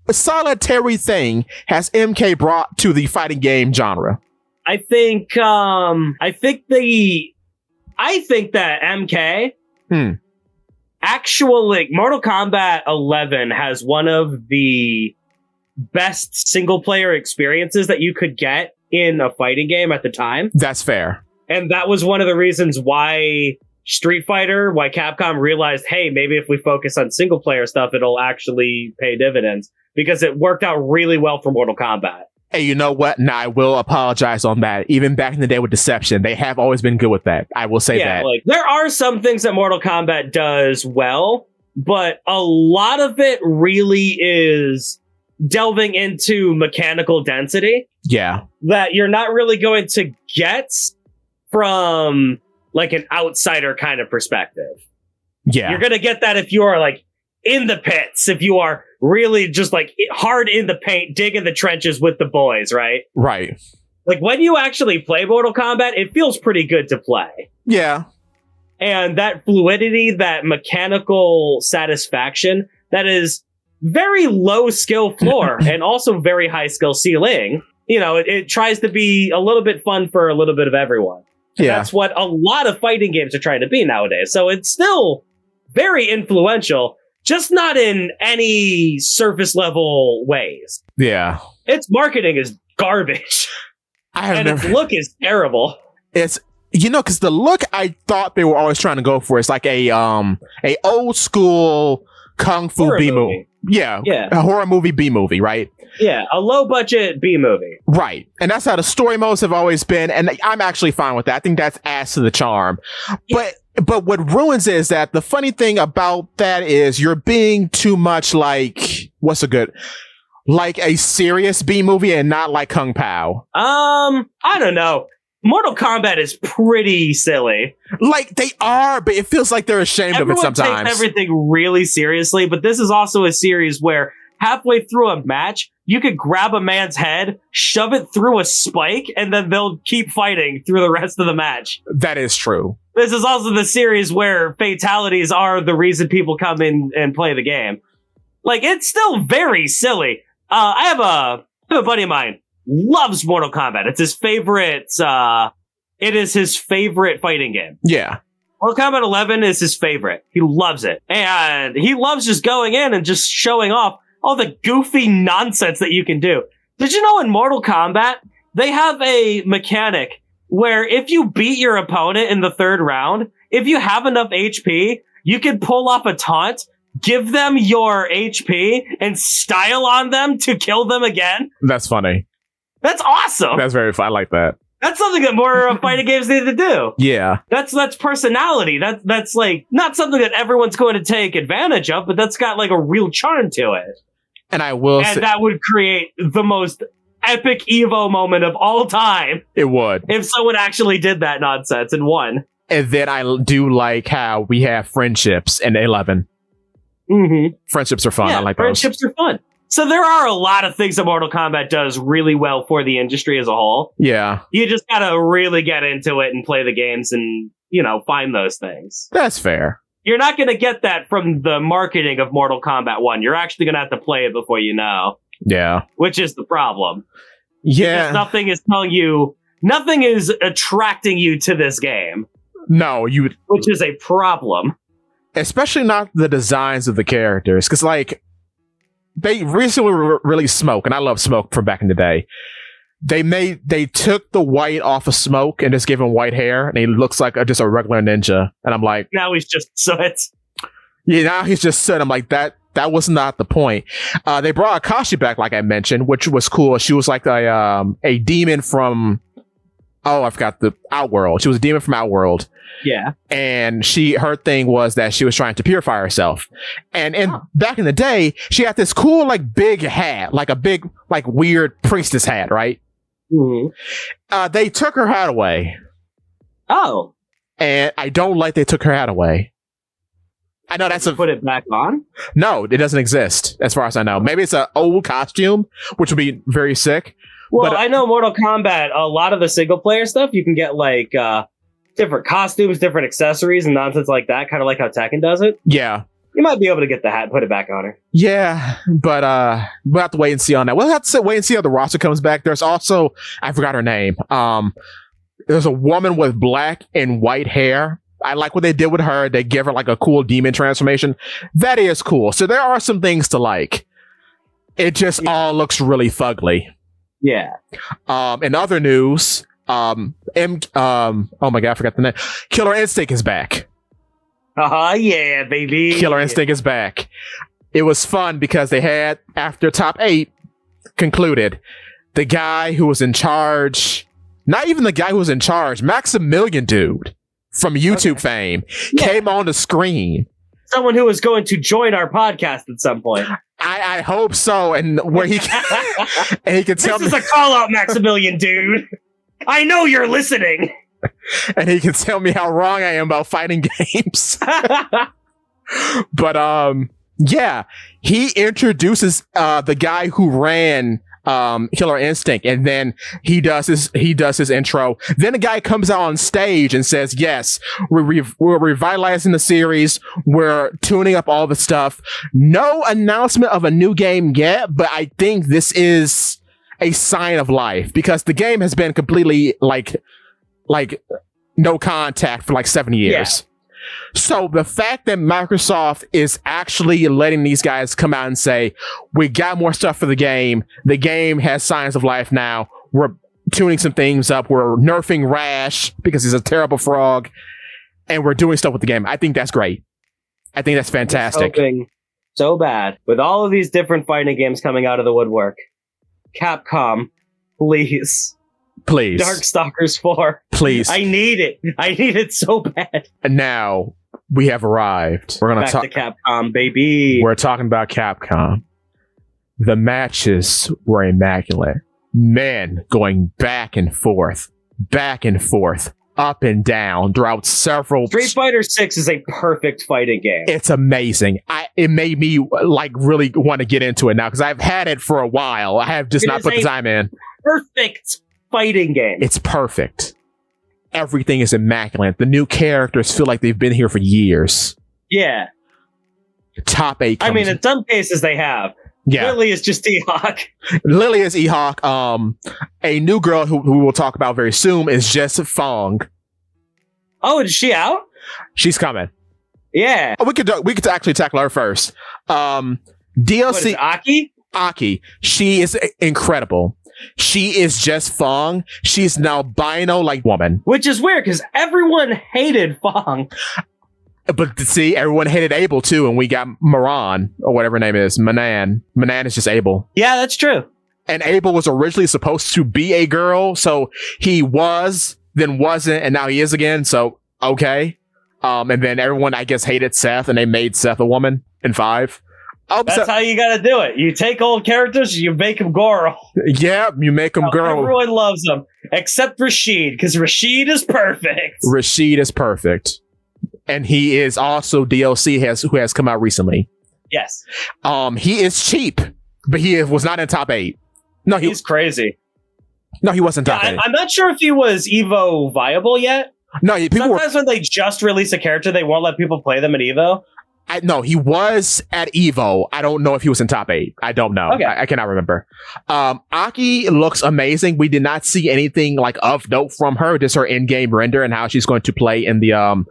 solitary thing has MK brought to the fighting game genre? I think that MK actually, Mortal Kombat 11 has one of the best single player experiences that you could get in a fighting game at the time. That's fair. And that was one of the reasons why why Capcom realized, hey, maybe if we focus on single player stuff, it'll actually pay dividends, because it worked out really well for Mortal Kombat. Hey, you know what? Now, I will apologize on that. Even back in the day with Deception, they have always been good with that. I will say that. Like, there are some things that Mortal Kombat does well, but a lot of it really is delving into mechanical density. Yeah. That you're not really going to get from like an outsider kind of perspective. Yeah. You're going to get that if you are like in the pits, if you are really just like hard in the paint, digging the trenches with the boys, right? Right. Like when you actually play Mortal Kombat, it feels pretty good to play. Yeah. And that fluidity, that mechanical satisfaction, that is very low skill floor and also very high skill ceiling. You know, it tries to be a little bit fun for a little bit of everyone. Yeah. That's what a lot of fighting games are trying to be nowadays. So it's still very influential, just not in any surface level ways. Yeah. Its marketing is garbage. Its look is terrible. It's, you know, because the look I thought they were always trying to go for is like a old school kung fu B movie. Yeah. A horror movie B movie, right? Yeah, a low budget B movie. Right. And that's how the story modes have always been. And I'm actually fine with that. I think that's adds to the charm. Yeah. But what ruins it is that the funny thing about that is you're being too much like, like a serious B movie and not like Kung Pao. I don't know. Mortal Kombat is pretty silly. Like, they are, but it feels like they're ashamed of it sometimes. Everyone takes everything really seriously, but this is also a series where halfway through a match, you could grab a man's head, shove it through a spike, and then they'll keep fighting through the rest of the match. That is true. This is also the series where fatalities are the reason people come in and play the game. Like, it's still very silly. I have a buddy of mine, loves Mortal Kombat. It's his favorite, it is his favorite fighting game. Yeah. Mortal Kombat 11 is his favorite. He loves it. And he loves just going in and just showing off all the goofy nonsense that you can do. Did you know in Mortal Kombat, they have a mechanic where if you beat your opponent in the third round, if you have enough HP, you can pull off a taunt, give them your HP, and style on them to kill them again? That's funny. That's awesome. That's very fun. I like that. That's something that more fighting games need to do. Yeah. That's personality. That's like not something that everyone's going to take advantage of, but that's got like a real charm to it. And I will say, that would create the most epic Evo moment of all time. It would. If someone actually did that nonsense and won. And then I do like how we have friendships in 11. Mm-hmm. Friendships are fun. Yeah, I like friendships those. are fun. So there are a lot of things that Mortal Kombat does really well for the industry as a whole. Yeah. You just gotta really get into it and play the games and, you know, find those things. That's fair. You're not gonna get that from the marketing of Mortal Kombat 1. You're actually gonna have to play it before you know. Yeah. Which is the problem. Yeah. Because nothing is attracting you to this game. No, which is a problem. Especially not the designs of the characters. Because, like, they recently released Smoke, and I love Smoke from back in the day. They took the white off of Smoke and just gave him white hair, and he looks like just a regular ninja. And I'm like, now he's just soot. Yeah, now he's just soot. I'm like, that was not the point. They brought Akashi back, like I mentioned, which was cool. She was like a demon from, I forgot, the Outworld. She was a demon from Outworld. Yeah. And her thing was that she was trying to purify herself. And back in the day, she had this cool, like, big hat, like a big, like, weird priestess hat, right? Mm-hmm. They took her hat away. Oh. And I don't like they took her hat away. I know that's put it back on. No, it doesn't exist as far as I know. Maybe it's an old costume, which would be very sick. Well, I know Mortal Kombat, a lot of the single player stuff, you can get like different costumes, different accessories, and nonsense like that, kind of like how Tekken does it. Yeah. You might be able to get the hat and put it back on her. Yeah, but we'll have to wait and see on that. We'll have to wait and see how the roster comes back. There's also, I forgot her name. There's a woman with black and white hair. I like what they did with her. They give her like a cool demon transformation. That is cool. So there are some things to like. It just all looks really fugly. Yeah. In other news, oh my god, I forgot the name. Killer Instinct is back. Yeah, baby. Killer Instinct is back. It was fun because they had, after top 8 concluded, the guy who was in charge, not even the guy who was in charge, Maximilian dude from YouTube fame, came on the screen. Someone who is going to join our podcast at some point. I hope so. And where he and he can tell this is a call out, Maximilian dude. I know you're listening. And he can tell me how wrong I am about fighting games. But yeah, he introduces the guy who ran Killer Instinct, and then he does his intro. Then the guy comes out on stage and says, "Yes, we're revitalizing the series. We're tuning up all the stuff. No announcement of a new game yet, but I think this is a sign of life because the game has been completely like no contact for like 7 years." Yeah. So the fact that Microsoft is actually letting these guys come out and say, we got more stuff for the game has signs of life now, we're tuning some things up, we're nerfing Rash because he's a terrible frog, and we're doing stuff with the game. I think that's great. I think that's fantastic. So bad. With all of these different fighting games coming out of the woodwork, Capcom, please. Darkstalkers 4. Please. I need it. I need it so bad. And now we have arrived. We're going to talk to Capcom, baby. We're talking about Capcom. The matches were immaculate. Men going back and forth, up and down throughout several. Street Fighter 6 is a perfect fighting game. It's amazing. It made me like really want to get into it now because I've had it for a while. I have just not put the time in. Perfect fighting game. It's perfect. Everything is immaculate. The new characters feel like they've been here for years. Yeah. Top 8. I mean, in some cases they have. Yeah. Lily is just E-Hawk. Lily is E-Hawk. A new girl who we'll talk about very soon is Jess Fong. Oh, is she out? She's coming. Yeah. Oh, we could actually tackle her first. DLC. What is Aki? Aki. She is incredible. She is Jess Fong. She's an albino like woman. Which is weird because everyone hated Fong. But see, everyone hated Abel too, and we got Maran, or whatever her name is. Manan. Manan is just Abel. Yeah, that's true. And Abel was originally supposed to be a girl, so he was, then wasn't, and now he is again, so okay. And then everyone, I guess, hated Seth, and they made Seth a woman in 5. That's how you gotta do it. You take old characters, you make them girl. Yeah, you make them girl. Everyone loves them, except Rashid, because Rashid is perfect. Rashid is perfect. And he is also DLC who has come out recently. Yes. He is cheap, but he was not in top 8. No, he's crazy. No, he wasn't top 8. I'm not sure if he was Evo viable yet. No, sometimes when they just release a character, they won't let people play them at Evo. No, he was at Evo. I don't know if he was in top 8. I don't know. Okay. I cannot remember. Aki looks amazing. We did not see anything like of note from her. Just her in-game render and how she's going to play in the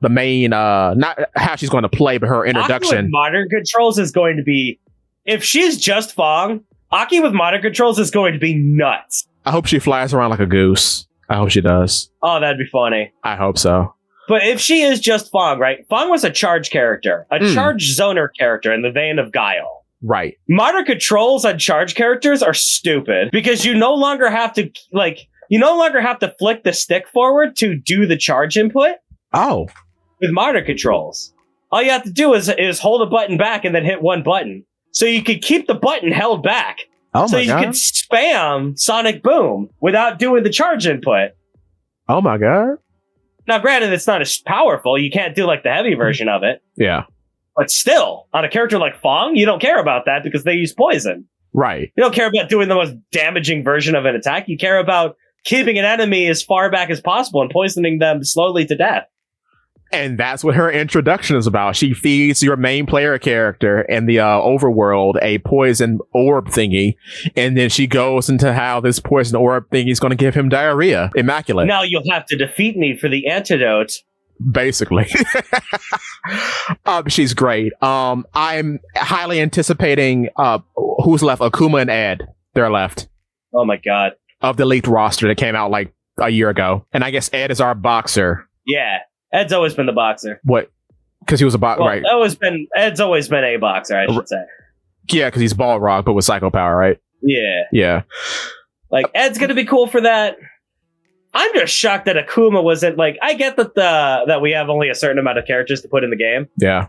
main, not how she's going to play, but her introduction. Aki with modern controls is going to be, if she's just Fong, Aki with modern controls is going to be nuts. I hope she flies around like a goose. I hope she does. Oh, that'd be funny. I hope so. But if she is just Fong, right? Fong was a charge character, a charge zoner character in the vein of Guile. Right. Modern controls on charge characters are stupid because you no longer have to flick the stick forward to do the charge input. Oh. With modern controls. All you have to do is hold a button back and then hit one button. So you can keep the button held back. Oh my God. So you can spam Sonic Boom without doing the charge input. Oh my God. Now, granted, it's not as powerful. You can't do like the heavy version of it. Yeah. But still, on a character like Fong, you don't care about that because they use poison. Right. You don't care about doing the most damaging version of an attack. You care about keeping an enemy as far back as possible and poisoning them slowly to death. And that's what her introduction is about. She feeds your main player character in the overworld a poison orb thingy, and then she goes into how this poison orb thingy is going to give him diarrhea. Immaculate. Now you'll have to defeat me for the antidote. Basically. She's great. I'm highly anticipating who's left. Akuma and Ed. They're left. Oh my god. Of the leaked roster that came out like a year ago. And I guess Ed is our boxer. Yeah. Ed's always been the boxer. What? Because he was a boxer, right? Ed's always been a boxer, I should say. Yeah, because he's Balrog, but with psycho power, right? Yeah. Yeah. Like, Ed's gonna be cool for that. I'm just shocked that Akuma wasn't, like, I get that we have only a certain amount of characters to put in the game. Yeah.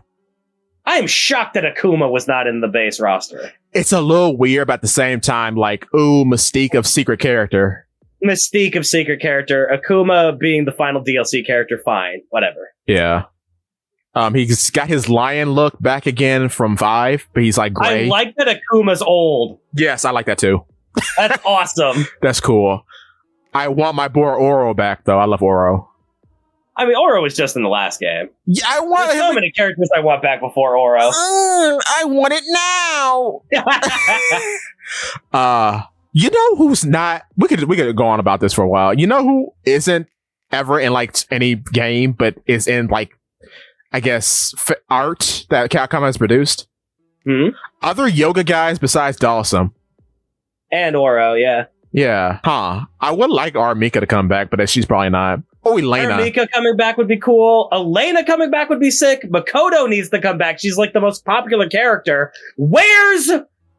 I am shocked that Akuma was not in the base roster. It's a little weird, but at the same time, like, ooh, mystique of secret character. Mystique of secret character. Akuma being the final DLC character, fine. Whatever. Yeah. He's got his lion look back again from 5, but he's like gray. I like that Akuma's old. Yes, I like that too. That's awesome. That's cool. I want my boy Oro back, though. I love Oro. I mean, Oro was just in the last game. Yeah, I want There's so many characters I want back before Oro. I want it now. You know who's not? We could go on about this for a while. You know who isn't ever in like any game, but is in like, I guess, art that Capcom has produced? Hmm? Other yoga guys besides Dawson. And Oro, yeah. Yeah. Huh. I would like Armika to come back, but she's probably not. Oh, Elena. Armika coming back would be cool. Elena coming back would be sick. Makoto needs to come back. She's like the most popular character. Where's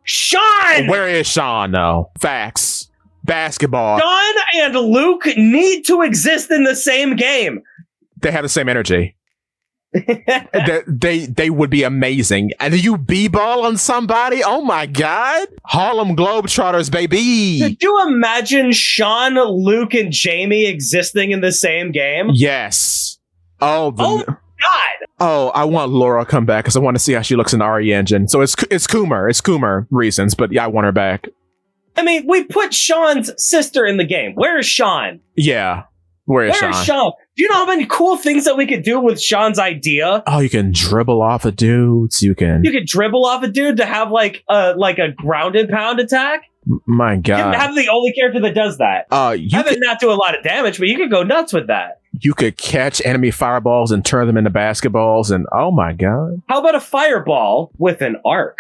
Sean? Where is Sean, though? Facts. Basketball. Sean and Luke need to exist in the same game. They have the same energy. they would be amazing. And you b-ball on somebody? Oh my god. Harlem Globetrotters, baby. Could you imagine Sean, Luke, and Jamie existing in the same game? Yes. Oh my god. Oh, I want Laura to come back because I want to see how she looks in the RE engine. So it's Coomer. It's Coomer reasons, but yeah, I want her back. I mean, we put Sean's sister in the game. Where is Sean? Yeah. Where is Sean? Do you know how many cool things that we could do with Sean's idea? Oh, you can dribble off of dudes. You could dribble off a dude to have like a ground and pound attack. My God. You can have the only character that does that. You could not do a lot of damage, but you could go nuts with that. You could catch enemy fireballs and turn them into basketballs, and oh my God. How about a fireball with an arc?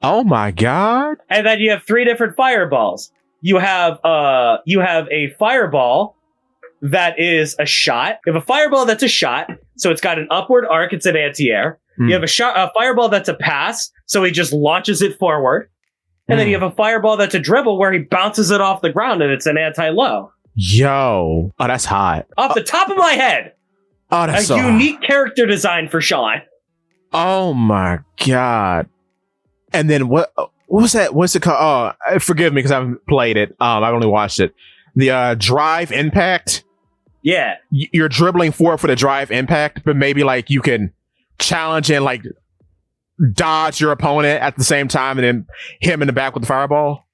Oh my God. And then you have 3 different fireballs. You have a fireball that is a shot. You have a fireball that's a shot, so it's got an upward arc, it's an anti-air. You have a fireball that's a pass, so he just launches it forward. And then you have a fireball that's a dribble where he bounces it off the ground and it's an anti-low. Yo. Oh, that's hot. Off the top of my head. Oh, that's so unique hot. Character design for Sean. Oh my God. And then what was that? What's it called? Oh, forgive me because I haven't played it. I've only watched it. The drive impact. Yeah. You're dribbling forward for the drive impact, but maybe like you can challenge and like dodge your opponent at the same time and then hit him in the back with the fireball.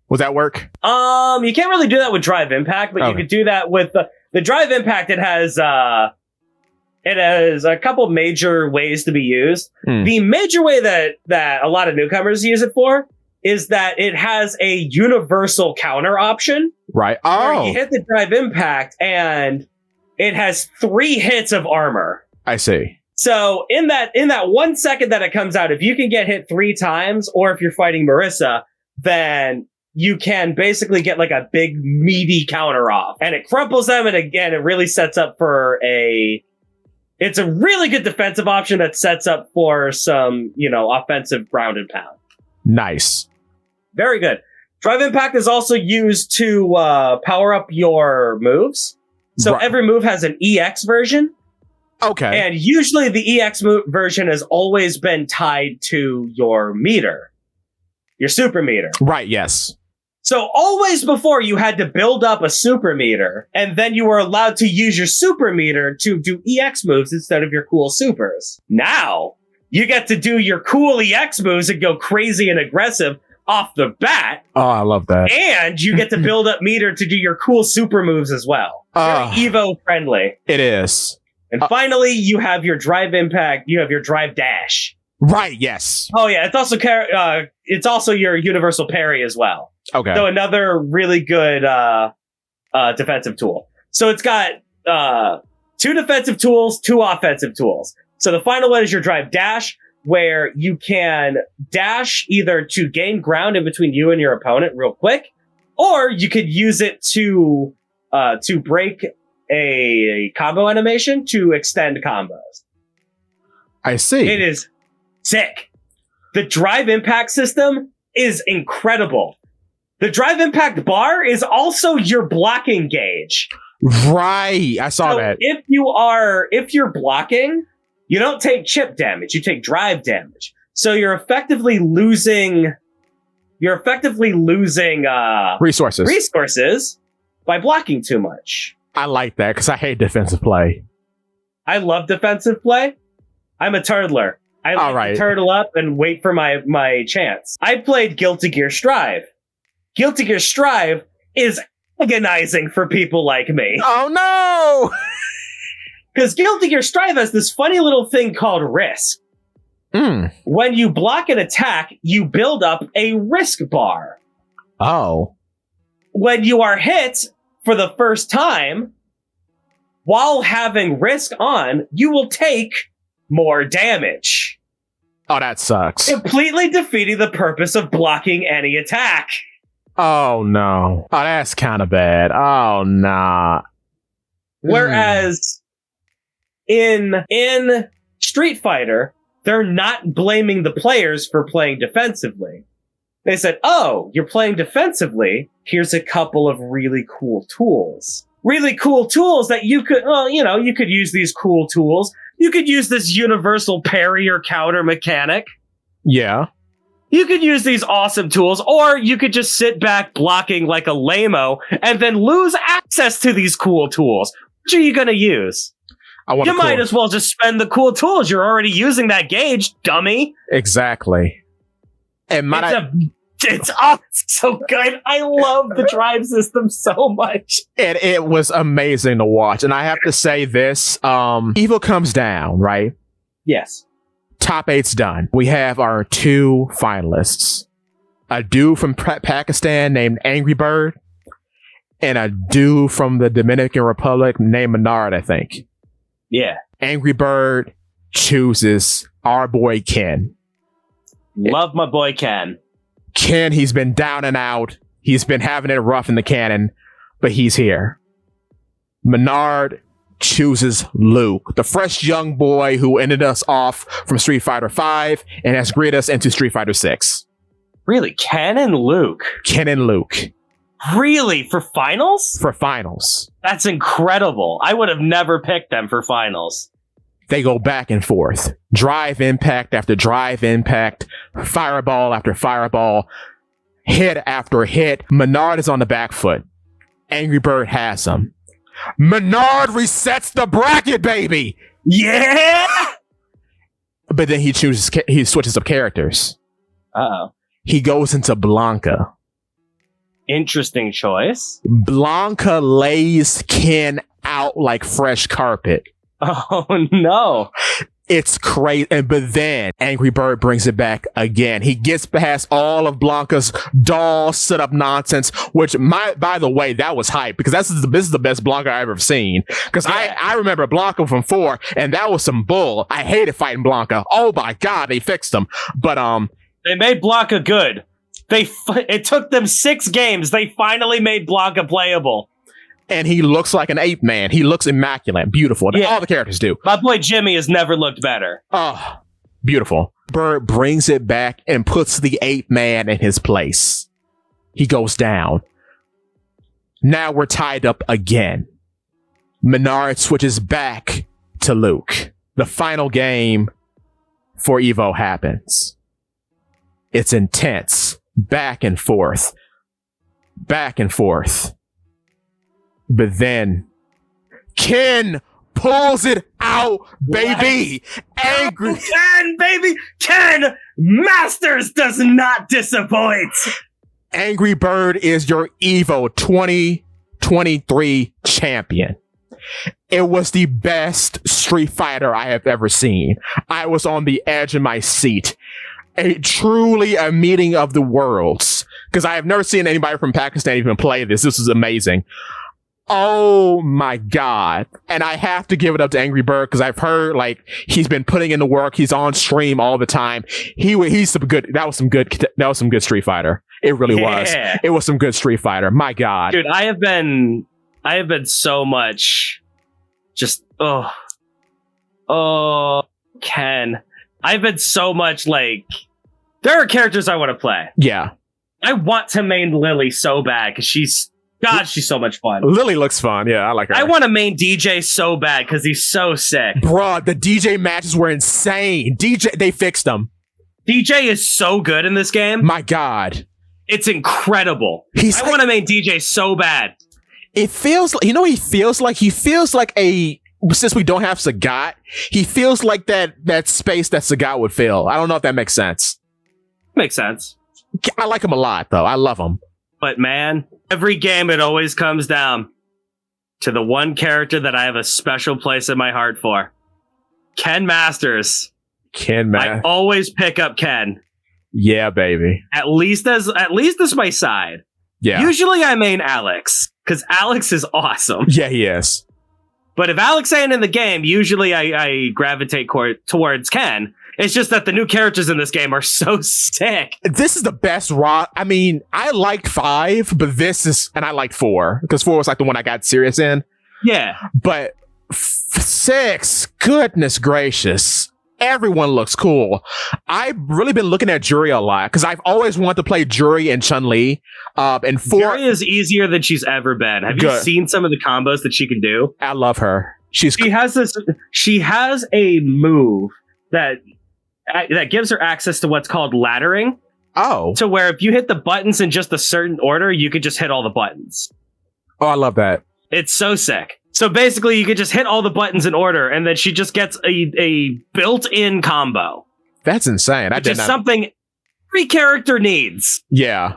Would that work? You can't really do that with drive impact, but you could do that with the drive impact. It has a couple major ways to be used. The major way that a lot of newcomers use it for is that it has a universal counter option. Right. Where you hit the drive impact and it has 3 hits of armor. I see. So in that 1 second that it comes out, if you can get hit 3 times, or if you're fighting Marissa, then you can basically get like a big meaty counter off. And it crumples them, and again, it really sets up for it's a really good defensive option that sets up for some, offensive ground and pound. Nice. Very good. Drive Impact is also used to power up your moves. So every move has an EX version. Okay. And usually the EX version has always been tied to your meter. Your super meter. Right, yes. So always before you had to build up a super meter, and then you were allowed to use your super meter to do EX moves instead of your cool supers. Now, you get to do your cool EX moves and go crazy and aggressive off the bat. Oh, I love that. And you get to build up meter to do your cool super moves as well. Very Evo friendly. It is. And finally, you have your drive impact. You have your drive dash. Right. Yes. Oh yeah, it's also your universal parry as well. Okay. So another really good defensive tool. So it's got 2 defensive tools, 2 offensive tools. So the final one is your drive dash, where you can dash either to gain ground in between you and your opponent real quick, or you could use it to break a combo animation to extend combos. I see. It is sick. The drive impact system is incredible. The drive impact bar is also your blocking gauge. Right. I saw that. If you're blocking, you don't take chip damage, you take drive damage. So you're effectively losing resources by blocking too much. I like that because I hate defensive play. I love defensive play. I'm a turtler. I like to turtle up and wait for my chance. I played Guilty Gear Strive. Guilty Gear Strive is agonizing for people like me. Oh no! Because Guilty Gear Strive has this funny little thing called risk. When you block an attack, you build up a risk bar. Oh. When you are hit for the first time, while having risk on, you will take more damage. Oh, that sucks. Completely defeating the purpose of blocking any attack. Oh, no. Oh, that's kind of bad. Oh, nah. Whereas in Street Fighter, they're not blaming the players for playing defensively. They said, oh, you're playing defensively. Here's a couple of really cool tools. Really cool tools that you could, you could use these cool tools. You could use this universal parry or counter mechanic. Yeah. You could use these awesome tools, or you could just sit back blocking like a lame-o and then lose access to these cool tools. Which are you going to use? You might as well just spend the cool tools. You're already using that gauge, dummy. Exactly. And it's so good. I love the drive system so much. It was amazing to watch. And I have to say this, Evil comes down, right? Yes. Top 8's done. We have our 2 finalists. A dude from Pakistan named Angry Bird, and a dude from the Dominican Republic named Menard, I think. Yeah. Angry Bird chooses our boy Ken. Love my boy Ken. Ken, he's been down and out. He's been having it rough in the canon, but he's here. Menard chooses Luke, the fresh young boy who ended us off from Street Fighter V and has greeted us into Street Fighter VI. Really? Ken and Luke? Ken and Luke. Really? For finals? For finals. That's incredible. I would have never picked them for finals. They go back and forth. Drive impact after drive impact. Fireball after fireball. Hit after hit. Menard is on the back foot. Angry Bird has him. Menard resets the bracket, baby! Yeah! But then he switches up characters. Uh-oh. He goes into Blanca. Interesting choice. Blanca lays Ken out like fresh carpet. Oh, no. It's crazy. But then Angry Bird brings it back again. He gets past all of Blanca's doll setup nonsense, which, by the way, that was hype because this is the best Blanca I've ever seen. Because I remember Blanca from 4, and that was some bull. I hated fighting Blanca. Oh my God, they fixed him. But they made Blanca good. It took them 6 games. They finally made Blanca playable. And he looks like an ape man. He looks immaculate, beautiful. Yeah. All the characters do. My boy Jimmy has never looked better. Oh, beautiful. Bird brings it back and puts the ape man in his place. He goes down. Now we're tied up again. Menard switches back to Luke. The final game for Evo happens. It's intense. Back and forth. Back and forth. But then Ken pulls it out, baby. Angry Ken, baby. Ken Masters does not disappoint. Angry Bird is your Evo 2023 champion. It was the best Street Fighter I have ever seen. I was on the edge of my seat. Truly a meeting of the worlds. Because I have never seen anybody from Pakistan even play this. This is amazing. Oh my God. And I have to give it up to Angry Bird because I've heard like he's been putting in the work. He's on stream all the time. He's some good. That was some good Street Fighter. It really was. It was some good Street Fighter. My God. Dude, I have been so much just Ken. I've been so much like there are characters I want to play. Yeah. I want to main Lily so bad because she's so much fun. Lily looks fun. Yeah, I like her. I want to main DJ so bad because he's so sick. Bruh, the DJ matches were insane. They fixed them. DJ is so good in this game. My God. It's incredible. I want to main DJ so bad. It feels like, he feels like since we don't have Sagat, he feels like that space that Sagat would fill. I don't know if that makes sense. Makes sense. I like him a lot, though. I love him. But man, every game, it always comes down to the one character that I have a special place in my heart for. Ken Masters. I always pick up Ken. Yeah, baby. At least as my side. Yeah. Usually I main Alex, because Alex is awesome. Yeah, he is. But if Alex ain't in the game, usually I gravitate towards Ken. It's just that the new characters in this game are so sick. This is the best I mean, I liked 5, but and I liked 4, because 4 was like the one I got serious in. Yeah. But 6, goodness gracious. Everyone looks cool. I've really been looking at Juri a lot, because I've always wanted to play Juri and Chun-Li. And 4... Juri is easier than she's ever been. Have you seen some of the combos that she can do? I love her. She has a move that gives her access to what's called laddering. Oh. To where if you hit the buttons in just a certain order, you could just hit all the buttons. Oh, I love that. It's so sick. So basically, you could just hit all the buttons in order, and then she just gets a built-in combo. That's insane. Which is something every character needs. Yeah.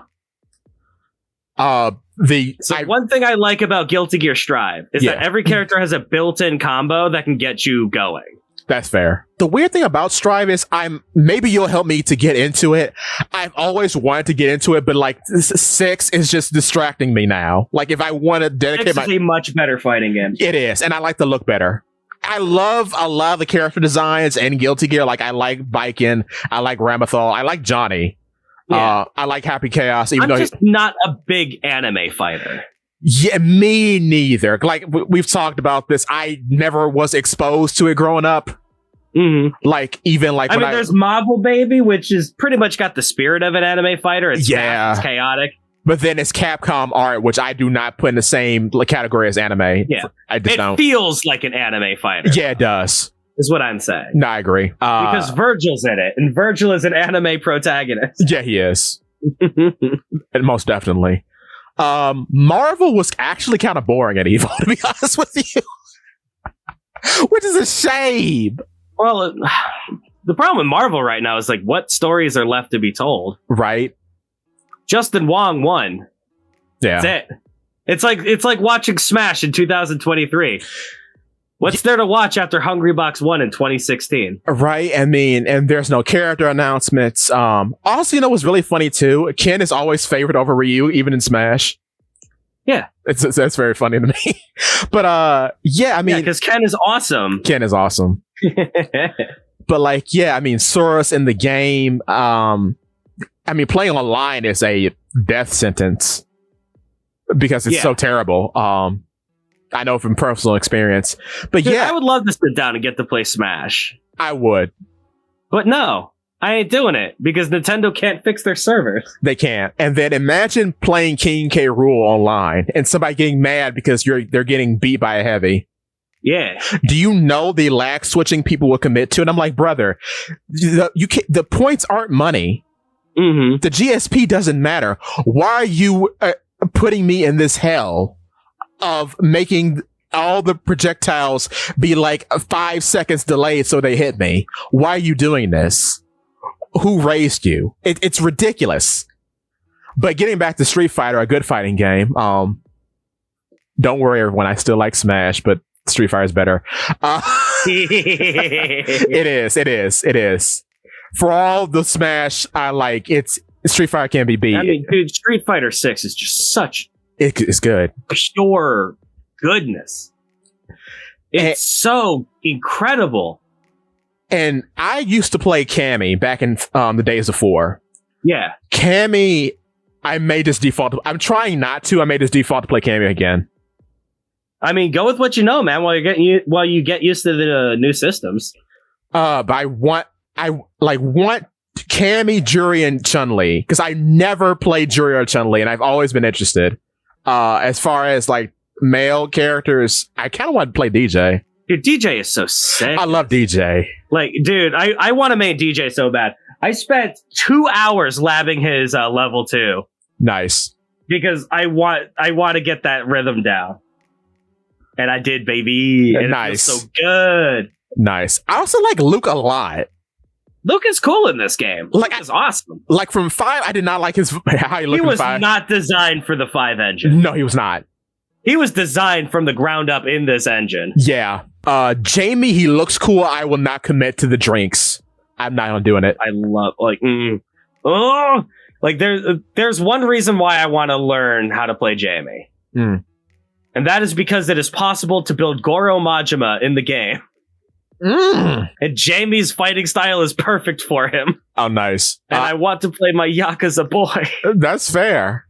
One thing I like about Guilty Gear Strive is that every character has a built-in combo that can get you going. That's fair. The weird thing about Strive is maybe you'll help me to get into it. I've always wanted to get into it, but like 6 is just distracting me now. Like if I want to dedicate 6 is a much better fighting game. It is, and I like the look better. I love a lot of the character designs in Guilty Gear. Like I like Biken, I like Ramathal, I like Johnny. Yeah. I like Happy Chaos. I'm just not a big anime fighter. Yeah, me neither. Like we've talked about this, I never was exposed to it growing up. Mm-hmm. Like even like there's Marvel Baby, which is pretty much got the spirit of an anime fighter. It's fast, it's chaotic. But then it's Capcom art, which I do not put in the same category as anime. Yeah, it feels like an anime fighter. Yeah, it does. Is what I'm saying. No, I agree. Because Virgil's in it, and Virgil is an anime protagonist. Yeah, he is. And most definitely. Marvel was actually kind of boring at Evo, to be honest with you. Which is a shame. Well, the problem with Marvel right now is like, what stories are left to be told? Right. Justin Wong won. Yeah. That's it. It's like watching Smash in 2023. What's there to watch after Hungrybox won in 2016? Right. I mean, and there's no character announcements. Also, what's really funny too? Ken is always favored over Ryu, even in Smash. Yeah. That's very funny to me. But yeah, I mean, because Ken is awesome. Ken is awesome. But like, yeah, I mean, Soros in the game. I mean, playing online is a death sentence because it's so terrible. I know from personal experience, but dude, I would love to sit down and get to play Smash. I would, but no, I ain't doing it because Nintendo can't fix their servers. They can't. And then imagine playing King K. Rool online and somebody getting mad because they're getting beat by a heavy. Yeah. Do you know the lag switching people will commit to? And I'm like, brother, the points aren't money. Mm-hmm. The GSP doesn't matter. Why are you putting me in this hell of making all the projectiles be like 5 seconds delayed so they hit me. Why are you doing this? Who raised you? It's ridiculous. But getting back to Street Fighter, a good fighting game. Don't worry, everyone. I still like Smash, but Street Fighter is better. It is. For all the Smash I like, Street Fighter can't be beat. I mean, dude, Street Fighter 6 is just such it's good. Pure goodness. It's so incredible. And I used to play Cammy back in the days of 4. Yeah. Cammy, I may just default. I'm trying not to. I may just default to play Cammy again. I mean, go with what you know, man. While you get used to the new systems. But I want Cammy, Jury, and Chun-Li because I never played Jury or Chun-Li, and I've always been interested. As far as like male characters, I kind of want to play DJ. Dude, DJ is so sick. I love DJ. Like, dude, I want to main DJ so bad. I spent 2 hours labbing his level 2. Nice. Because I want to get that rhythm down. And I did, baby. And nice. It feels so good. Nice. I also like Luke a lot. Luke is cool in this game. Luke is awesome. Like from 5, I did not like how he looked in 5. He was not designed for the 5 engine. No, he was not. He was designed from the ground up in this engine. Yeah. Jamie, he looks cool. I will not commit to the drinks. I'm not doing it. I love there's one reason why I want to learn how to play Jamie. Mm. And that is because it is possible to build Goro Majima in the game. Mm. And Jamie's fighting style is perfect for him. Oh, nice. And I want to play my Yakuza boy. That's fair.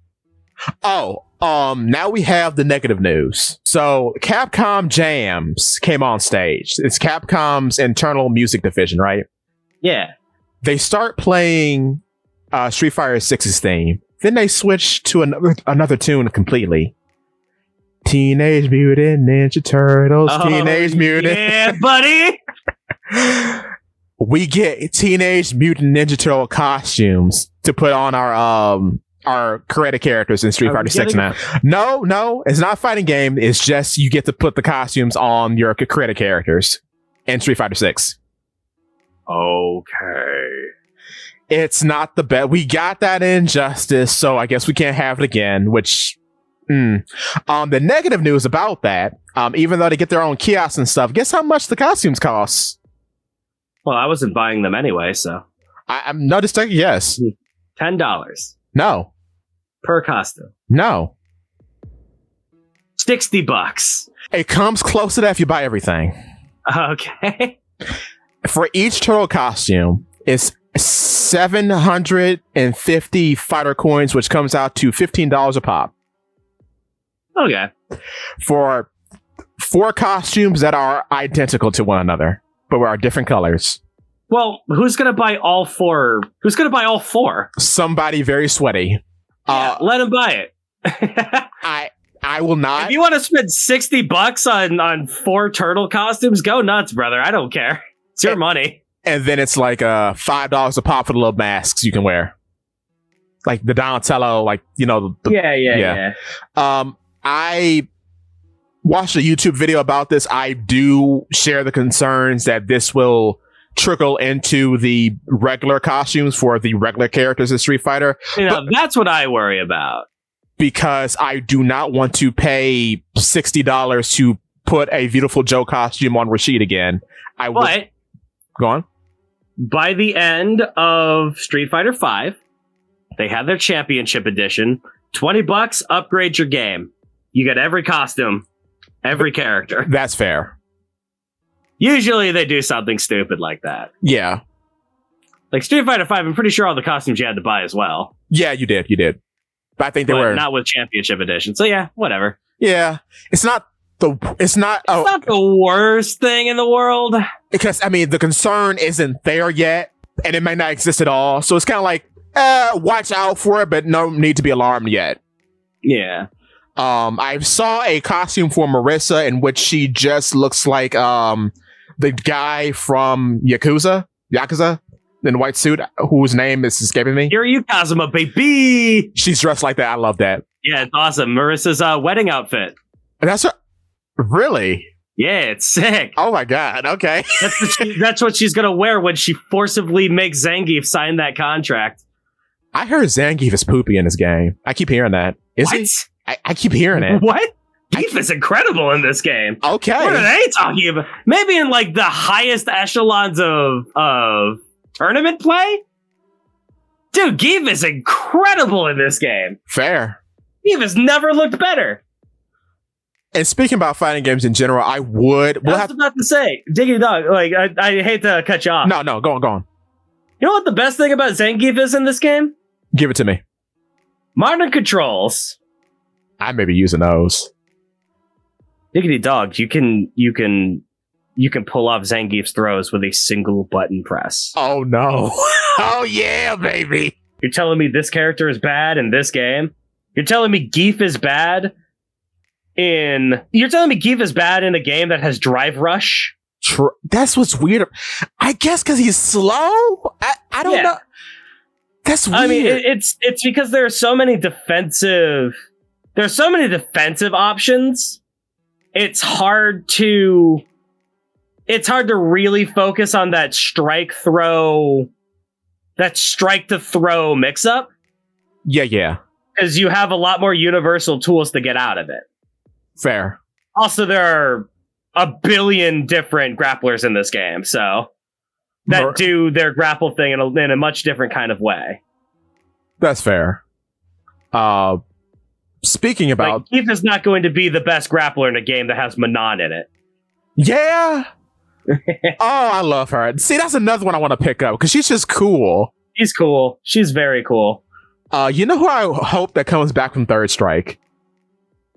Oh, now we have the negative news. So Capcom Jams came on stage. It's Capcom's internal music division, right? Yeah. They start playing Street Fighter 6's theme. Then they switch to another tune completely. Teenage Mutant Ninja Turtles. Teenage Mutant. Yeah, buddy. We get Teenage Mutant Ninja Turtle costumes to put on our creative characters in Street Fighter 6 now. No, it's not a fighting game. It's just you get to put the costumes on your creative characters in Street Fighter 6. Okay. It's not the best. We got that in Injustice, so I guess we can't have it again, which... The negative news about that, even though they get their own kiosks and stuff, guess how much the costumes cost? Well, I wasn't buying them anyway, so... I'm not just taking yes. $10. No. Per costume. No. $60. It comes close to that if you buy everything. Okay. For each turtle costume, it's 750 fighter coins, which comes out to $15 a pop. Okay. For 4 costumes that are identical to one another, but are different colors. Well, who's gonna buy all 4? Who's gonna buy all 4? Somebody very sweaty. Yeah, let him buy it. I will not. If you want to spend $60 on 4 turtle costumes, go nuts, brother. I don't care. It's your money. And then it's like $5 a pop for the little masks you can wear, like the Donatello, like Yeah. I watched a YouTube video about this. I do share the concerns that this will trickle into the regular costumes for the regular characters in Street Fighter. That's what I worry about. Because I do not want to pay $60 to put a Beautiful Joe costume on Rashid again. But go on. By the end of Street Fighter 5, they have their championship edition. $20, upgrade your game. You get every costume, every character. That's fair. Usually they do something stupid like that. Yeah. Like Street Fighter 5, I'm pretty sure all the costumes you had to buy as well. Yeah, you did. But I think they were not with championship edition. So yeah, whatever. Yeah. It's not the worst thing in the world. Because the concern isn't there yet, and it may not exist at all. So it's kind of like, watch out for it, but no need to be alarmed yet. Yeah. I saw a costume for Marissa in which she just looks like the guy from Yakuza in a white suit, whose name is escaping me. Kiryu Kazuma, baby! She's dressed like that. I love that. Yeah, it's awesome. Marissa's wedding outfit. And that's her. Really? Yeah, it's sick. Oh my god. Okay. That's what she's gonna wear when she forcibly makes Zangief sign that contract. I heard Zangief is poopy in this game. I keep hearing that. Is What? he? I keep hearing it. What? Geef is incredible in this game. Okay. What are they talking about? Maybe in like the highest echelons of tournament play? Dude, Geef is incredible in this game. Fair. Geef has never looked better. And speaking about fighting games in general, I would. I was about to say, Diggy Dog, like, I hate to cut you off. No, go on. You know what the best thing about Zangief is in this game? Give it to me. Modern controls. I may be using those. Diggity Dog, you can pull off Zangief's throws with a single button press. Oh no. Oh yeah, baby. You're telling me this character is bad in this game? You're telling me Geef is bad in a game that has Drive Rush? That's what's weird. I guess because he's slow? I don't know. That's weird. I mean, it's because there are so many defensive options. It's hard to really focus on that strike to throw mix up. Yeah. Because you have a lot more universal tools to get out of it. Fair. Also, there are a billion different grapplers in this game, so that do their grapple thing in a much different kind of way. That's fair. Speaking about... Like, Geef is not going to be the best grappler in a game that has Manon in it. Yeah! Oh, I love her. See, that's another one I want to pick up, because she's just cool. She's cool. She's very cool. You know who I hope that comes back from Third Strike?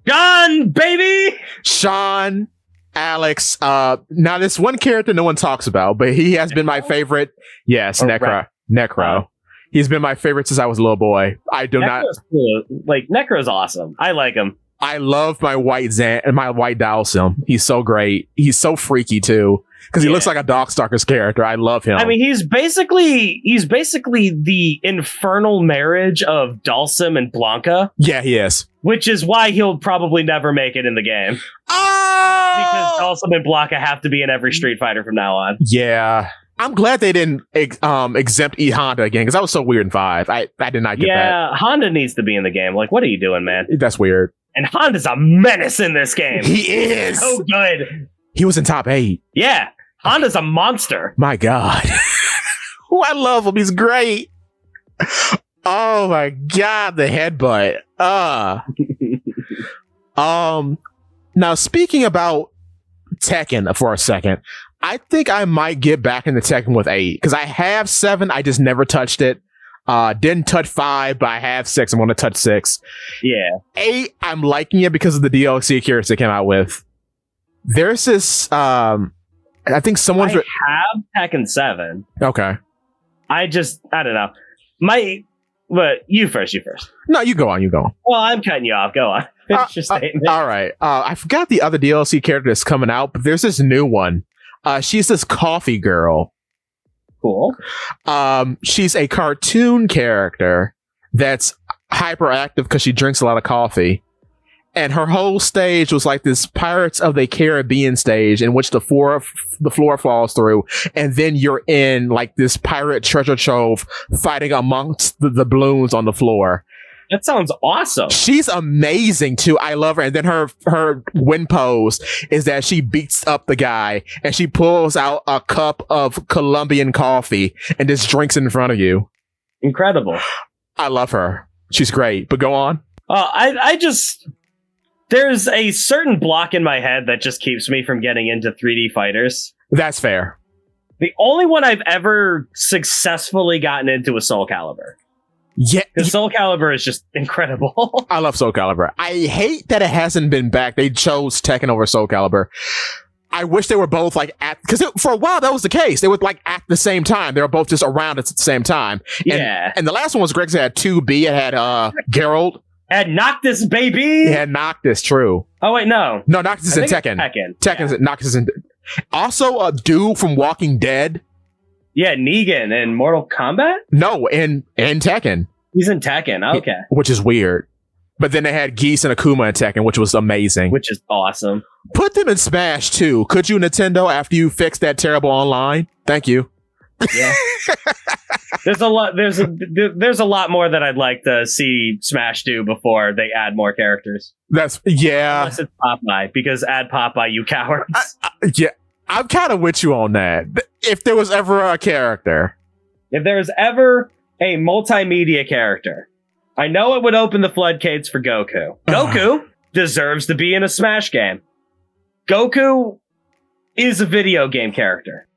Sean, baby! Sean, Alex. Now, this one character no one talks about, but he has been my favorite. Yes, Necro. He's been my favorite since I was a little boy. Necro's cool. Like, Necro's awesome. I like him. I love my white Dhalsim. He's so great. He's so freaky too, because he looks like a Darkstalkers character. I love him. I mean, he's basically the infernal marriage of Dhalsim and Blanca. Yeah, he is. Which is why he'll probably never make it in the game. Oh! Because Dhalsim and Blanca have to be in every Street Fighter from now on. Yeah. I'm glad they didn't exempt E Honda again, because that was so weird in 5. I did not get that. Yeah, Honda needs to be in the game. Like, what are you doing, man? That's weird. And Honda's a menace in this game. He is. So good. He was in top 8. Yeah. Honda's a monster. My God. Oh, I love him. He's great. Oh my God, the headbutt. Now speaking about Tekken for a second, I think I might get back into Tekken with 8, because I have 7, I just never touched it. Didn't touch 5, but I have 6. I'm going to touch 6. Yeah. 8, I'm liking it because of the DLC characters they came out with. There's this, I think someone's... I have Tekken 7. Okay. I don't know. But you first. No, you go on. Well, I'm cutting you off. Go on. Finish your statement. All right. I forgot the other DLC character that's coming out, but there's this new one. She's this coffee girl. Cool. She's a cartoon character that's hyperactive because she drinks a lot of coffee. And her whole stage was like this Pirates of the Caribbean stage in which the floor falls through. And then you're in like this pirate treasure trove fighting amongst the balloons on the floor. That sounds awesome. She's amazing too. I love her. And then her win pose is that she beats up the guy and she pulls out a cup of Colombian coffee and just drinks in front of you. Incredible. I love her. She's great. But go on. There's a certain block in my head that just keeps me from getting into 3D fighters. That's fair. The only one I've ever successfully gotten into is Soul Calibur. Yeah. Because Soul Calibur is just incredible. I love Soul Calibur. I hate that it hasn't been back. They chose Tekken over Soul Calibur. I wish they were both like because for a while that was the case. They were like at the same time. They were both just around at the same time. Yeah. And the last one was Greg's. It had 2B. It had Geralt. Had Noctis, baby! It had Noctis, true. Oh, wait, no. No, Noctis is in Tekken. Tekken's yeah. Noctis is in... Also, a dude from Walking Dead. Yeah, Negan in Mortal Kombat? No, in Tekken. He's in Tekken, okay. Which is weird. But then they had Geese and Akuma in Tekken, which was amazing. Which is awesome. Put them in Smash too. Could you, Nintendo, after you fix that terrible online? Thank you. Yeah. There's a lot more that I'd like to see Smash do before they add more characters. Unless it's Popeye, because add Popeye, you cowards. Yeah, I'm kind of with you on that. If there was ever a character. If there was ever a multimedia character, I know it would open the floodgates for Goku. Goku deserves to be in a Smash game. Goku is a video game character.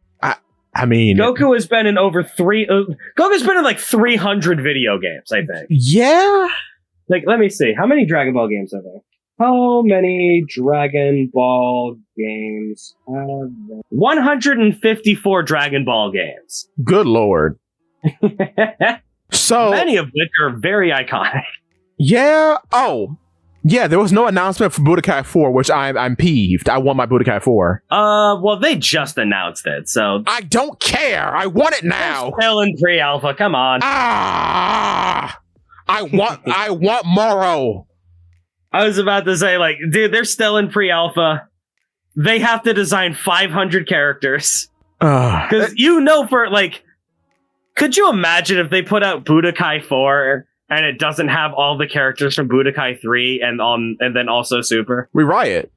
I mean, Goku has been in Goku's been in like 300 video games, I think. Yeah. Like, let me see. How many Dragon Ball games are there? How many Dragon Ball games are there? 154 Dragon Ball games. Good Lord. So many of which are very iconic. Yeah. Oh, yeah. There was no announcement for Budokai 4, which I'm peeved. I want my Budokai 4. Well, they just announced it, so I don't care. I want it now. Still in pre-alpha. Come on. I want Moro. I was about to say, like, dude, they're still in pre-alpha. They have to design 500 characters. Because could you imagine if they put out Budokai 4 and it doesn't have all the characters from Budokai 3 and then also Super? We riot.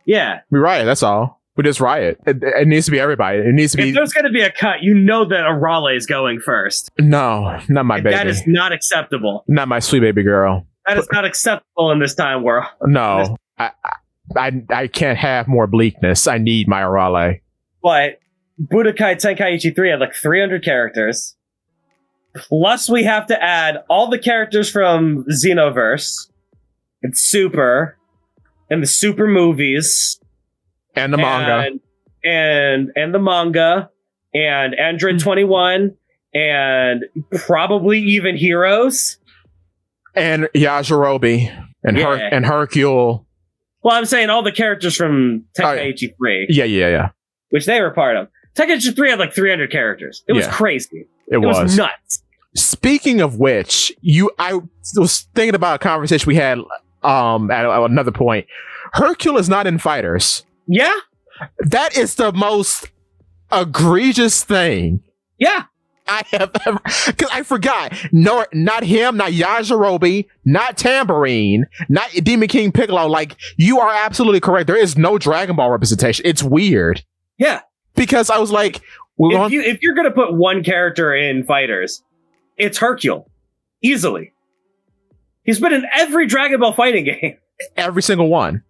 Yeah. We riot, that's all. We just riot. It needs to be everybody. It needs to be... If there's going to be a cut, you know that Arale is going first. No, not my baby. That is not acceptable. Not my sweet baby girl. That is not acceptable in this time world. No. I can't have more bleakness. I need my Arale. But Budokai Tenkaichi 3 had like 300 characters. Plus we have to add all the characters from Xenoverse and Super and the Super movies. And the manga. And the manga. And Android 21. And probably even Heroes. And Yajirobe. And Hercule. Well, I'm saying all the characters from Tenkaichi 3. Yeah. Which they were part of. Tenkaichi 3 had like 300 characters. It was crazy. It was nuts. Speaking of which, I was thinking about a conversation we had at another point. Hercule is not in Fighters. Yeah. That is the most egregious thing. Yeah. I have ever, because I forgot. No, not him, not Yajirobe, not Tambourine, not Demon King Piccolo. Like, you are absolutely correct. There is no Dragon Ball representation. It's weird. Yeah. Because I was like, if you're going to put one character in Fighters, it's Hercule. Easily. He's been in every Dragon Ball fighting game. Every single one.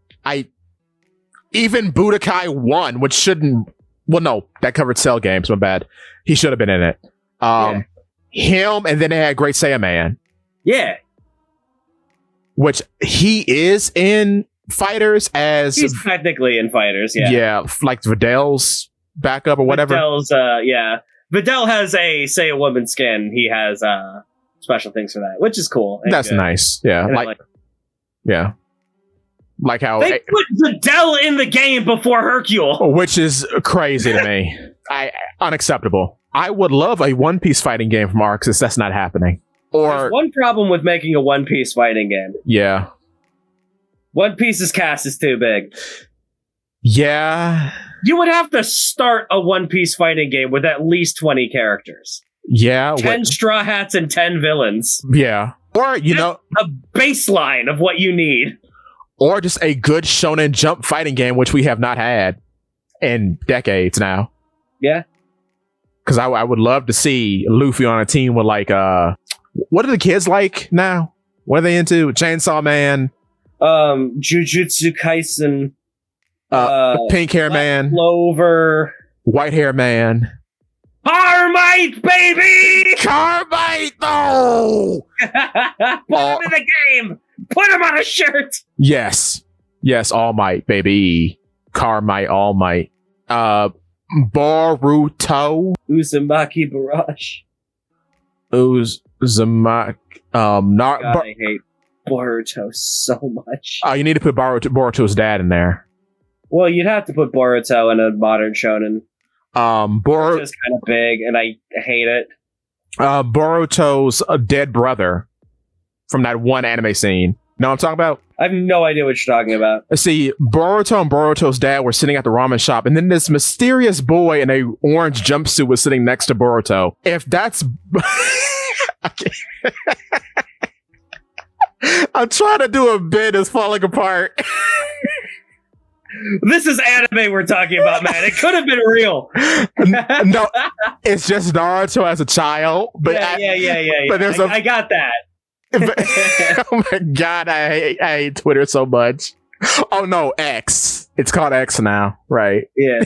Even Budokai 1, which shouldn't... Well, no, that covered Cell games. My bad. He should have been in it. Him, and then they had Great Saiyaman. Yeah. Which he is in Fighters as... He's technically in Fighters, yeah. Yeah, like Vidal's backup or whatever. Vidal has a woman's skin. He has special things for that, which is cool. That's nice. Yeah. Yeah. Like how they put Vidal in the game before Hercule, which is crazy to me. Unacceptable. I would love a One Piece fighting game from Arxis. That's not happening. There's one problem with making a One Piece fighting game. Yeah. One Piece's cast is too big. Yeah. You would have to start a One Piece fighting game with at least 20 characters. Yeah. 10 Straw Hats and 10 villains. Yeah. Or, that's a baseline of what you need. Or just a good Shonen Jump fighting game, which we have not had in decades now. Yeah. Because I would love to see Luffy on a team with, like, what are the kids like now? What are they into? Chainsaw Man? Jujutsu Kaisen. Pink Hair Man. Clover. White Hair Man. Carmite, baby! Carmite, though! Put him in the game! Put him on a shirt! Yes. Yes, All Might, baby. Carmite, All Might. Boruto. Uzumaki Barrage. Uzumaki. I hate Boruto so much. You need to put Boruto's dad in there. Well, you'd have to put Boruto in a modern shonen. Boruto's kind of big, and I hate it. Boruto's dead brother from that one anime scene. Know what I'm talking about? I have no idea what you're talking about. Let's see, Boruto and Boruto's dad were sitting at the ramen shop, and then this mysterious boy in a orange jumpsuit was sitting next to Boruto. If that's... I'm trying to do a bit, it's falling apart. This is anime we're talking about, man. It could have been real. No, it's just Naruto as a child. But yeah. But there's I got that. Oh my god, I hate Twitter so much. Oh no, X. It's called X now, right? Yeah.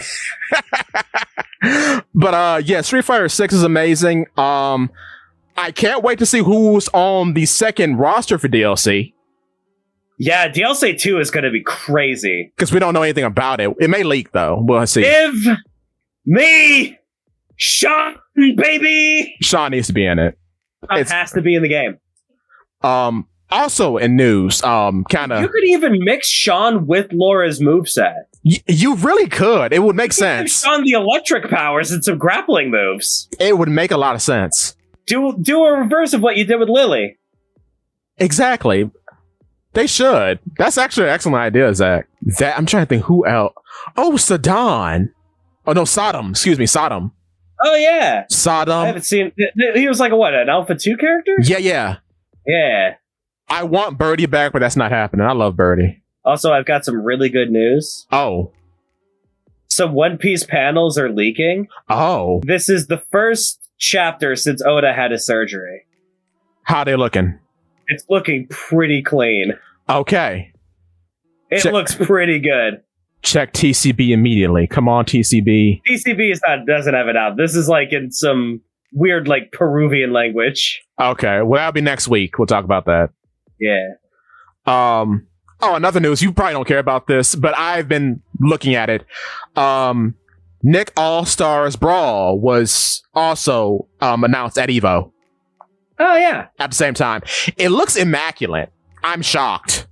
But yeah, Street Fighter 6 is amazing. I can't wait to see who's on the second roster for DLC. Yeah, DLC 2 is going to be crazy. Because we don't know anything about it. It may leak, though. We'll see. Give me Sean, baby! Sean needs to be in it. It has to be in the game. Also in news, kind of... You could even mix Sean with Laura's moveset. You really could. It would make sense. Sean the electric powers and some grappling moves. It would make a lot of sense. Do a reverse of what you did with Lily. Exactly. They should. That's actually an excellent idea, Zakk. I'm trying to think who else. Oh, Saddam. Oh no, Sodom. Excuse me, Sodom. Oh yeah, Sodom. I haven't seen. He was like an Alpha 2 character. Yeah. I want Birdie back, but that's not happening. I love Birdie. Also, I've got some really good news. Oh. Some One Piece panels are leaking. Oh. This is the first chapter since Oda had his surgery. How they looking? It's looking pretty clean. Okay. It looks pretty good. Check TCB immediately. Come on, TCB. TCB doesn't have it out. This is like in some weird like Peruvian language. Okay. Well, that'll be next week. We'll talk about that. Yeah. Oh, another news. You probably don't care about this, but I've been looking at it. Nick All-Stars Brawl was also announced at EVO. Oh, yeah. At the same time. It looks immaculate. I'm shocked.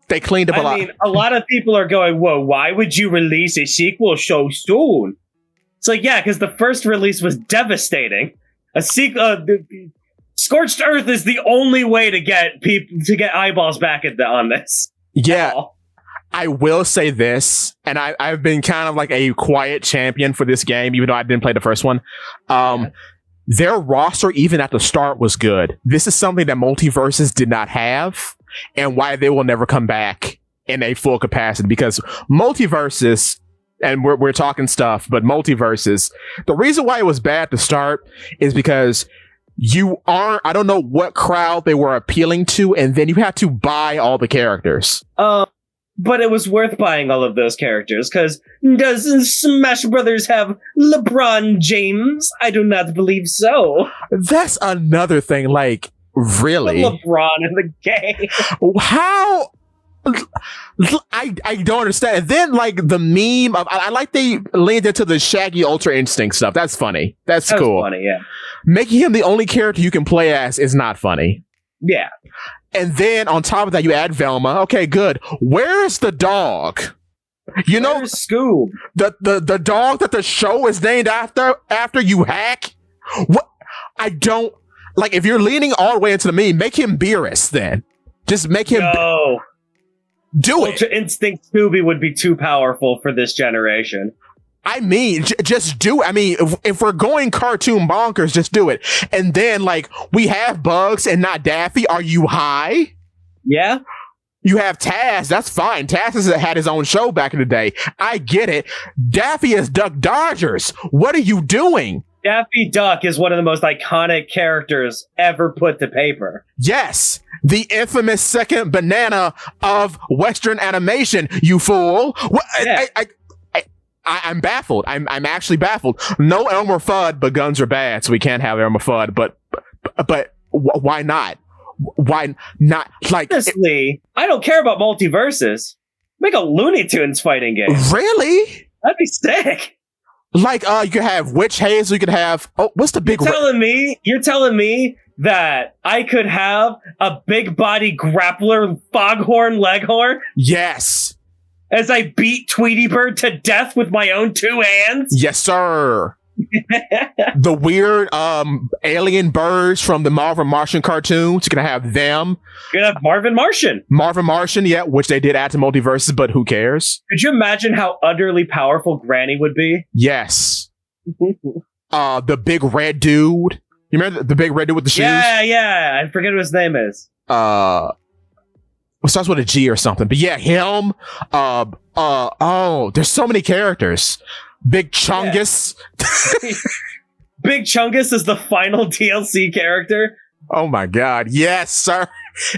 They cleaned up a lot. I mean, a lot of people are going, whoa, why would you release a sequel so soon? It's like, yeah, because the first release was devastating. A sequel, Scorched Earth is the only way to get people to get eyeballs back on this. Yeah. I will say this, and I've been kind of like a quiet champion for this game, even though I didn't play the first one. Their roster, even at the start, was good. This is something that Multiverses did not have, and why they will never come back in a full capacity. Because Multiverses, and we're talking stuff, but Multiverses, the reason why it was bad to start is because I don't know what crowd they were appealing to, and then you had to buy all the characters. But it was worth buying all of those characters, because doesn't Smash Brothers have LeBron James? I do not believe so. That's another thing, like, really? LeBron in the game. How? I don't understand. And then, like, the meme of, I like they leaned into the Shaggy Ultra Instinct stuff. That's funny. That's cool. Funny, yeah. Making him the only character you can play as is not funny. Yeah. And then on top of that, you add Velma. Okay, good. Where's the dog? You know, Scoob, the dog that the show is named after you hack. What? I don't like. If you're leaning all the way into the meme, make him Beerus. Then just make him. No. Do it. Ultra Instinct Scooby would be too powerful for this generation. I mean, just do it. I mean, if we're going cartoon bonkers, just do it. And then, like, we have Bugs and not Daffy. Are you high? Yeah. You have Taz. That's fine. Taz has had his own show back in the day. I get it. Daffy is Duck Dodgers. What are you doing? Daffy Duck is one of the most iconic characters ever put to paper. Yes. The infamous second banana of Western animation, you fool. What? Yeah. I'm baffled. I'm actually baffled. No Elmer Fudd, but guns are bad, so we can't have Elmer Fudd. But why not? Why not? Like, honestly, I don't care about multiverses. Make a Looney Tunes fighting game. Really? That'd be sick. Like, you could have Witch Hazel. You could have. Oh, what's the big? You're telling me that I could have a big body grappler, Foghorn Leghorn? Yes. As I beat Tweety Bird to death with my own two hands? Yes, sir. The weird alien birds from the Martian cartoons. You're gonna have them. You're gonna have Marvin Martian. Yeah, which they did add to multiverses, but who cares? Could you imagine how utterly powerful Granny would be? Yes. The big red dude. You remember the big red dude with the shoes? Yeah. I forget what his name is. It starts with a G or something. But yeah, him. There's so many characters. Big Chungus. Yeah. Big Chungus is the final DLC character. Oh my god. Yes, sir.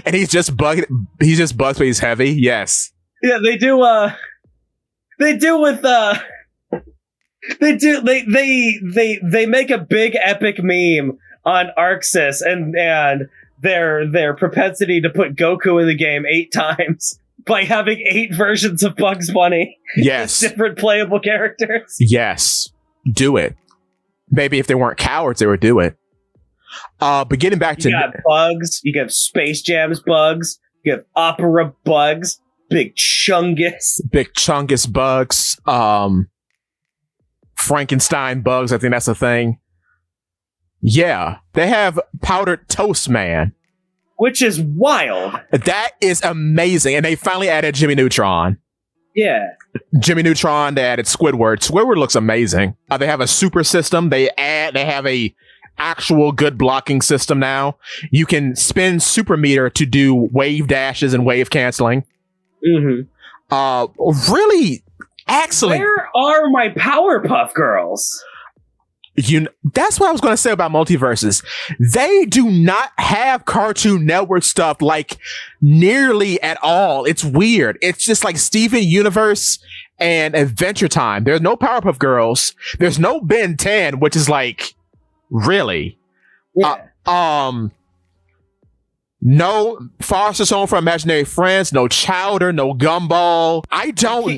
And he's just bugged, but he's heavy. Yes. Yeah, they do they make a big epic meme on Arxis and their propensity to put Goku in the game 8 times by having 8 versions of Bugs Bunny. Yes. Different playable characters. Yes. Do it. Maybe if they weren't cowards, they would do it. But getting back to... You got Bugs, you got Space Jam's Bugs, you have Opera Bugs, Big Chungus. Big Chungus Bugs. Frankenstein Bugs, I think that's a thing. Yeah. They have Powdered Toast Man. Which is wild. That is amazing. And they finally added Jimmy Neutron. Yeah. Jimmy Neutron, they added Squidward. Squidward looks amazing. They have a super system. They have a actual good blocking system now. You can spin Super Meter to do wave dashes and wave canceling. Mm-hmm. Really excellent. Where are my Powerpuff Girls? That's what I was going to say about multiverses. They do not have Cartoon Network stuff like nearly at all. It's weird. It's just like Steven Universe and Adventure Time. There's no Powerpuff Girls. There's no Ben 10, which is like, really? Yeah. No Foster's Home for Imaginary Friends, no Chowder, no Gumball. You telling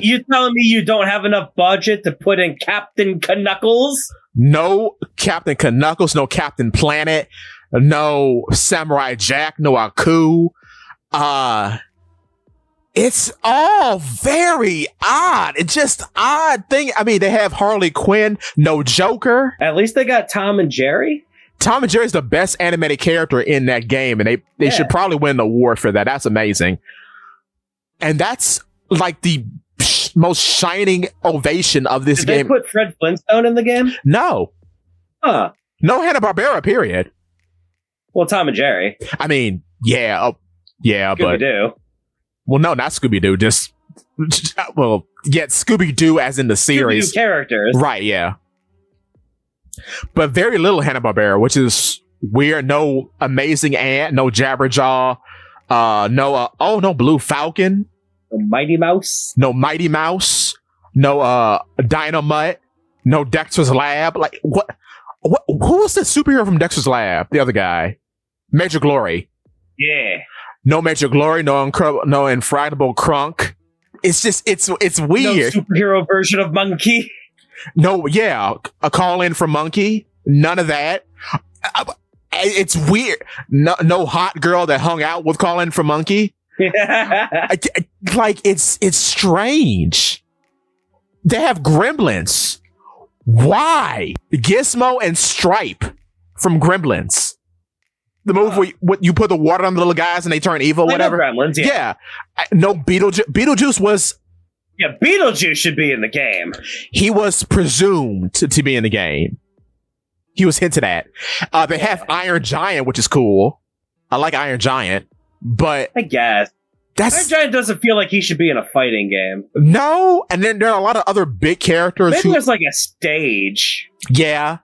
me you don't have enough budget to put in Captain Knuckles? No Captain Knuckles, no Captain Planet, no Samurai Jack, no Aku. It's all very odd. It's just odd thing. I mean, they have Harley Quinn, no Joker. At least they got Tom and Jerry. Tom and Jerry's the best animated character in that game, and they should probably win the award for that. That's amazing. And that's like the most shining ovation of this game. Did they put Fred Flintstone in the game? No. Huh. No Hanna-Barbera, period. Well, Tom and Jerry. I mean, yeah, Scooby-Doo. Well, no, not Scooby-Doo. Just, Scooby-Doo as in the series. Scooby-Doo characters. Right, yeah. But very little Hanna-Barbera, which is weird. No Amazing Ant, no Jabberjaw, no Blue Falcon. No Mighty Mouse. No Mighty Mouse. No Dynamite. No Dexter's Lab. Like, what? Who was the superhero from Dexter's Lab? The other guy. Major Glory. Yeah. No Major Glory, no Infractable Crunk. It's just, it's weird. No superhero version of Monkey. No, yeah, a call in from Monkey. None of that. It's weird. No hot girl that hung out with call in from Monkey. Like it's strange. They have Gremlins. Why? Gizmo and Stripe from Gremlins. The movie where you put the water on the little guys and they turn evil, whatever. Gremlins, yeah. No Beetlejuice. Beetlejuice was... Yeah, Beetlejuice should be in the game. He was presumed to be in the game. He was hinted at. They have Iron Giant, which is cool. I like Iron Giant, but... I guess. Iron Giant doesn't feel like he should be in a fighting game. No, and then there are a lot of other big characters. Maybe there's like a stage. Yeah.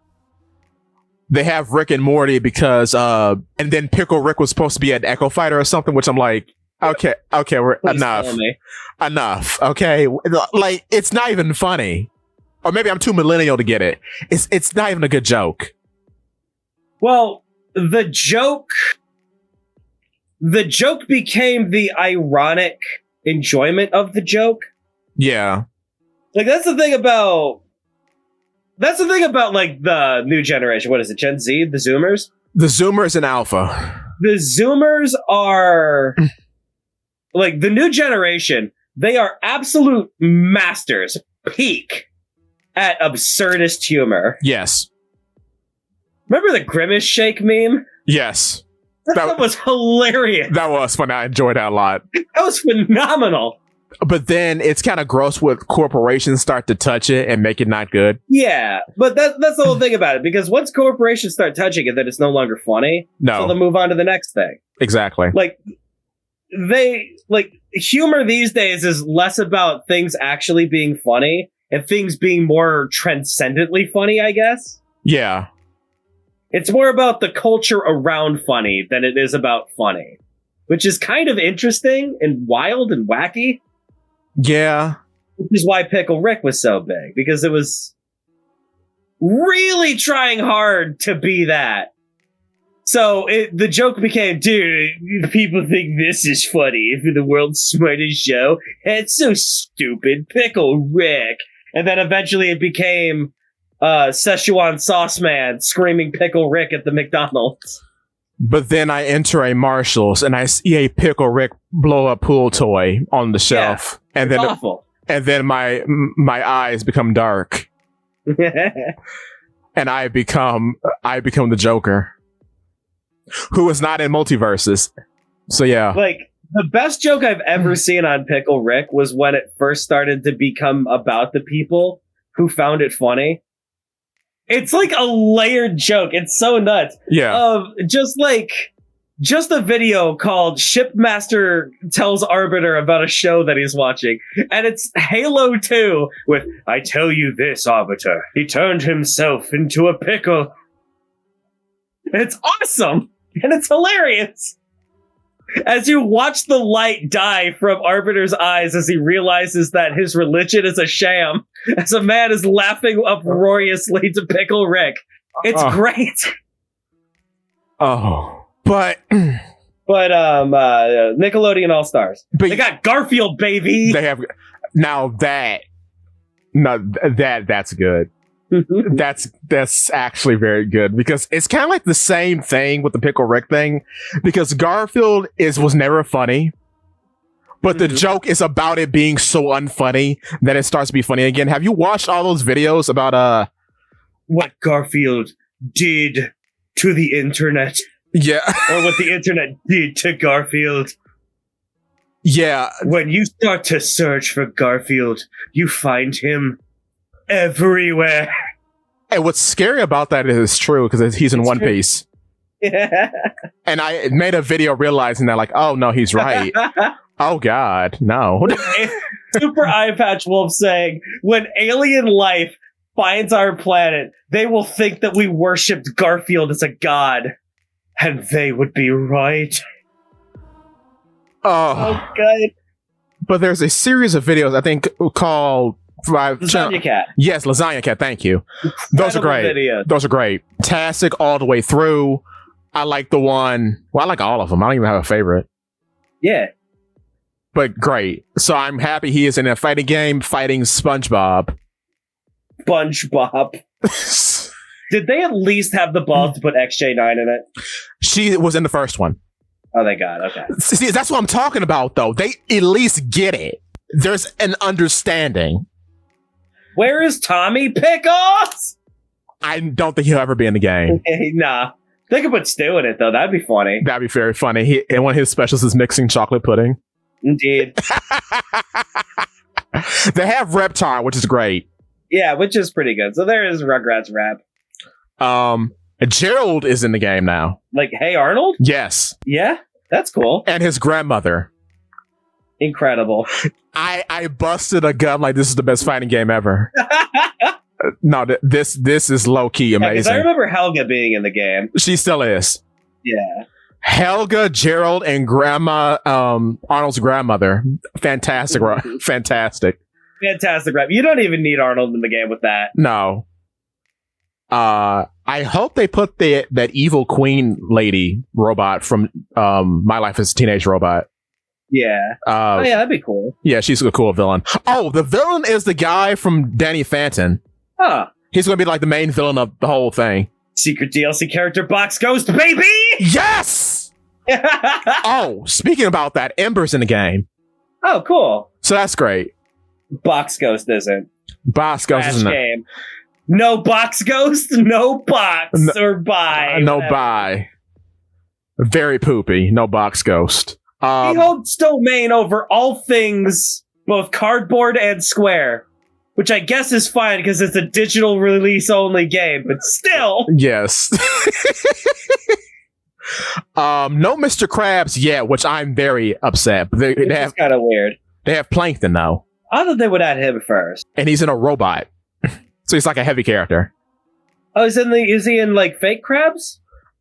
They have Rick and Morty because, and then Pickle Rick was supposed to be an Echo Fighter or something, which I'm like, okay, enough. Okay, like it's not even funny, or maybe I'm too millennial to get it. It's not even a good joke. Well, the joke became the ironic enjoyment of the joke. Yeah, like that's the thing about like the new generation. What is it? Gen Z? The Zoomers? The Zoomers and Alpha. The Zoomers are like the new generation. They are absolute masters, peak at absurdist humor. Yes. Remember the Grimace Shake meme? Yes. That was hilarious. That was fun. I enjoyed that a lot. That was phenomenal. But then it's kind of gross when corporations start to touch it and make it not good. Yeah, but that's the whole thing about it, because once corporations start touching it, then it's no longer funny. No. So they'll move on to the next thing. Exactly. Humor these days is less about things actually being funny and things being more transcendently funny, I guess. Yeah. It's more about the culture around funny than it is about funny, which is kind of interesting and wild and wacky. Yeah. Which is why Pickle Rick was so big, because it was really trying hard to be that. So the joke became, dude, people think this is funny for the world's smartest show. It's so stupid, Pickle Rick. And then eventually it became Szechuan Sauce Man screaming Pickle Rick at the McDonald's. But then I enter a Marshall's and I see a Pickle Rick blow up pool toy on the shelf. Yeah, and then awful. And then my eyes become dark. And I become the Joker, who is not in multiverses. So yeah. Like, the best joke I've ever seen on Pickle Rick was when it first started to become about the people who found it funny. It's like a layered joke. It's so nuts. Yeah. Just a video called Shipmaster Tells Arbiter about a show that he's watching. And it's Halo 2 with, I tell you this, Arbiter. He turned himself into a pickle. It's awesome. And it's hilarious. As you watch the light die from Arbiter's eyes as he realizes that his religion is a sham, as a man is laughing uproariously to Pickle Rick. It's great. Oh. But Nickelodeon All-Stars. They got Garfield, baby! They have... Now that's good. That's actually very good, because it's kind of like the same thing with the Pickle Rick thing, because Garfield was never funny, but the joke is about it being so unfunny that it starts to be funny again. Have you watched all those videos about what Garfield did to the internet? Yeah. Or what the internet did to Garfield? Yeah. When you start to search for Garfield, you find him everywhere. And what's scary about that is it's true, because he's in One Piece. Yeah. And I made a video realizing that, like, oh no, he's right. Oh god, no. Super Eye Patch Wolf saying, when alien life finds our planet, they will think that we worshipped Garfield as a god. And they would be right. Oh god. But there's a series of videos, I think, called Lasagna Cat. Yes, Lasagna Cat, thank you. Those are great. Videos. Those are great. Tastic all the way through. I like the one... Well, I like all of them. I don't even have a favorite. Yeah. But great. So I'm happy he is in a fighting game fighting SpongeBob. SpongeBob. Did they at least have the balls to put XJ9 in it? She was in the first one. Oh, thank God. Okay. See, that's what I'm talking about, though. They at least get it. There's an understanding. Where is Tommy Pickles? I don't think he'll ever be in the game. Nah. They could put Stu in it, though. That'd be funny. That'd be very funny. And one of his specials is mixing chocolate pudding. Indeed. They have Reptar, which is great. Yeah, which is pretty good. So there is Rugrats rap. Gerald is in the game now. Like, Hey Arnold? Yes. Yeah, that's cool. And his grandmother. Incredible. I busted a gun like this is the best fighting game ever. No, this is low key amazing. I remember Helga being in the game. She still is. Yeah. Helga, Gerald, and Grandma Arnold's grandmother. Fantastic, fantastic. Fantastic rap. You don't even need Arnold in the game with that. No. I hope they put that evil queen lady robot from My Life as a Teenage Robot. Yeah. Oh yeah, that'd be cool. Yeah, she's a cool villain. Oh, the villain is the guy from Danny Phantom. Huh. He's gonna be like the main villain of the whole thing. Secret DLC character Box Ghost, baby! Yes! Oh, speaking about that, Ember's in the game. Oh, cool. So that's great. Box Ghost isn't. Box Ghost, Trash isn't it? game. No Box Ghost, no box or buy. No whatever. buy. Very poopy. No Box Ghost. He holds domain over all things, both cardboard and square, which I guess is fine because it's a digital release only game, but still. Yes. No Mr. Krabs yet, which I'm very upset. They It's have kind of weird. they have Plankton though, I thought they would add him first. and he's in a robot, so he's like a heavy character. Oh, is he in like fake crabs?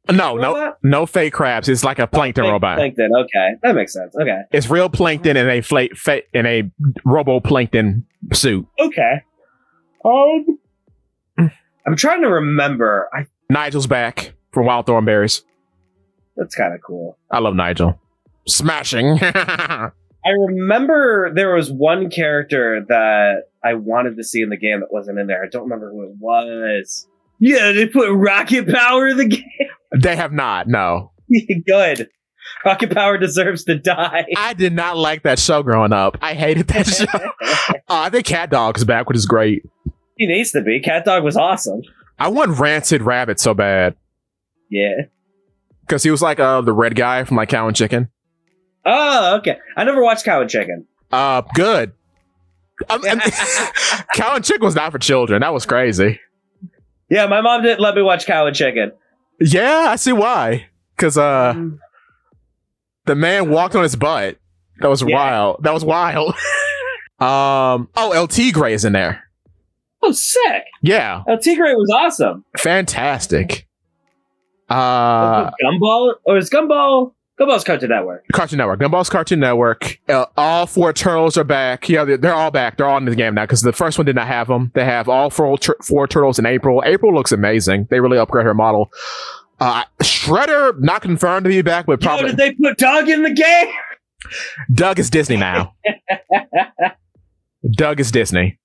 Robot? No fake crabs. It's like a plankton Fake robot. Plankton. Okay, that makes sense. Okay. It's real plankton in a robo plankton suit. Okay. I'm trying to remember. Nigel's back from Wild Thornberries. That's kind of cool. I love Nigel. Smashing. I remember there was one character that I wanted to see in the game that wasn't in there. I don't remember who it was. Yeah, they put Rocket Power in the game. They have not, no. Good. Rocket Power deserves to die. I did not like that show growing up. I hated that show. I think Cat Dog's back, which is great. He needs to be. Cat Dog was awesome. I want Rancid Rabbit so bad. Yeah. Because he was like the red guy from like Cow and Chicken. Oh, okay. I never watched Cow and Chicken. Good. Cow and Chicken was not for children. That was crazy. Yeah, my mom didn't let me watch Cow and Chicken. Yeah, I see why. Because the man walked on his butt. That was wild. That was wild. LT Gray is in there. Oh, sick. Yeah. Tigray was awesome. Fantastic. Gumball? Or is Gumball? Gumball's Cartoon Network. Cartoon Network. Gumball's Cartoon Network. All four turtles are back. Yeah, they're all back. They're all in the game now because the first one did not have them. They have all four turtles in April. April looks amazing. They really upgrade her model. Shredder, not confirmed to be back, but probably. Did they put Doug in the game? Doug is Disney now. Doug is Disney.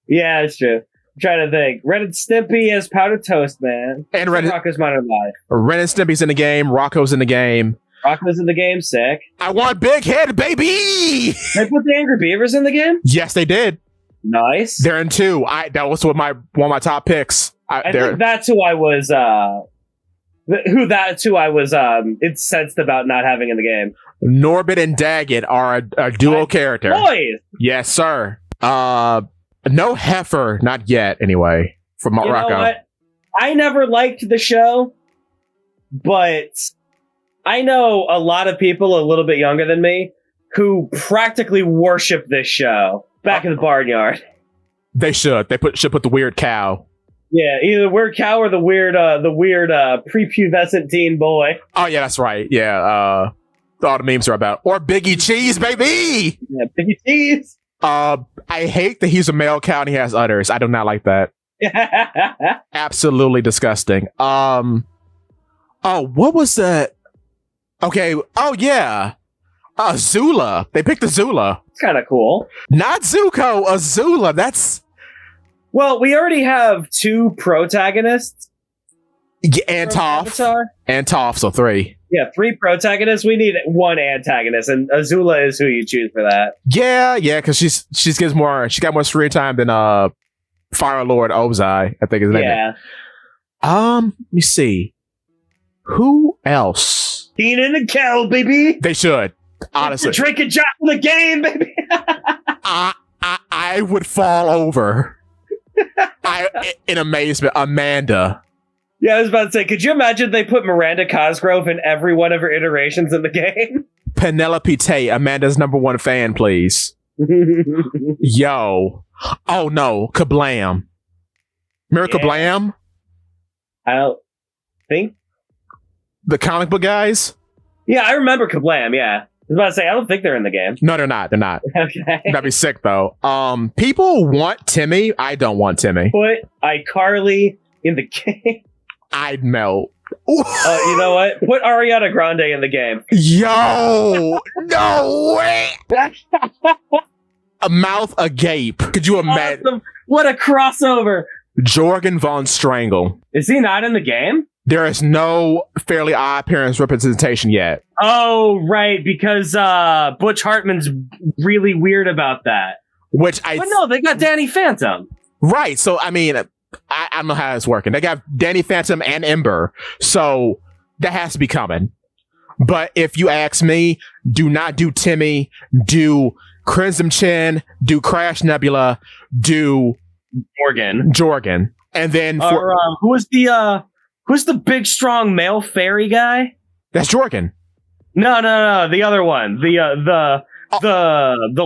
Yeah, it's true. I'm trying to think. Ren and Stimpy as Powdered Toast Man. And Rocko's Modern Life. Ren and Stimpy's in the game. Rocco's in the game. Rocko's in the game. Sick. I want Big Head, baby! They put the Angry Beavers in the game? Yes, they did. Nice. They're in 2. That was one of my top picks. I think that's who I was incensed about not having in the game. Norbit and Daggett are a duo character. Boys! Yes, sir. No Heifer, not yet, anyway, from Rocco. You know what? I never liked the show, but I know a lot of people a little bit younger than me who practically worship this show back in the barnyard. They should. They should put the weird cow. Yeah, either the weird cow or the weird prepubescent teen boy. Oh yeah, that's right. Yeah, all the memes are about or Biggie Cheese, baby. Yeah, Biggie Cheese. I hate that he's a male cow and he has udders. I do not like that. Absolutely disgusting. Oh, what was that? Okay. Oh yeah. Azula. They picked Azula. It's kind of cool. Not Zuko. Azula. That's. Well, we already have 2 protagonists. And Toph. Avatar. And Toph, so 3. Yeah, 3 protagonists. We need 1 antagonist, and Azula is who you choose for that. Yeah, because she got more screen time than Fire Lord Ozai, I think his name. Yeah. Let me see. Who else? Keenan and Kel, baby. They should. Honestly. Drink and drop in the game, baby. I would fall over. In amazement. Amanda. Yeah, I was about to say, could you imagine they put Miranda Cosgrove in every one of her iterations in the game? Penelope Tate, Amanda's #1 fan, please. Yo. Oh no, Kablam. Remember Kablam? I don't think. The comic book guys? Yeah, I remember Kablam, yeah. I was about to say, I don't think they're in the game. No, they're not. They're not. Okay. That'd be sick, though. People want Timmy. I don't want Timmy. Put iCarly in the game. I'd melt. You know what? Put Ariana Grande in the game. Yo! No way! A mouth agape. Could you imagine? Awesome. What a crossover. Jorgen von Strangle. Is he not in the game? There is no Fairly Odd Parents representation yet. Oh, right, because Butch Hartman's really weird about that. Which But no, they got Danny Phantom. Right. So, I mean, I don't know how it's working. They got Danny Phantom and Ember. So that has to be coming. But if you ask me, do not do Timmy, do Crimson Chin, do Crash Nebula, do Jorgen. And then who's the big strong male fairy guy? That's Jorgen. No, the other one. The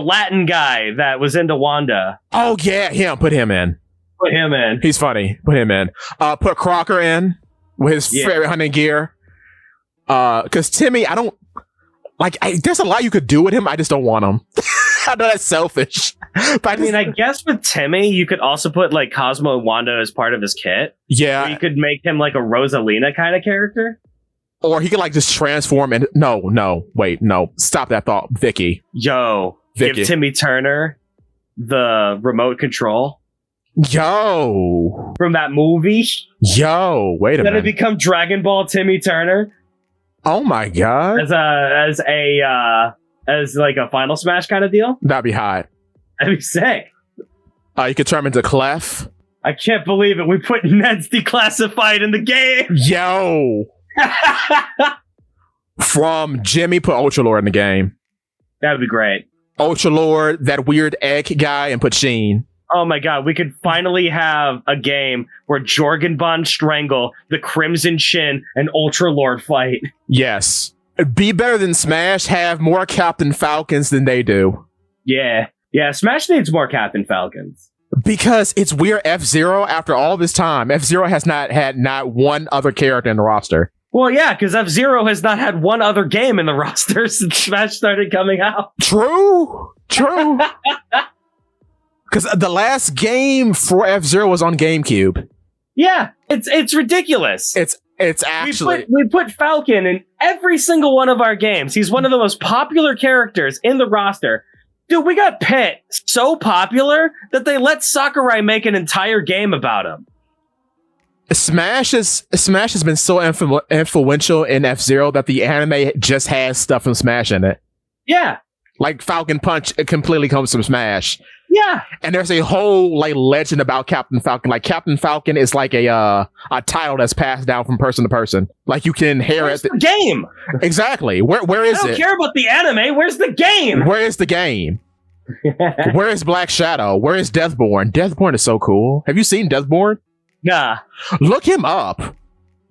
Latin guy that was into Wanda. Oh yeah, him. Put him in. He's funny. Put him in. Put Crocker in with his fairy hunting gear. Because Timmy, I don't like. There's a lot you could do with him. I just don't want him. I know that's selfish. But I guess with Timmy, you could also put like Cosmo and Wanda as part of his kit. Yeah, you could make him like a Rosalina kind of character. Or he could like just transform and no, stop that thought, Vicky. Give Timmy Turner the remote control. From that movie. Wait a minute. Then it become Dragon Ball Timmy Turner. Oh my god. As like a Final Smash kind of deal. That'd be hot. That'd be sick. You could turn him into Clef. I can't believe it. We put Ned's Declassified in the game. From Jimmy, put Ultra Lord in the game. That would be great. Ultra Lord, that weird egg guy, and put Sheen. Oh my god, we could finally have a game where Jorgen Von Strangle, the Crimson Chin, and Ultra Lord fight. Yes. Be better than Smash, have more Captain Falcons than they do. Yeah, Smash needs more Captain Falcons. Because it's weird F-Zero after all this time. F-Zero has not had one other character in the roster. Well, yeah, because F-Zero has not had one other game in the roster since Smash started coming out. True. Because the last game for F-Zero was on GameCube. Yeah, it's ridiculous. It's actually... We put Falcon in every single one of our games. He's one of the most popular characters in the roster. Dude, we got Pit so popular that they let Sakurai make an entire game about him. Smash has been so influential in F-Zero that the anime just has stuff from Smash in it. Yeah. Like Falcon Punch, it completely comes from Smash. Yeah. And there's a whole like legend about Captain Falcon. Like Captain Falcon is like a title that's passed down from person to person. Like you can inherit the game. Exactly. Where is it? I don't care about the anime. Where's the game? Where is the game? Where is Black Shadow? Where is Deathborn? Deathborn is so cool. Have you seen Deathborn? Nah. Look him up.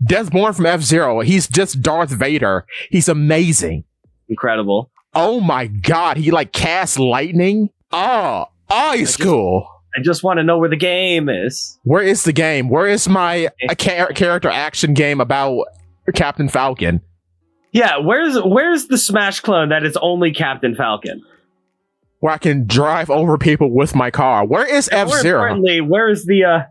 Deathborn from F-Zero. He's just Darth Vader. He's amazing. Incredible. Oh my god. He like casts lightning. Oh, he's cool. I just want to know where the game is. Where is the game? Where is my character action game about Captain Falcon? Yeah, where's the Smash clone that is only Captain Falcon? Where I can drive over people with my car. Where is F-Zero? More importantly, where's the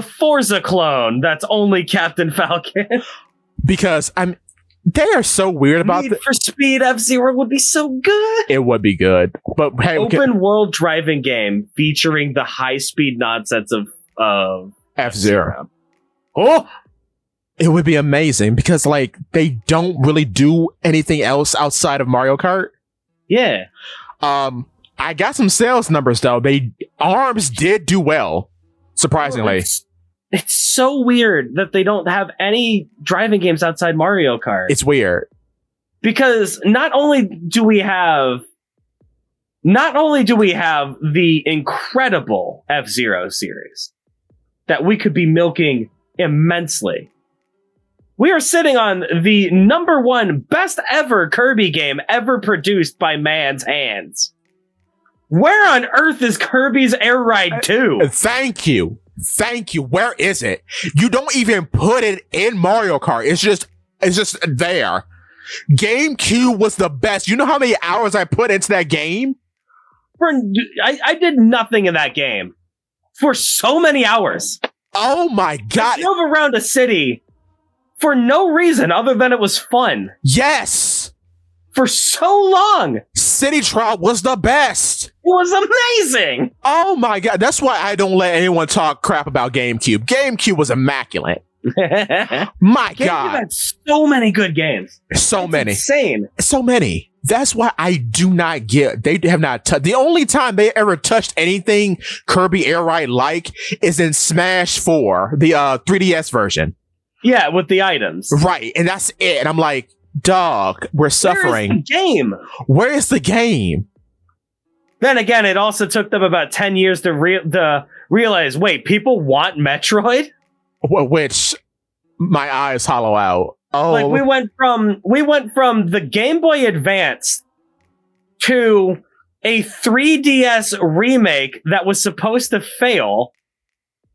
Forza clone that's only Captain Falcon? Because they are so weird about Need for Speed F-Zero would be so good. It would be good. But hey, open world driving game featuring the high speed nonsense of F-Zero. Oh, it would be amazing because like they don't really do anything else outside of Mario Kart. Yeah. I got some sales numbers though. ARMS did do well, surprisingly. It's so weird that they don't have any driving games outside Mario Kart. It's weird. Because not only do we have the incredible F-Zero series that we could be milking immensely, we are sitting on the #1 best ever Kirby game ever produced by man's hands. Where on earth is Kirby's Air Ride 2? Thank you. Where is it? You don't even put it in Mario Kart. It's just there. GameCube was the best. You know how many hours I put into that game? I did nothing in that game for so many hours. Oh my god. I drove around a city for no reason other than it was fun. Yes. For so long. City Trial was the best. It was amazing. Oh my god. That's why I don't let anyone talk crap about GameCube. GameCube was immaculate. My GameCube God. had so many good games. So It's many. insane. So many. That's why I do not get. They have not touched. The only time they ever touched anything Kirby Air Ride like is in Smash 4, the 3DS version. Yeah, with the items. Right, and that's it. And I'm like, dog, we're suffering. Where is the game? Where is the game? Then again, it also took them about 10 years to realize, wait, people want Metroid? Which my eyes hollow out. Oh, Like we went from the Game Boy Advance to a 3DS remake that was supposed to fail,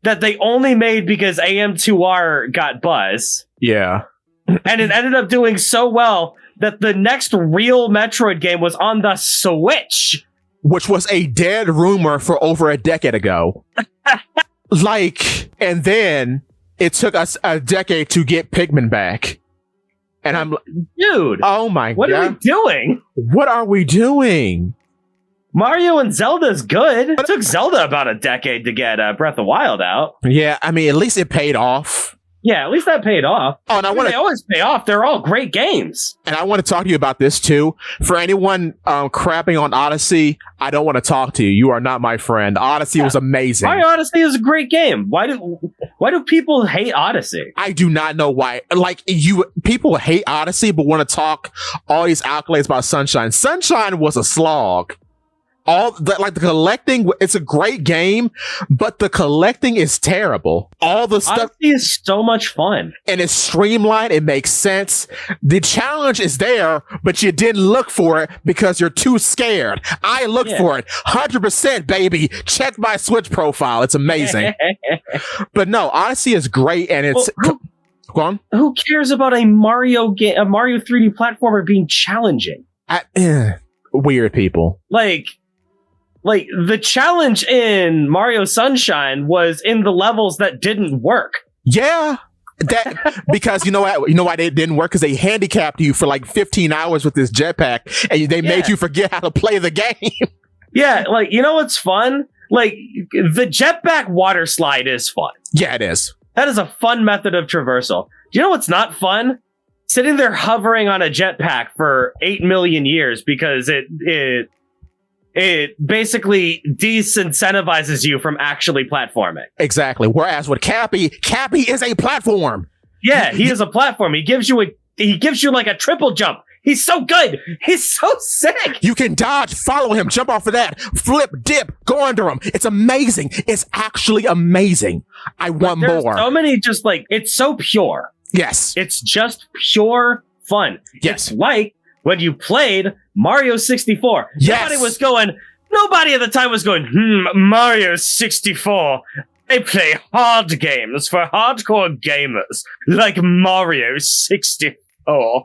that they only made because AM2R got buzz. yeah. And it ended up doing so well that the next real Metroid game was on the Switch. Which was a dead rumor for over a decade ago. And then it took us a decade to get Pikmin back. And I'm like, Dude, oh my God. what are we doing? What are we doing? Mario and Zelda's good. It took Zelda about a decade to get Breath of the Wild out. Yeah, I mean, at least it paid off. Yeah, at least that paid off. Oh, and They always pay off. They're all great games. And I want to talk to you about this too. For anyone crapping on Odyssey, I don't want to talk to you. You are not my friend. Odyssey was amazing. Mario Odyssey is a great game. Why do people hate Odyssey? I do not know why. People hate Odyssey, but want to talk all these accolades about Sunshine. Sunshine was a slog. The collecting, it's a great game, but the collecting is terrible. All the stuff Odyssey is so much fun. and it's streamlined. It makes sense. The challenge is there, but you didn't look for it because you're too scared. I looked for it. 100%, baby. Check my Switch profile. It's amazing. But no, Odyssey is great, and it's go on. Who cares about a Mario 3D platformer being challenging? Weird people. Like the challenge in Mario Sunshine was in the levels that didn't work. Yeah. Because you know why they didn't work? Because they handicapped you for like 15 hours with this jetpack, and they made you forget how to play the game. Yeah, like, you know what's fun? Like, the jetpack water slide is fun. Yeah, it is. That is a fun method of traversal. Do you know what's not fun? Sitting there hovering on a jetpack for 8 million years because it basically disincentivizes you from actually platforming. Exactly. Whereas with Cappy is a platform. Yeah, he is a platform. He gives you like a triple jump. He's so good. He's so sick. You can dodge, follow him, jump off of that, flip, dip, go under him. It's amazing. It's actually amazing. I want more. So many it's so pure. Yes. It's just pure fun. Yes. It's like when you played Mario 64. Yes. Nobody at the time was going, Mario 64. They play hard games for hardcore gamers, like Mario 64.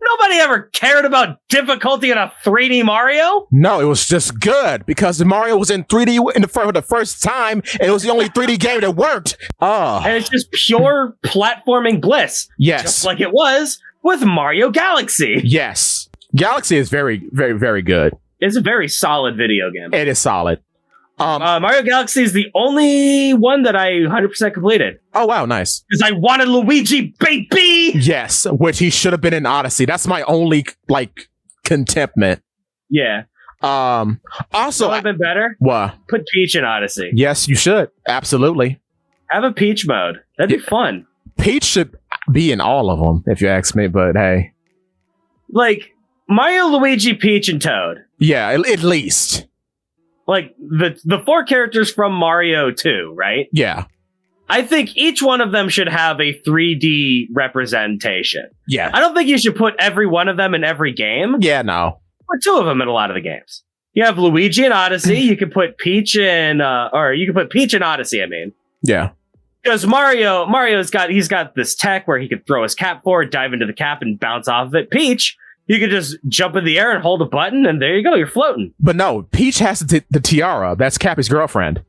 Nobody ever cared about difficulty in a 3D Mario? No, it was just good because the Mario was in 3D for the first time, and it was the only 3D game that worked. Oh. And it's just pure platforming bliss. Yes. Just like it was with Mario Galaxy. Yes. Galaxy is very, very, very good. It's a very solid video game. It is solid. Mario Galaxy is the only one that I 100% completed. Oh, wow, nice. Because I wanted Luigi, baby! Yes, which he should have been in Odyssey. That's my only, contentment. Yeah. Also... Would have been better? What? Put Peach in Odyssey. Yes, you should. Absolutely. Have a Peach mode. That'd be fun. Peach should be in all of them, if you ask me, but hey. Like, Mario, Luigi, Peach, and Toad. Yeah, at least. Like, the 4 characters from Mario 2, right? Yeah. I think each one of them should have a 3D representation. Yeah. I don't think you should put every one of them in every game. Yeah, no. Put 2 of them in a lot of the games. You have Luigi in Odyssey. You could put Peach in, Odyssey, I mean. Yeah. Because Mario's got this tech where he could throw his cap forward, dive into the cap, and bounce off of it. Peach, you could just jump in the air and hold a button, and there you go, you're floating. But no, Peach has the tiara. That's Cappy's girlfriend.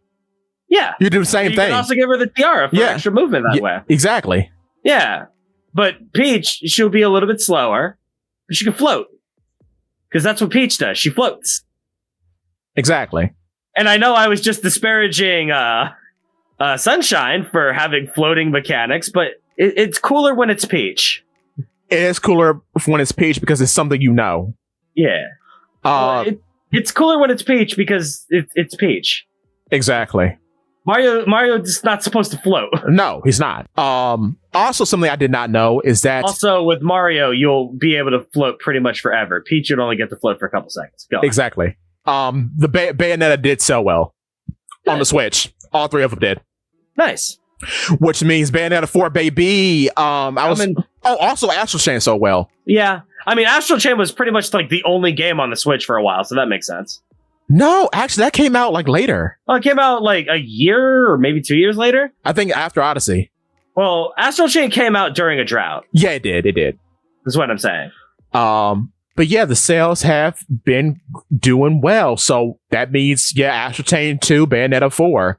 Yeah. You do the same thing. You can also give her the tiara for extra movement that way. Exactly. Yeah. But Peach, she'll be a little bit slower, but she can float. Because that's what Peach does. She floats. Exactly. And I know I was just disparaging Sunshine for having floating mechanics, but It's cooler when it's Peach. It is cooler when it's Peach because it's something you know. Yeah. It's cooler when it's Peach because it's Peach. Exactly. Mario is not supposed to float. No, he's not. Also, something I did not know is that... Also, with Mario, you'll be able to float pretty much forever. Peach, you'd only get to float for a couple seconds. Go on. Exactly. The Bayonetta did so well on the Switch. All three of them did. Nice. Which means Bayonetta 4, baby. Also Astral Chain so well. Yeah. I mean, Astral Chain was pretty much like the only game on the Switch for a while, so that makes sense. No, actually, that came out like later. Well, it came out like a year or maybe 2 years later. I think after Odyssey. Well, Astral Chain came out during a drought. Yeah, it did. It did. That's what I'm saying. But yeah, the sales have been doing well. So that means, Astral Chain 2, Bayonetta 4.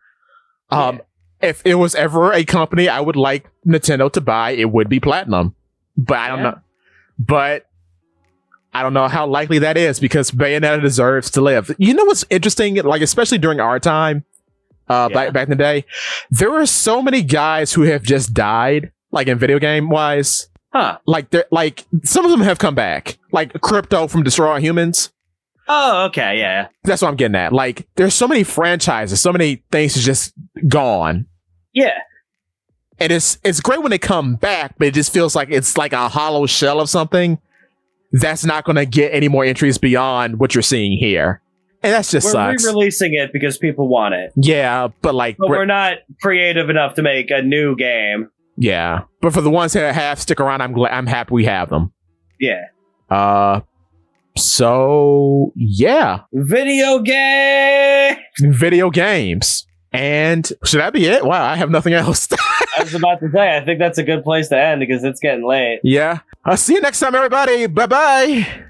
If it was ever a company I would like Nintendo to buy, it would be Platinum. But I don't know. But I don't know how likely that is because Bayonetta deserves to live. You know what's interesting? Like, especially during our time, back in the day, there were so many guys who have just died, like in video game wise. Huh. Like, some of them have come back, like Crypto from Destroy All Humans. Oh, okay, yeah. That's what I'm getting at. Like, there's so many franchises, so many things is just gone. Yeah. And it's great when they come back, but it just feels like it's like a hollow shell of something that's not going to get any more entries beyond what you're seeing here. And that's just sucks. We're re-releasing it because people want it. Yeah, but we're not creative enough to make a new game. Yeah, but for the ones that have stick around, I'm happy we have them. Yeah. So yeah. Video games. And should that be it? Wow, I have nothing else. I was about to say, I think that's a good place to end because it's getting late. Yeah. I'll see you next time, everybody. Bye-bye.